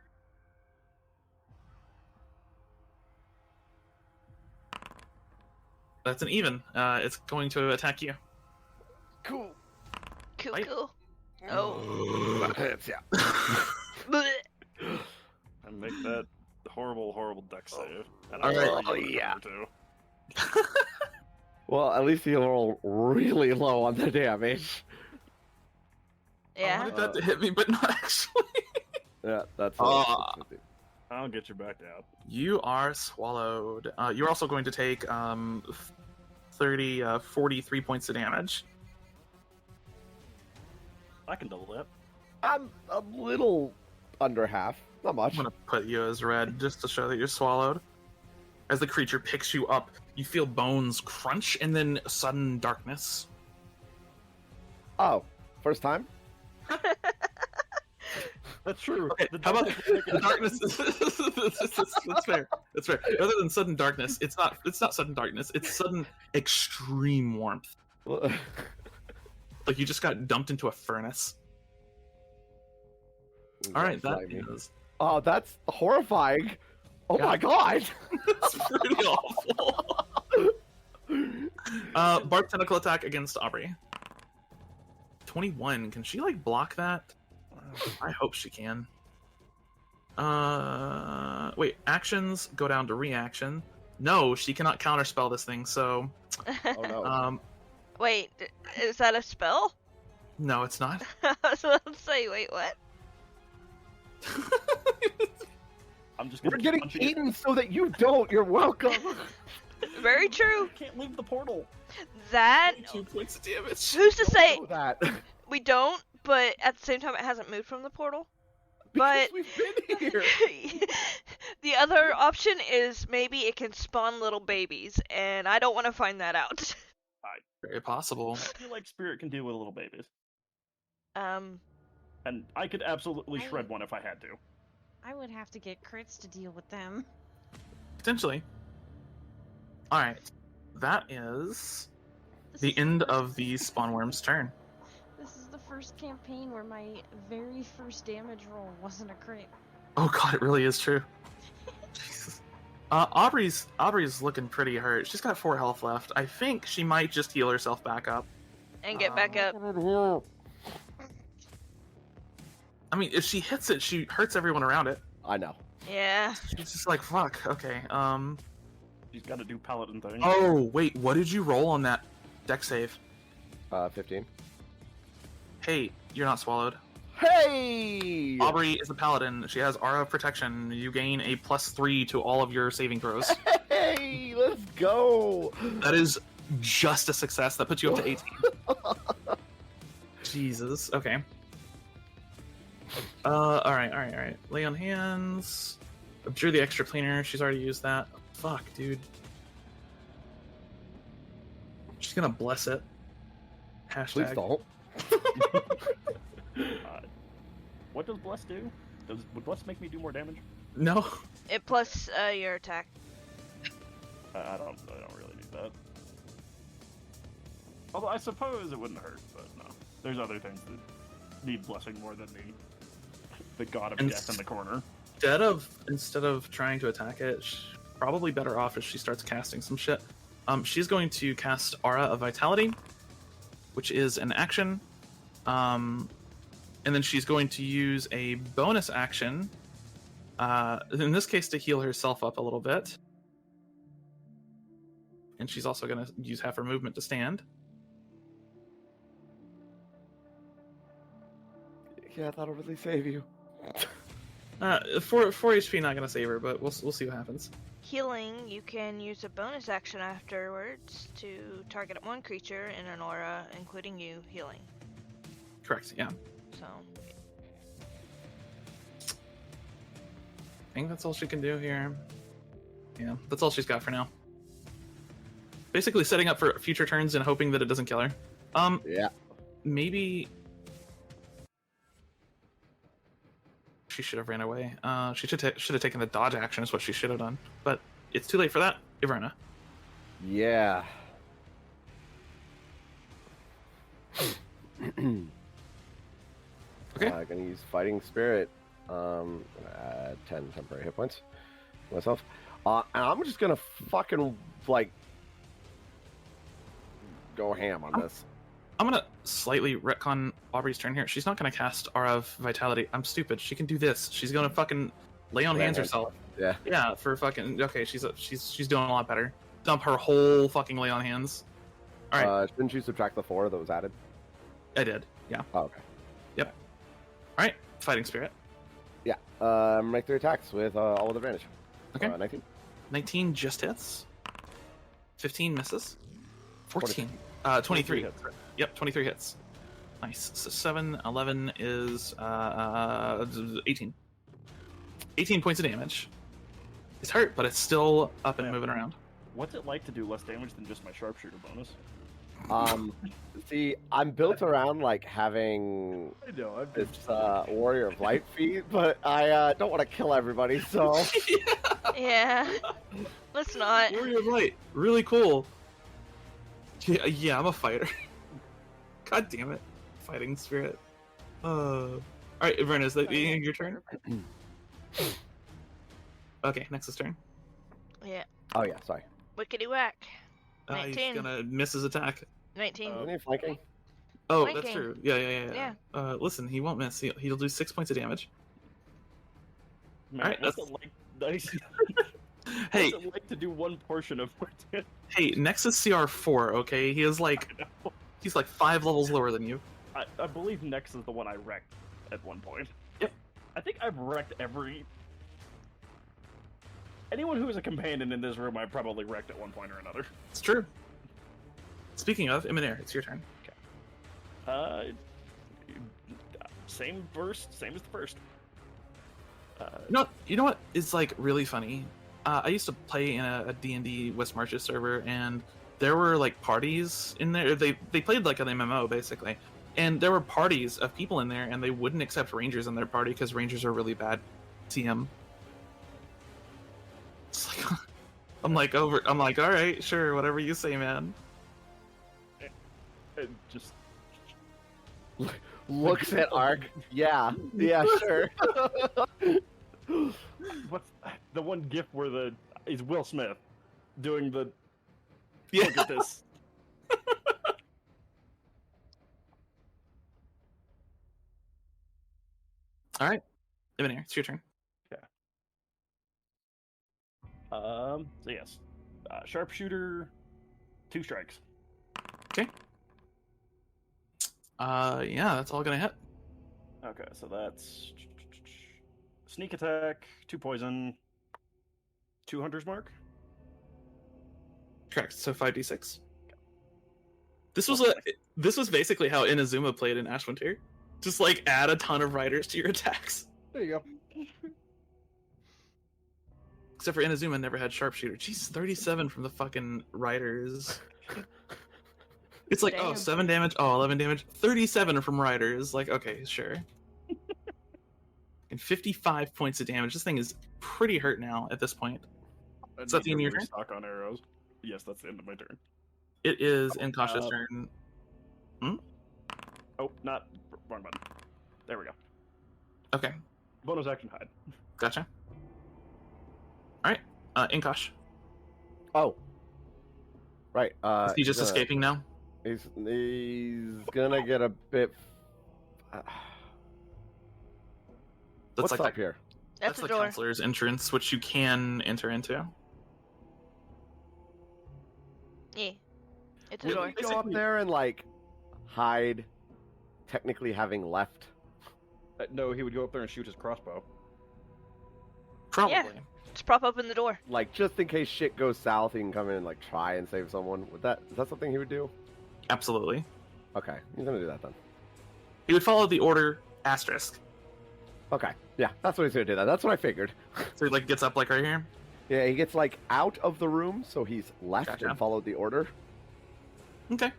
That's an even. It's going to attack you. Cool. Right. Cool. Oh. Yeah. And make that horrible dex save. And All right. Oh, yeah. Too. Well, at least you roll really low on the damage. I Yeah. wanted that to hit me, but not actually. Yeah, that's I'll get you back out. You are swallowed. You're also going to take 43 points of damage. I can double that. I'm a little under half. Not much. I'm going to put you as red just to show that you're swallowed. As the creature picks you up, you feel bones crunch and then sudden darkness. Oh, first time? That's true. Okay, how about the darkness? That's fair. That's fair. Rather than sudden darkness, it's not sudden darkness. It's sudden extreme warmth. Like you just got dumped into a furnace. All right, that is. Oh, that's horrifying. Oh Yeah. my god. It's pretty awful. Barb tentacle attack against Aubrey. 21. Can she like block that? I hope she can. Wait, actions go down to reaction. No, she cannot counterspell this thing, so Oh no. Wait, is that a spell? no, it's not. I was about to say, wait, what? I'm just We're gonna getting punching eaten so that you don't. You're welcome. Very true. You can't leave the portal. That 2 points of damage. who's to say Know that. we don't? But at the same time, it hasn't moved from the portal. But Because we've been here. the other option is maybe it can spawn little babies, and I don't want to find that out. Very possible. I feel like Spirit can deal with little babies. Um, And I could absolutely I- shred one if I had to. I would have to get crits to deal with them. Potentially. All right, that is This the is end first- of the spawnworm's turn. This is the first campaign where my very first damage roll wasn't a crit. Oh god, it really is true. Jesus. Aubrey's looking pretty hurt. She's got 4 health left. I think she might just heal herself back up. and get back up. I mean, if she hits it, she hurts everyone around it. I know. Yeah. She's just like, fuck, okay. She's got to do paladin thing. Oh, wait, what did you roll on that deck save? 15. Hey, you're not swallowed. Hey! Aubrey is a paladin. She has aura of protection. You gain a +3 to all of your saving throws. Hey, let's go! That is just a success. That puts you up to 18. Jesus. Okay. Alright. Lay on hands. Abjure the extra cleaner. She's already used that. Fuck, dude. She's gonna bless it. Please Hashtag. don't. What does Bless do? Would Bless make me do more damage? No. It plus your attack. I don't really need that. Although I suppose it wouldn't hurt, but no. There's other things that need blessing more than the god of death in the corner. Instead of trying to attack it, probably better off if she starts casting some shit. She's going to cast Aura of Vitality, which is an action. And then she's going to use a bonus action, in this case to heal herself up a little bit. And she's also going to use half her movement to stand. Yeah, that'll really save you. 4 HP not going to save her, but we'll see what happens. Healing, you can use a bonus action afterwards to target one creature in an aura, including you, healing. Correct, yeah. So, I think that's all she can do here. Yeah, that's all she's got for now. Basically setting up for future turns and hoping that it doesn't kill her. Yeah. Maybe she should have ran away. She should have taken the dodge action is what she should have done. But it's too late for that. Iverna. Yeah. Okay. Gonna use Fighting Spirit. Gonna add 10 temporary hit points to myself. And I'm just gonna fucking, like, go ham on this. I'm gonna slightly retcon Aubrey's turn here. She's not gonna cast Aura of Vitality. I'm stupid. She can do this. She's gonna fucking lay on hands herself. Yeah. Yeah, for fucking okay. She's doing a lot better. Dump her whole fucking lay on hands. All right, Didn't you subtract the 4 that was added? I did. Yeah. Oh, okay. Yep. All right, Fighting Spirit. Yeah. Make 3 attacks with all with advantage. Okay. 19. 19 just hits. 15 misses. 14. 23. hits. Yep, 23 hits. Nice. So 7, 11 is 18. 18 points of damage. It's hurt, but it's still up and Yeah. moving around. What's it like to do less damage than just my sharpshooter bonus? See, I'm built around like having I know. this warrior of light feat, but I don't want to kill everybody, so Yeah. Let's not. Warrior of Light, really cool. Yeah, I'm a fighter. God damn it, fighting spirit. All right, Verna, is that your turn? Okay, Nexus turn. Yeah. Oh yeah, sorry. Wickety whack. He's 19. gonna miss his attack. 19. Isn't he flanking? Oh, Flanking. that's true. Yeah. Listen, he won't miss. He'll do 6 points of damage. Man, Alright, what's it like? Nice. Hey, What's it like to do one portion of my damage? hey, Nexus CR4. Okay, he is like, he's like 5 levels lower than you. I believe Nex is the one I wrecked at one point. Yep. I think I've wrecked anyone who is a companion in this room. I've probably wrecked at one point or another. It's true. Speaking of, Emonir, it's your turn. Same burst, same as the first. You know what is like really funny? I used to play in a D&D West Marches server, and there were like parties in there. They played like an MMO basically, and there were parties of people in there, and they wouldn't accept rangers in their party because rangers are really bad TM. It's like, I'm like, all right, sure, whatever you say, man. It just Looks at Ark. Yeah, sure. what's the one gif where is Will Smith doing the Yeah. look at this. All right, Emonir, it's your turn. So yes, sharpshooter, 2 strikes. Okay. Yeah, that's all gonna hit. Okay, so that's sneak attack, 2 poison, 2 hunter's mark. Correct. So 5d6. This was basically how Inazuma played in Ash Frontier. Just like add a ton of riders to your attacks. There you go. Except for Inazuma never had sharpshooter. Jeez, 37 from the fucking riders. It's like, Damn. 7 damage, 11 damage, 37 from riders. Like, okay, sure. And 55 points of damage. This thing is pretty hurt now at this point. Is that the end of your turn? Stock on arrows. Yes, that's the end of my turn. It is Incautious turn. Oh, not wrong button. There we go. Okay, Bonus action hide. gotcha. Alright, Inkosh. Oh. Right. Is he just escaping now? He's gonna get a bit. That's What's like up here? That's the the door. counselor's entrance, which you can enter into. Yeah. It's a Would door. we go up there and like hide, technically having left? No, he would go up there and shoot his crossbow. Probably. Yeah. Just prop open the door. Like just in case shit goes south, he can come in and like try and save someone. Is that something he would do? Absolutely. Okay, he's gonna do that then. He would follow the order asterisk. Okay, yeah, that's what he's gonna do. That's what I figured. So he like gets up like right here. Yeah, he gets like out of the room, so he's left Gotcha. and followed the order. Okay.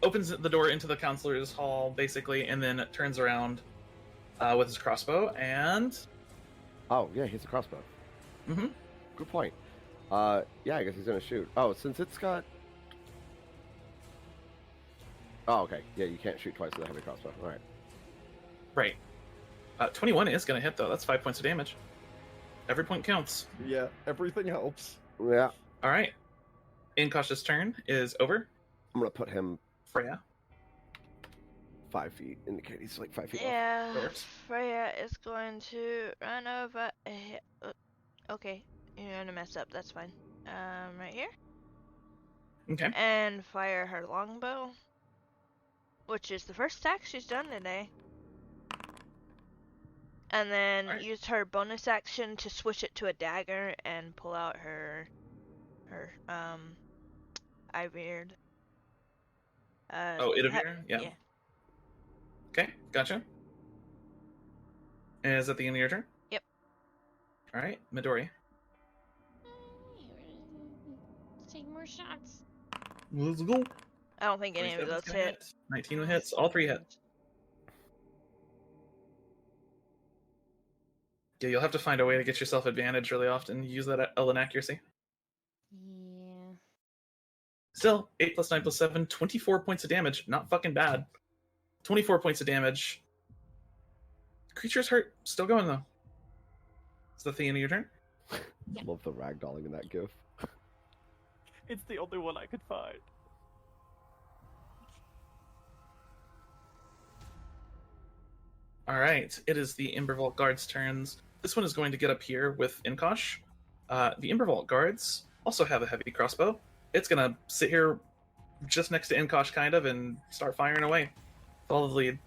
Opens the door into the counselor's hall, basically, and then turns around with his crossbow and. Oh yeah, he's a crossbow. Mm-hmm. Good point. Yeah, I guess he's gonna shoot. Oh, since it's got. Oh, okay. Yeah, you can't shoot twice with a heavy crossbow. All right. Right. 21 is gonna hit though. That's 5 points of damage. Every point counts. Yeah, everything helps. Yeah, All right. Incautious turn is over. I'm gonna put him Freya. 5 feet. Indicate he's like 5 feet off. Yeah. Doors. Freya is going to run over. Okay. You're gonna mess up. That's fine. Right here. Okay. And fire her longbow, which is the first attack she's done today. And then Alright. use her bonus action to switch it to a dagger and pull out her Ivyard. Ivyard? Yeah. Okay, gotcha. And is that the end of your turn? Yep. All right, Midori. Take more more shots. Let's go. I don't think any of 27's those gonna hit. 19 hits. All 3 hit. Yeah, you'll have to find a way to get yourself advantage really often. Use that Ellen accuracy. Yeah. Still, 8 plus 9 plus 7, 24 points of damage. Not fucking bad. 24 points of damage. Creature's hurt. Still going, though. Is that the end of your turn? Love the ragdolling in that gif. It's the only one I could find. Alright, it is the Imbervault Guards' turns. This one is going to get up here with Inkosh. The Imbervault Guards also have a heavy crossbow. It's going to sit here just next to Inkosh, kind of, and start firing away. Follow the lead.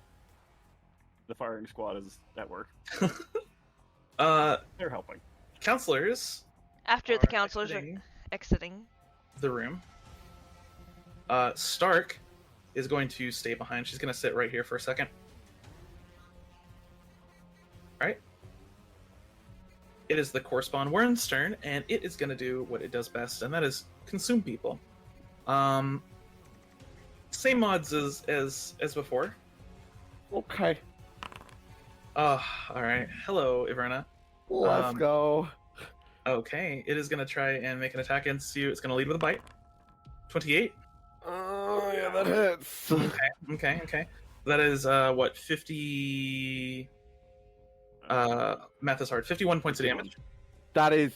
The firing squad is at work. They're helping. Counselors. After the counselors are exiting the room. Stark is going to stay behind. She's going to sit right here for a second. Alright. It is the Correspond Worm's turn, and it is going to do what it does best, and that is consume people. Same mods as before. Okay. Alright. Hello, Iverna. Let's go. Okay, it is going to try and make an attack against you. It's going to lead with a bite. 28? Oh, yeah, that hits. Okay. That is, 50... math is hard. 51 points of damage. That is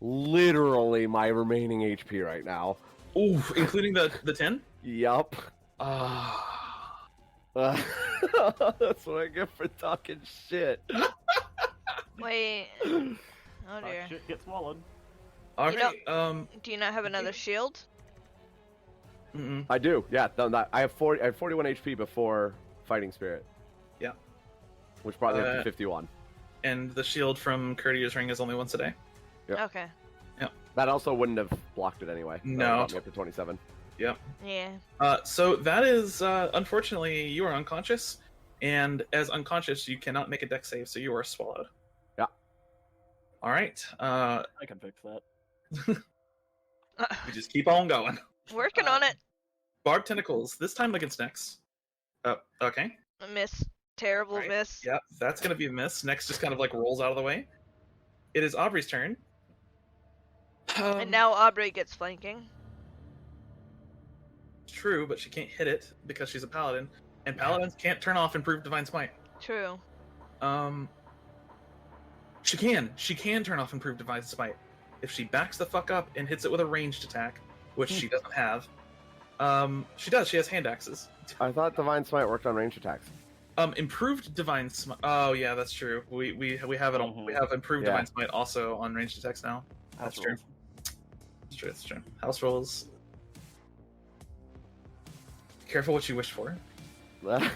literally my remaining HP right now. Ooh, including the 10? Yup. That's what I get for talking shit. Wait. Oh dear. Shit gets swallowed. Alright, Do you not have another shield? Mm-mm. I do, yeah. No, I have 41 HP before Fighting Spirit. Yeah. Which brought me up to 51. And the shield from Courtier's Ring is only once a day. Yep. Okay. That also wouldn't have blocked it anyway. No. That brought me up to 27. Yep. Yeah. So that is, unfortunately, you are unconscious. And as unconscious, you cannot make a dex save, so you are swallowed. Yeah. Alright. I can fix that. We just keep on going. Working on it. Barb Tentacles, this time against Nex. Okay. A miss. Terrible Right. miss. Yep, that's going to be a miss. Nex just kind of like rolls out of the way. It is Aubrey's turn. And now Aubrey gets flanking. True, but she can't hit it because she's a paladin. And paladins can't turn off Improved Divine Smite. True. She can. She can turn off Improved Divine Smite. If she backs the fuck up and hits it with a ranged attack, which she doesn't have. She does. She has hand axes. I thought Divine Smite worked on range attacks. Improved Divine Smite. Oh yeah, that's true. We have it on. We have Improved Divine Smite also on ranged attacks now. That's true. That's true. House rolls. Careful what you wish for. It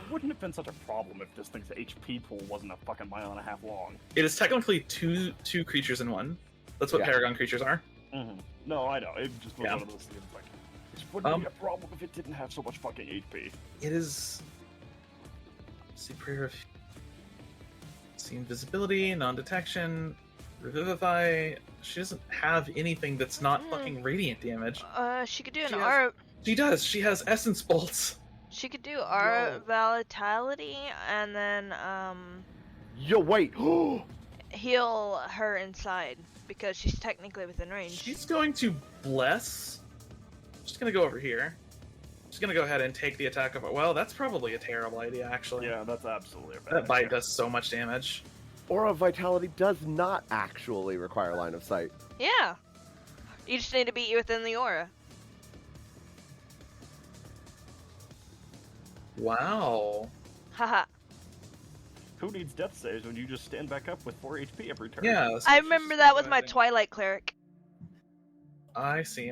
wouldn't have been such a problem if this thing's HP pool wasn't a fucking mile and a half long. It is technically two creatures in one. That's what Paragon creatures are. Mm-hmm. No, I know. It just was one of those things like, it wouldn't be a problem if it didn't have so much fucking HP. It is. See, prayer of. See invisibility, non-detection, revivify. She doesn't have anything that's not fucking radiant damage. She could do an aura. She does. She has essence bolts. She could do aura vitality and then Yo, wait. heal her inside because she's technically within range. She's going to bless. She's going to go over here. She's going to go ahead and take the attack of it. Well, that's probably a terrible idea, actually. Yeah, that's absolutely a bad That bite does so much damage. Aura Vitality does not actually require line of sight. Yeah. You just need to beat you within the aura. Wow. Haha. Who needs death saves when you just stand back up with 4 HP every turn? Yeah. So I she's remember just that gonna with go my ahead and- Twilight Cleric. I see.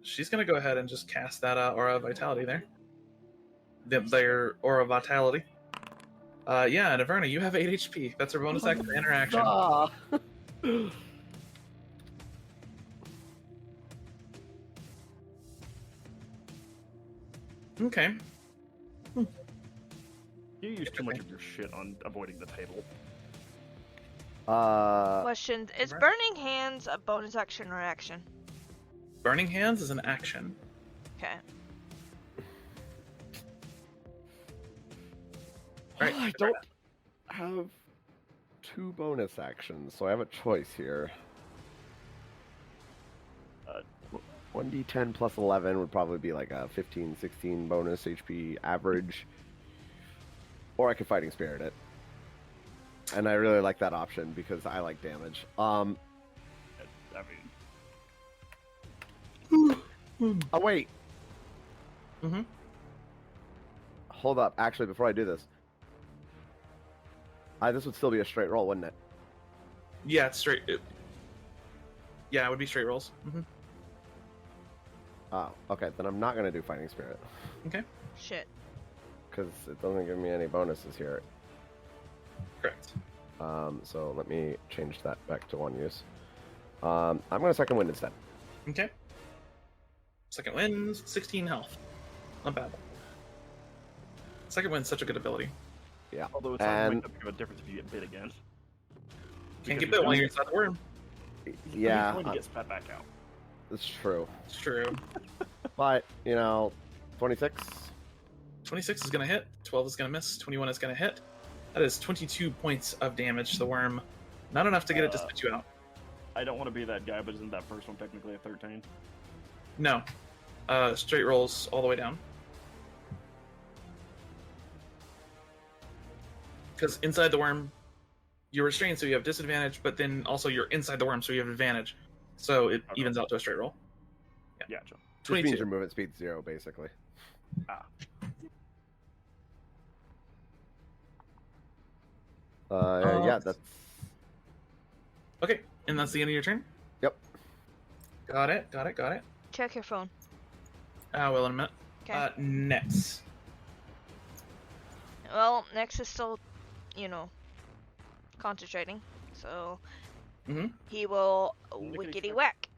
She's going to go ahead and just cast that Aura of Vitality there. Their Aura of Vitality. Yeah, and Averna, you have 8 HP. That's her bonus action interaction. Okay. You use too much of your shit on avoiding the table. Question: is Burning Hands a bonus action or action? Burning Hands is an action. Okay. Right. I don't have 2 bonus actions, so I have a choice here. 1d10 plus 11 would probably be like a 15, 16 bonus HP average. Or I could Fighting Spirit it. And I really like that option because I like damage. I mean... Oh, wait. Mm-hmm. Hold up. Actually, before I do this, this would still be a straight roll, wouldn't it? Yeah, it's straight. Yeah, it would be straight rolls. Mm-hmm. Oh, okay. Then I'm not going to do Fighting Spirit. Okay. Shit. Because it doesn't give me any bonuses here. Correct. So let me change that back to 1 use. I'm going to Second Wind instead. Okay. Second Wind, 16 health. Not bad. Second Wind's such a good ability. Yeah. Although it's not going to make a difference if you get bit again. Can't get bit while you're inside the worm. Yeah. You're going to get spat back out. It's true. It's true. But, 26? 26 is going to hit. 12 is going to miss. 21 is going to hit. That is 22 points of damage to the worm. Not enough to get it to spit you out. I don't want to be that guy, but isn't that first one technically a 13? No. Straight rolls all the way down. Because inside the worm, you're restrained, so you have disadvantage, but then also you're inside the worm, so you have advantage. So it evens out to a straight roll. Yeah. Gotcha. 22. Just means your movement speed 0, basically. Ah. Yeah, that's... Okay, and that's the end of your turn? Yep. Got it. Check your phone. Well, in a minute. Okay. Next. Well, Nex is still, concentrating. So he will wickety whack.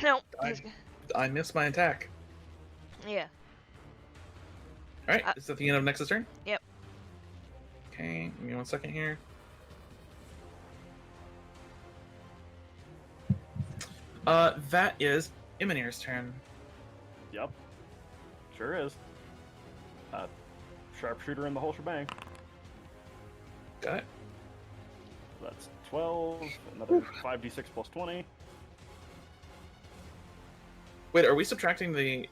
No, I missed my attack. Yeah. Alright, is that the end of Nex's turn? Yep. Okay, give me 1 second here. That is Emonir's turn. Yep. Sure is. Sharpshooter in the whole shebang. Got it. That's 12, another 5d6 plus 20. Wait, are we subtracting the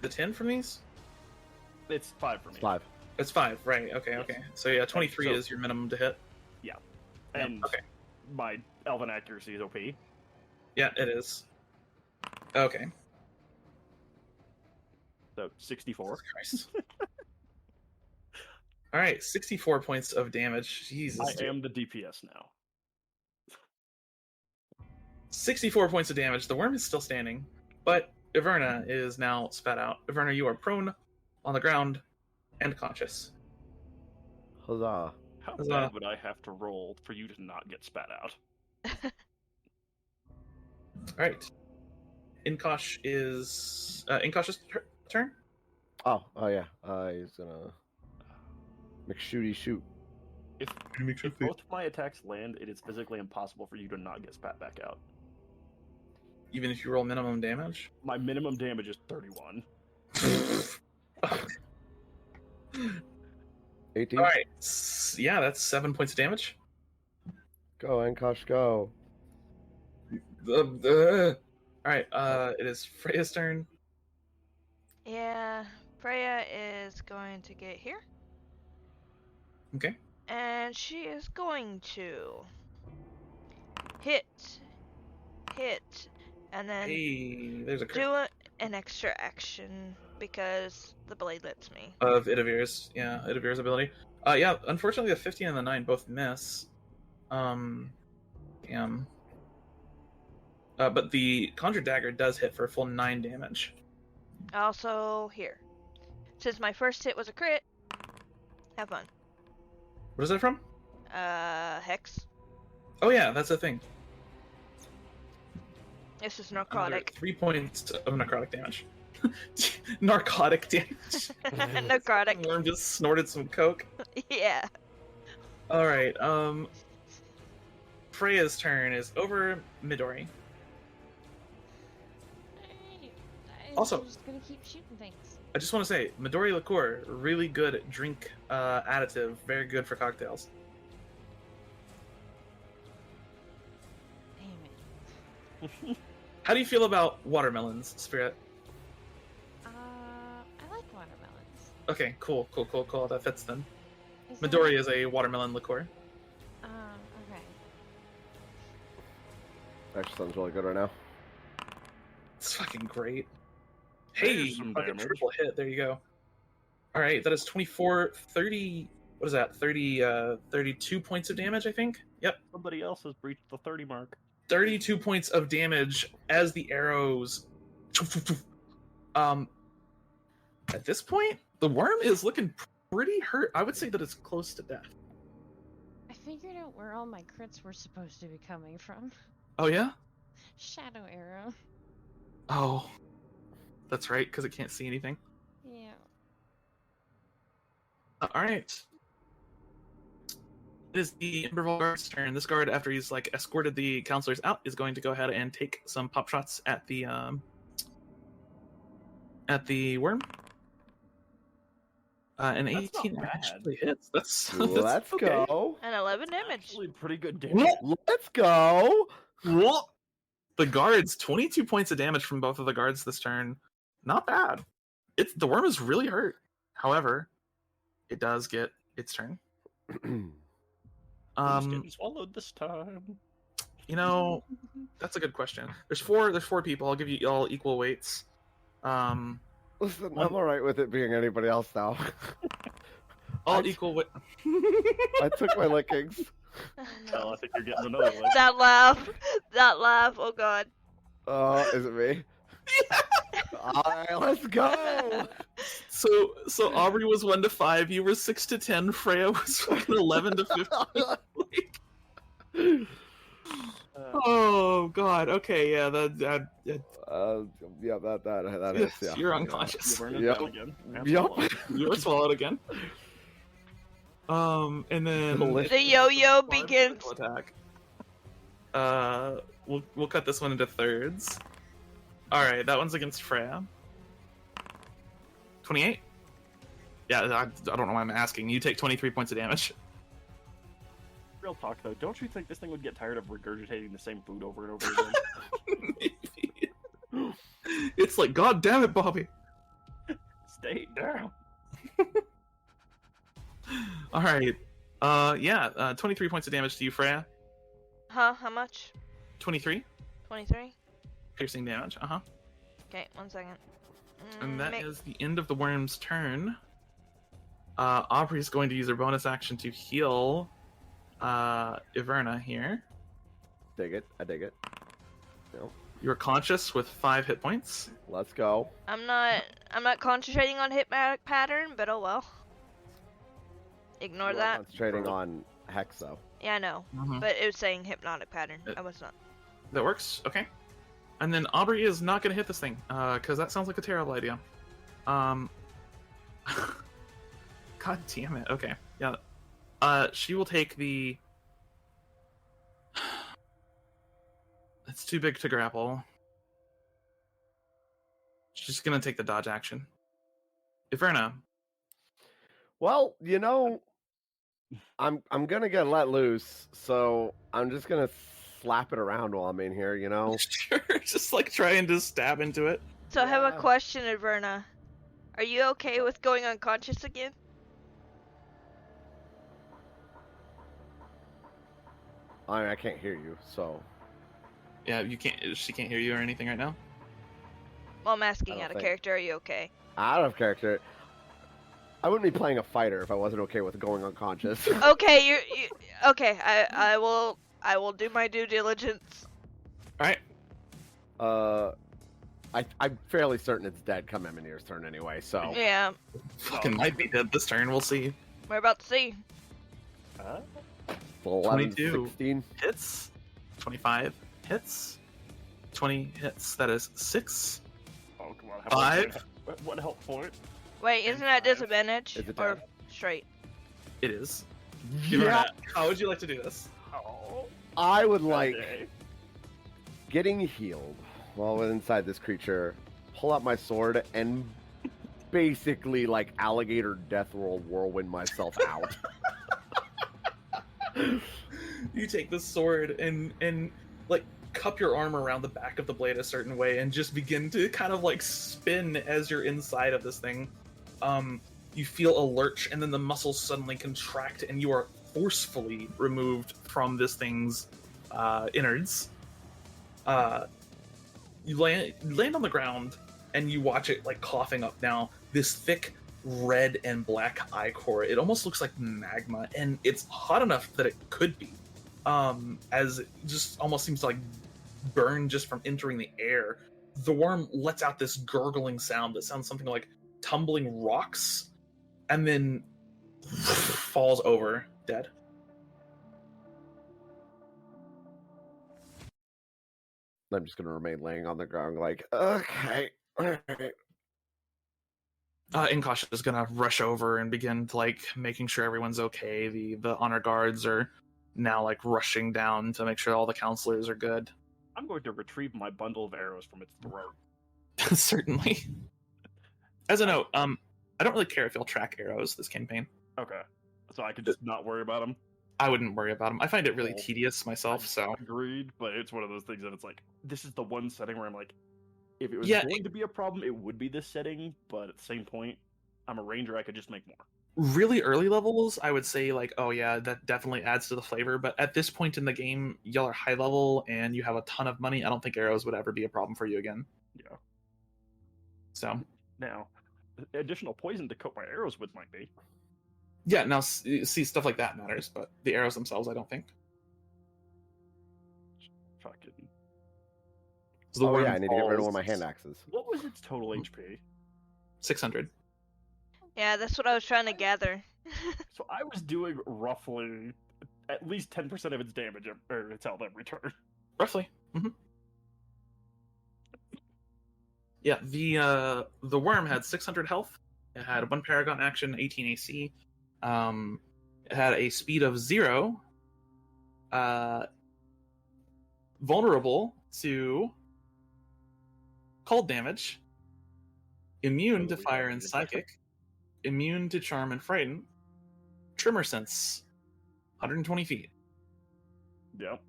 10 from these? It's 5 for me. 5. It's 5, right, okay, Yes. okay. So yeah, 23 is your minimum to hit. Yeah. And okay. my elven accuracy is OP. Yeah, it is. Okay. So 64. Jesus Christ. Alright, 64 points of damage. Jesus. I am the DPS now. 64 points of damage. The worm is still standing, but Iverna is now spat out. Iverna, you are prone on the ground and conscious. Huzzah. How bad would I have to roll for you to not get spat out? Alright. Inkosh is... Inkosh's turn? Oh yeah. He's gonna... McShooty shoot. If both my attacks land, it is physically impossible for you to not get spat back out. Even if you roll minimum damage? My minimum damage is 31. 18? Alright. Yeah, that's 7 points of damage. Go, Enkosh, go. Alright, it is Freya's turn. Yeah, Freya is going to get here. Okay. And she is going to hit, and then there's a crit. do an extra action because the blade lets me. Of Idavir's, yeah, Idavir's ability. Yeah, unfortunately the 15 and the 9 both miss. Damn. But the Conjure Dagger does hit for a full 9 damage. Also here. Since my first hit was a crit, have fun. What is that from? Hex. Oh yeah, that's a thing. This is narcotic. 3 points of necrotic damage. Narcotic damage. Necrotic. Worm just snorted some coke. Yeah. Alright, Freya's turn is over Midori. Also- I'm just gonna keep shooting things. I just want to say, Midori liqueur, really good drink additive, very good for cocktails. Damn it. How do you feel about watermelons, Spirit? I like watermelons. Okay, cool. That fits then. Is that- Midori is a watermelon liqueur. Okay. Actually, sounds really good right now. It's fucking great. Hey, There's some fucking damage. triple hit. There you go. All right, that is 24, 30. What is that? 32 points of damage, I think. Yep, Somebody else has breached the 30 mark. 32 points of damage as the arrows. At this point, the worm is looking pretty hurt. I would say that it's close to death. I figured out where all my crits were supposed to be coming from. Oh yeah. Shadow arrow. Oh, that's right, because it can't see anything. Yeah. All right. It is the Emberval guard's turn. This guard, after he's like escorted the counselors out, is going to go ahead and take some pop shots at the worm. An That's 18 not bad. actually hits. That's Let's okay. go. And 11 damage. Actually, pretty good damage. Let's go. What? The guards, 22 points of damage from both of the guards this turn. Not bad. The worm is really hurt. However, it does get its turn. Who's getting swallowed this time? You know, that's a good question. There's four people. I'll give you all equal weights. Listen, I'm alright with it being anybody else now. All equal weight. I took my lickings. Hell, I think you're getting another one. That laugh. Oh god. Is it me? Alright, let's go. So Aubrey was 1 to 5. You were 6 to 10. Freya was fucking 11 to 15. Oh god. Okay, yeah. That Yeah, that yes, is. Yeah. you're unconscious. You burn it Yep. down again. Yep. You were swallowed again. And then Delicious. The yo-yo 5 begins. critical attack. We'll cut this one into thirds. All right, that one's against Freya. 28. Yeah, I don't know why I'm asking. You take 23 points of damage. Real talk though, don't you think this thing would get tired of regurgitating the same food over and over again? Maybe. It's like, God damn it, Bobby. Stay down. All right. 23 points of damage to you, Freya. Huh? How much? 23 23? piercing damage. Okay, 1 second. And that is the end of the worm's turn. Aubrey's going to use her bonus action to heal Iverna here. Dig it. I dig it. No. You're conscious with 5 hit points. Let's go. I'm not concentrating on hit pattern, but oh well. Ignore You are that. Concentrating on Hex though. Yeah, I know. Mhm. But it was saying hypnotic pattern. I was not. That works. Okay. And then Aubrey is not going to hit this thing, because that sounds like a terrible idea. God damn it. Okay. Yeah. She will take the... It's too big to grapple. She's going to take the dodge action. Iverna. Well, I'm gonna get let loose, so I'm just gonna slap it around while I'm in here. Sure. Just like trying to stab into it. So I have a Yeah. question, Iverna. Are you okay with going unconscious again? I can't hear you, so Yeah, you can't. She can't hear you or anything right now. Well, I'm asking don't out of think- character. Are you okay? out of character. I wouldn't be playing a fighter if I wasn't okay with going unconscious. Okay, you okay. I will do my due diligence. All right. I'm fairly certain it's dead come Emonir's turn anyway, so Yeah, Fucking might be dead this turn. We'll see. we're about to see. 11, 22. 16. Hits. 25 hits. 20 hits. That is 6. Oh, come on. 5. What help point? Wait, isn't that disadvantage Is it or dead? straight? It is. Yeah. How would you like to do this? Oh. I would that like day. getting healed while inside this creature, pull out my sword, and basically like alligator death roll whirlwind myself out. You take the sword and like cup your arm around the back of the blade a certain way and just begin to kind of like spin as you're inside of this thing. You feel a lurch, and then the muscles suddenly contract, and you are forcefully removed from this thing's innards. You land on the ground, and you watch it like coughing up now this thick red and black ichor. It almost looks like magma, and it's hot enough that it could be, as it just almost seems to like burn just from entering the air. The worm lets out this gurgling sound that sounds something like tumbling rocks, and then falls over dead. I'm just gonna remain laying on the ground, like, okay, all right. Inkosh is gonna rush over and begin to like making sure everyone's okay. The honor guards are now like rushing down to make sure all the counselors are good. I'm going to retrieve my bundle of arrows from its throat. Certainly. As a note, I don't really care if you'll track arrows this campaign. Okay. So I could just not worry about them? I wouldn't worry about them. I find it really tedious myself, so... Agreed, but it's one of those things that it's like, this is the one setting where I'm like, if it was Yeah, going to be a problem, it would be this setting, but at the same point, I'm a ranger, I could just make more. Really early levels, I would say, like, oh yeah, that definitely adds to the flavor, but at this point in the game, y'all are high level, and you have a ton of money. I don't think arrows would ever be a problem for you again. Yeah. So... Now, additional poison to coat my arrows with might be. Yeah, now, see, stuff like that matters, but the arrows themselves, I don't think. Fucking... Oh yeah, I need to get rid of one of my hand axes. What was its total HP? 600. Yeah, that's what I was trying to gather. So I was doing roughly at least 10% of its damage, or its health every turn. Roughly. Mm-hmm. Yeah, the worm had 600 health. It had 1 Paragon action, 18 AC. It had a speed of 0. Vulnerable to cold damage. Immune to fire and psychic. Immune to charm and frighten. Tremor sense. 120 feet. Yep.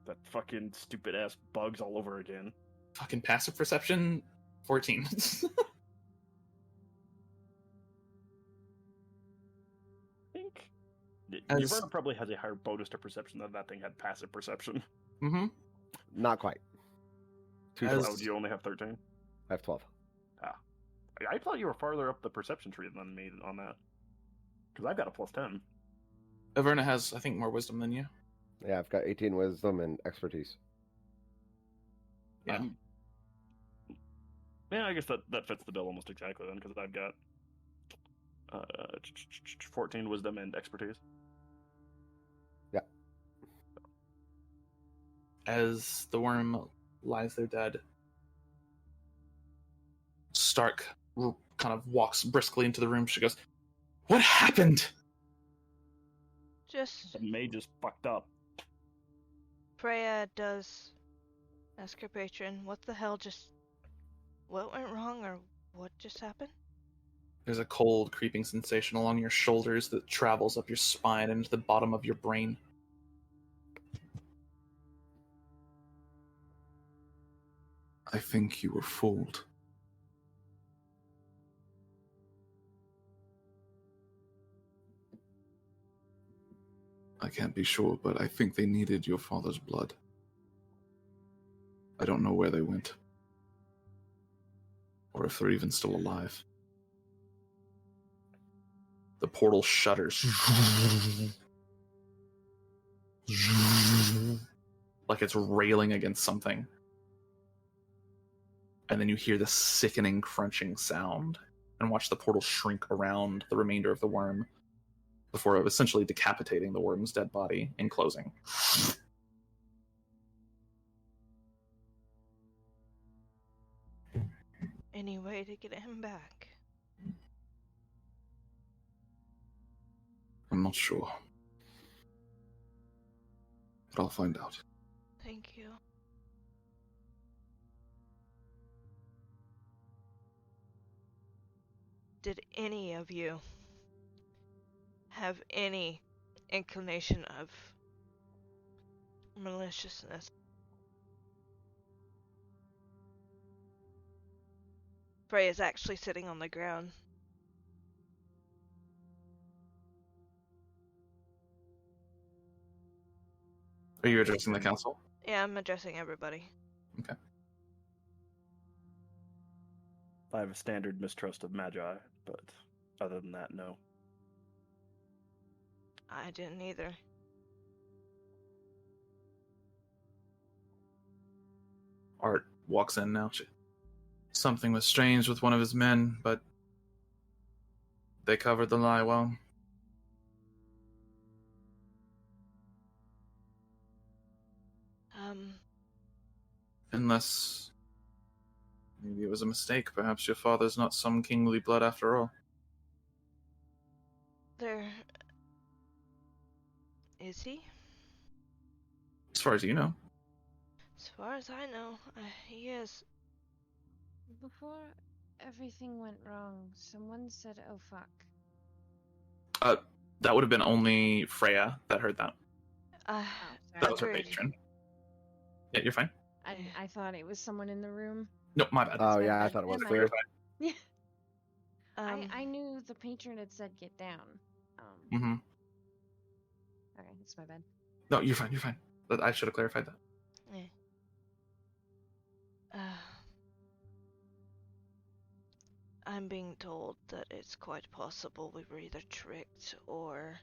That fucking stupid ass bugs all over again. Fucking passive perception, 14. Nureau probably has a higher bonus to perception than that thing had passive perception. Mm-hmm. Not quite. Oh, do you only have 13? I have 12. Ah. I thought you were farther up the perception tree than me on that. Because I've got a +10. Averna has, I think, more wisdom than you. Yeah, I've got 18 wisdom and expertise. Yeah. Yeah, I guess that fits the bill almost exactly then, because I've got 14 wisdom and expertise. Yeah. As the worm lies there dead, Stark kind of walks briskly into the room. She goes, "What happened?" Just... The mage is fucked up. Freya does ask her patron, what the hell just... What went wrong, or what just happened? There's a cold, creeping sensation along your shoulders that travels up your spine and into the bottom of your brain. I think you were fooled. I can't be sure, but I think they needed your father's blood. I don't know where they went. Or if they're even still alive. The portal shudders. Like it's railing against something. And then you hear the sickening crunching sound and watch the portal shrink around the remainder of the worm before essentially decapitating the worm's dead body and closing. Any way to get him back? I'm not sure. but I'll find out. Thank you. Did any of you have any inclination of maliciousness? Frey is actually sitting on the ground. Are you addressing the council? Yeah, I'm addressing everybody. Okay. I have a standard mistrust of magi, but other than that, no. I didn't either. Art walks in now. Something was strange with one of his men, but they covered the lie well. Unless maybe it was a mistake. Perhaps your father's not some kingly blood after all. Is he? As far as you know. As far as I know, he is. Before everything went wrong, someone said, "Oh fuck." That would have been only Freya that heard that. That was her agreed. patron. Yeah, you're fine. I thought it was someone in the room. No, my bad. Oh yeah, I thought it was Never clear. Yeah. Um, I knew the patron had said get down. Mm-hmm. Okay, that's my bad. No, you're fine. You're fine. But I should have clarified that. I'm being told that it's quite possible we were either tricked or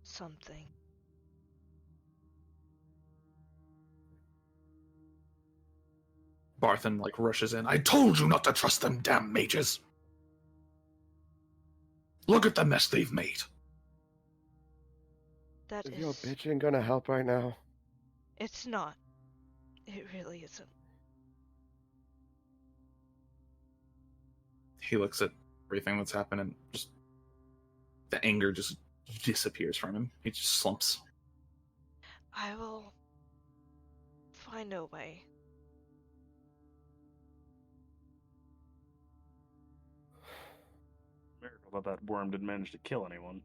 something. Barthen, rushes in. I told you not to trust them damn mages! Look at the mess they've made. That Is your is... bitching gonna help right now? It's not. It really isn't. He looks at everything that's happened and just the anger just disappears from him. He just slumps. I will find a way. Miracle that that worm didn't manage to kill anyone.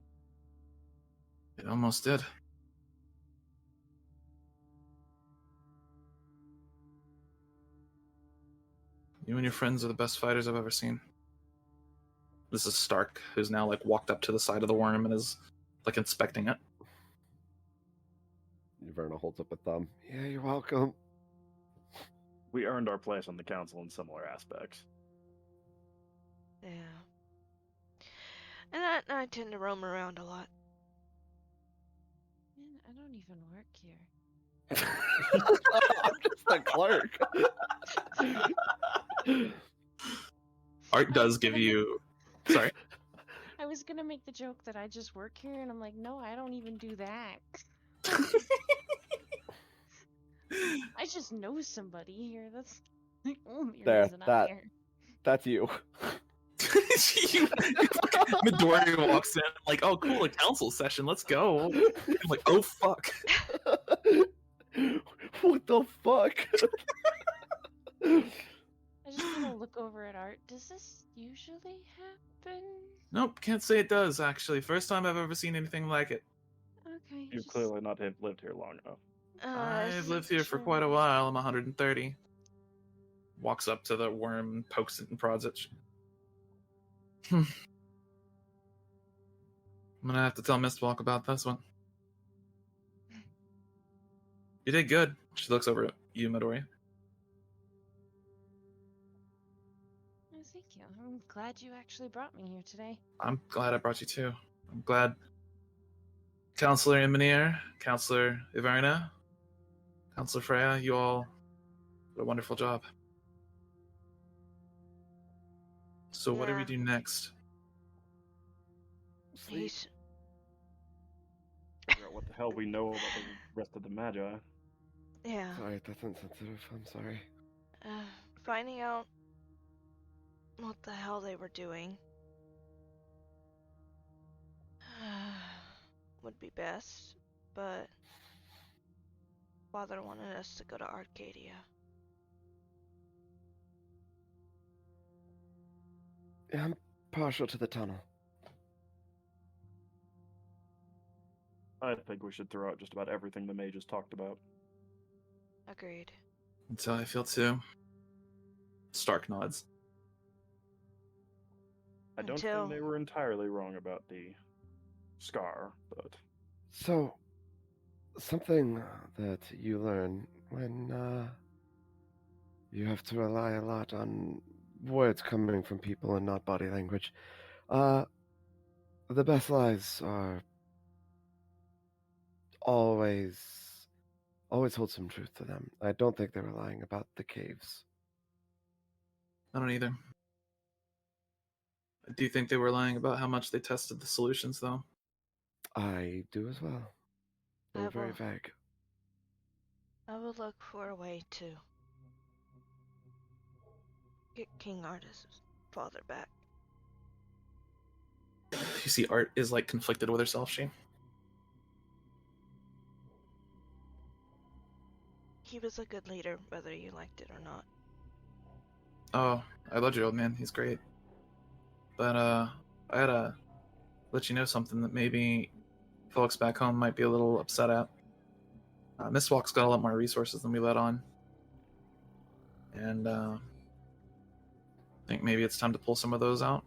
It almost did. You and your friends are the best fighters I've ever seen. This is Stark, who's now walked up to the side of the worm and is inspecting it. Verna holds up a thumb. Yeah, you're welcome. We earned our place on the council in similar aspects. Yeah. And I tend to roam around a lot. Man, I don't even work here. I'm just a clerk. Art does give you... Sorry? I was gonna make the joke that I just work here, and I'm like, no, I don't even do that. I just know somebody here. That's the only reason I'm here. That's you. Midori walks in oh cool, a council session, let's go. I'm like, oh fuck. What the fuck? I just want to look over at Art. Does this usually happen? Nope, can't say it does, actually. First time I've ever seen anything like it. Okay. You've clearly not lived here long enough. I've lived here for quite a while. I'm 130. Walks up to the worm, pokes it and prods it. I'm gonna have to tell Mistwalk about this one. You did good. She looks over at you, Midori. Oh, thank you. I'm glad you actually brought me here today. I'm glad I brought you too. I'm glad Counselor Emonir, Counselor Iverna, Counselor Freya, you all did a wonderful job. So what do we do next? He's... Figure out what the hell we know about the rest of the magi. Yeah. Sorry, that's insensitive. I'm sorry. Finding out what the hell they were doing. Would be best, but Father wanted us to go to Arcadia. I'm partial to the tunnel. I think we should throw out just about everything the mages talked about. Agreed. That's how I feel too. Stark nods. I don't think they were entirely wrong about the scar, but... So, something that you learn when, you have to rely a lot on words coming from people and not body language. The best lies are always hold some truth to them. I don't think they were lying about the caves. I don't either. I do think they were lying about how much they tested the solutions, though. I do as well. They were very vague. I will look for a way to get King Artis' father back. You see, Art is like conflicted with herself. He was a good leader, whether you liked it or not. Oh, I loved your old man. He's great. But I had to let you know something that maybe folks back home might be a little upset at. Mistwalk's got a lot more resources than we let on. And I think maybe it's time to pull some of those out.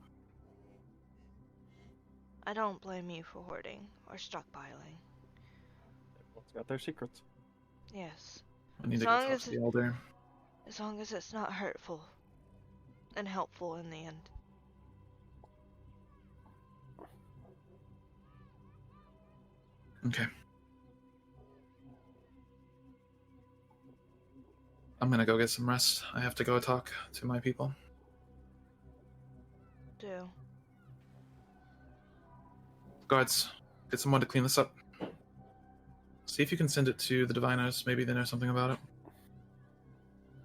I don't blame you for hoarding or stockpiling. Everyone's got their secrets. Yes. I need to go talk to the elder. As long as it's not hurtful and helpful in the end. Okay. I'm gonna go get some rest. I have to go talk to my people. Do. Guards, get someone to clean this up. See if you can send it to the diviners. Maybe they know something about it.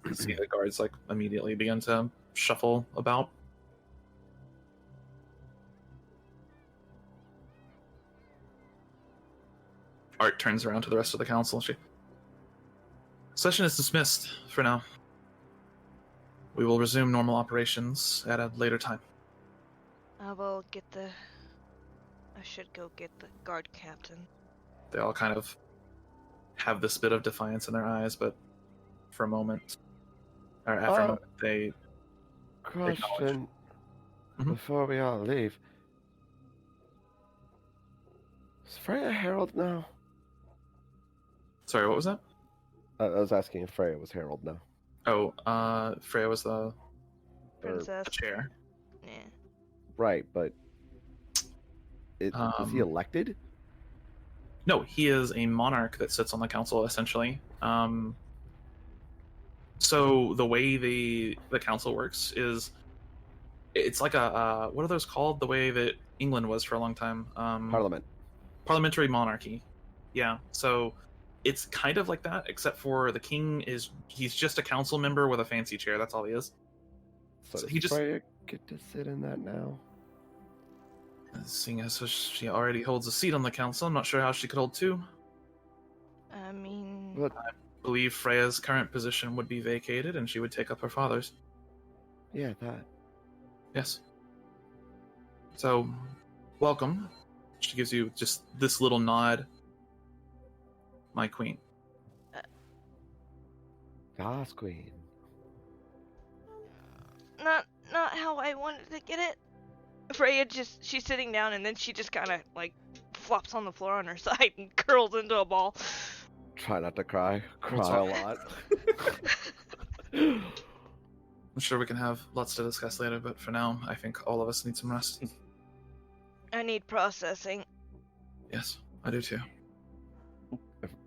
You see the guards like immediately begin to shuffle about. Art turns around to the rest of the council. Session is dismissed for now. We will resume normal operations at a later time. I should go get the guard captain. They all kind of have this bit of defiance in their eyes, but for a moment, or after a moment, they question before we all leave. Is Freya Herald now? Sorry, what was that? I was asking if Freya was Herald now. Oh, Freya was the princess. The chair. Yeah. Right, but is he elected? No, he is a monarch that sits on the council, essentially. So the way the council works is, it's like a what are those called? The way that England was for a long time. Parliament. Parliamentary monarchy. Yeah. So it's kind of like that, except for the king he's just a council member with a fancy chair. That's all he is. So he just Freya get to sit in that now. Seeing as she already holds a seat on the council, I'm not sure how she could hold two. I mean... I believe Freya's current position would be vacated, and she would take up her father's. Yeah, that. Yes. So, welcome. She gives you just this little nod. My queen. Yas, queen. Not how I wanted to get it. Freya she's sitting down and then she just kind of like flops on the floor on her side and curls into a ball. Try not to cry. Cry a lot. I'm sure we can have lots to discuss later, but for now, I think all of us need some rest. I need processing. Yes, I do too.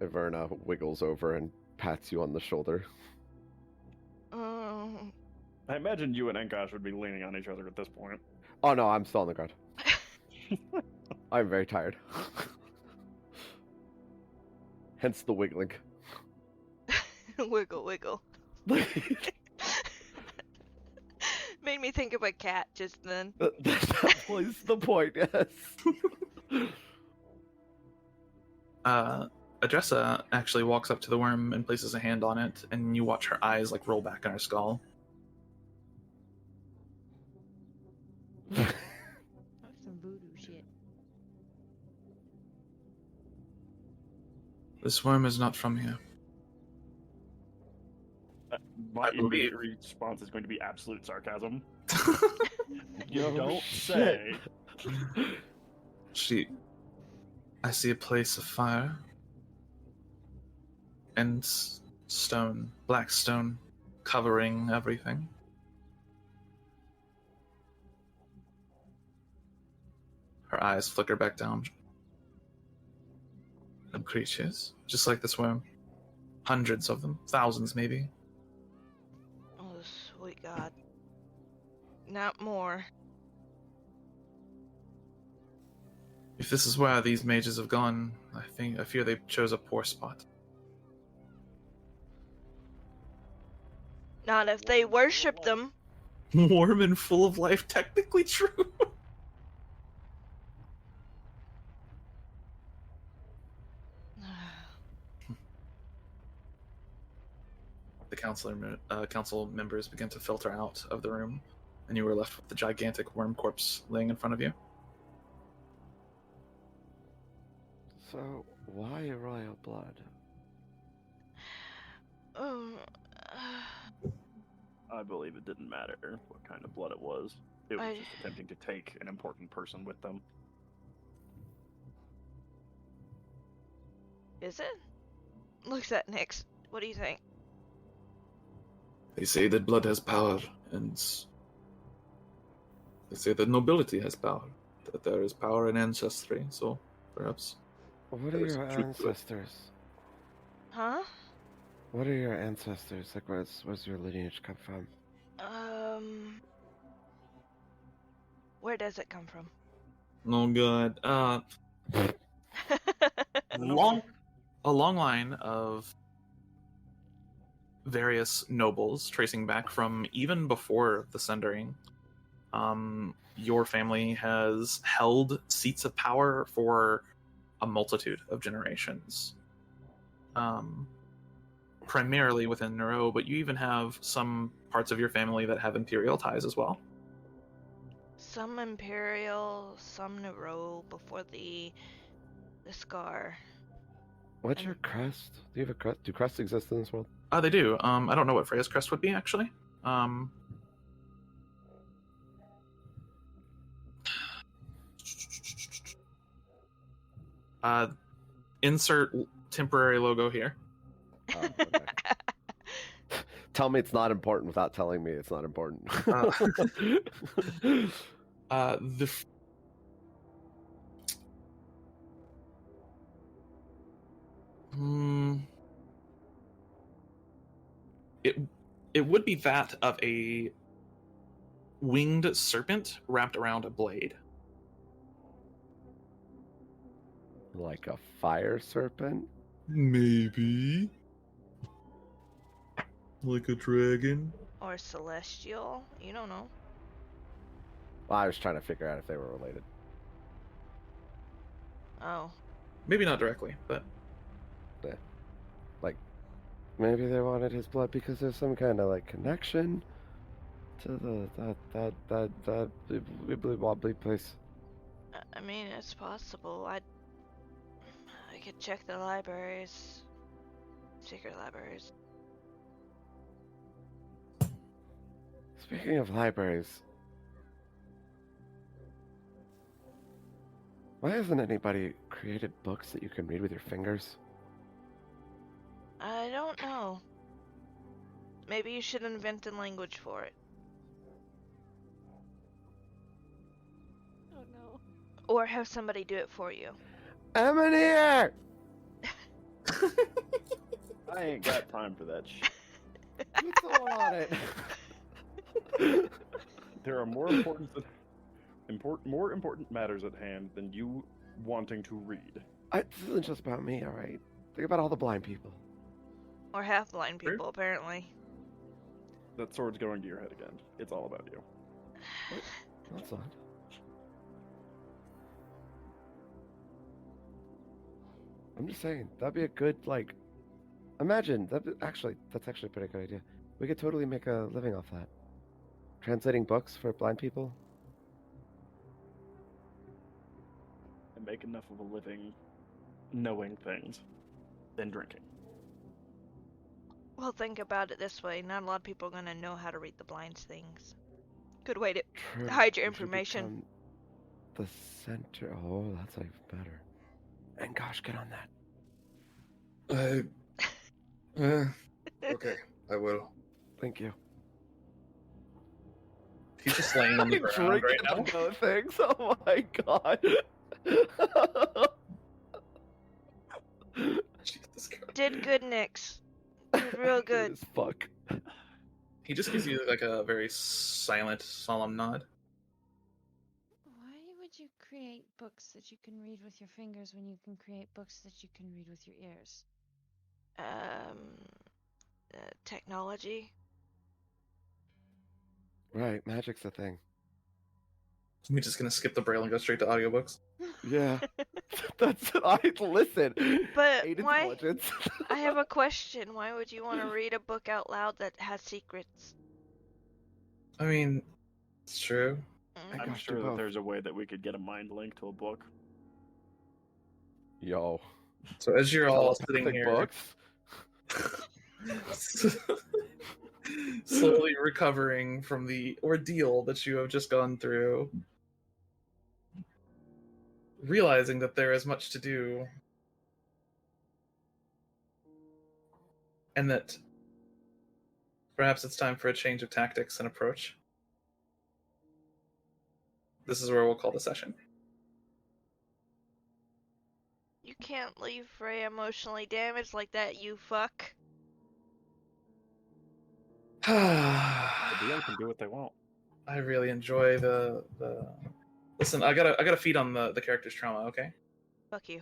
Iverna wiggles over and pats you on the shoulder. I imagine you and Enkosh would be leaning on each other at this point. Oh no, I'm still on the ground. I'm very tired. Hence the wiggling. Wiggle. made me think of a cat just then. That was the point, yes. Adressa actually walks up to the worm and places a hand on it, and you watch her eyes like roll back in her skull. That's some voodoo shit. This worm is not from here. My I believe- immediate response is going to be absolute sarcasm. You No don't shit. say. I see a place of fire and stone, black stone, covering everything. Her eyes flicker back down. Some creatures, just like this worm. Hundreds of them, thousands maybe. Oh, sweet God. Not more. If this is where these mages have gone, I fear they chose a poor spot. Not if they worship them. Warm and full of life, technically true. The council members began to filter out of the room, and you were left with the gigantic worm corpse laying in front of you. So, why royal blood? I believe it didn't matter what kind of blood it was. It was I- just attempting to take an important person with them. Is it? Looks at Nyx. What do you think? They say that blood has power, and they say that nobility has power, that there is power in ancestry, so perhaps... What are There is your truth to it. ancestors? Huh? What are your ancestors? Like, where's your lineage come from? Where does it come from? Oh god, a long line of various nobles tracing back from even before the Sundering. Your family has held seats of power for a multitude of generations. Primarily within Nureau, but you even have some parts of your family that have imperial ties as well. Some Imperial, some Nureau before the Scar. What's your crest? Do you have a crest? Do crests exist in this world? They do. I don't know what Freya's crest would be, actually. Insert temporary logo here. Okay. Tell me it's not important without telling me it's not important. It would be that of a winged serpent wrapped around a blade. Like a fire serpent? Maybe. Like a dragon? Or Celestial. You don't know. Well, I was trying to figure out if they were related. Oh. Maybe not directly, but Maybe they wanted his blood because there's some kind of like connection to that wibbly wobbly place. I mean, it's possible. I could check the libraries. Secret libraries. Speaking of libraries, why hasn't anybody created books that you can read with your fingers? I don't know. Maybe you should invent a language for it. Oh no. Or have somebody do it for you. Emonir! I ain't got time for that shit. What's on it? There are more important matters at hand than you wanting to read. This isn't just about me, alright? Think about all the blind people. Or half blind True. people, apparently. That sword's going to your head again. It's all about you. That's odd. I'm just saying, that'd be a good, like... Imagine, that's actually a pretty good idea. We could totally make a living off that. Translating books for blind people? And make enough of a living knowing things than drinking. Well, think about it this way. Not a lot of people are going to know how to read the blinds things. Good way to hide your information. The center. Oh, that's even better. And gosh, get on that. Okay, I will. Thank you. He's just laying on the ground right now. No things. Oh my god. Jesus Christ. Did good, Nix. Did real good. As fuck. He just gives you like a very silent, solemn nod. Why would you create books that you can read with your fingers when you can create books that you can read with your ears? Technology. Right, magic's a thing. We're just gonna skip the braille and go straight to audiobooks. Yeah. That's I listen. But Aid why? intelligence. I have a question. Why would you want to read a book out loud that has secrets? I mean, it's true. I I'm got sure you that both. there's a way that we could get a mind link to a book. Yo. So as you're all sitting Thick here, books. slowly recovering from the ordeal that you have just gone through, realizing that there is much to do, and that perhaps it's time for a change of tactics and approach. This is where we'll call the session. You can't leave Frey emotionally damaged like that, you fuck. The DM can do what they want. I really enjoy the. Listen, I gotta feed on the character's trauma. Okay. Fuck you.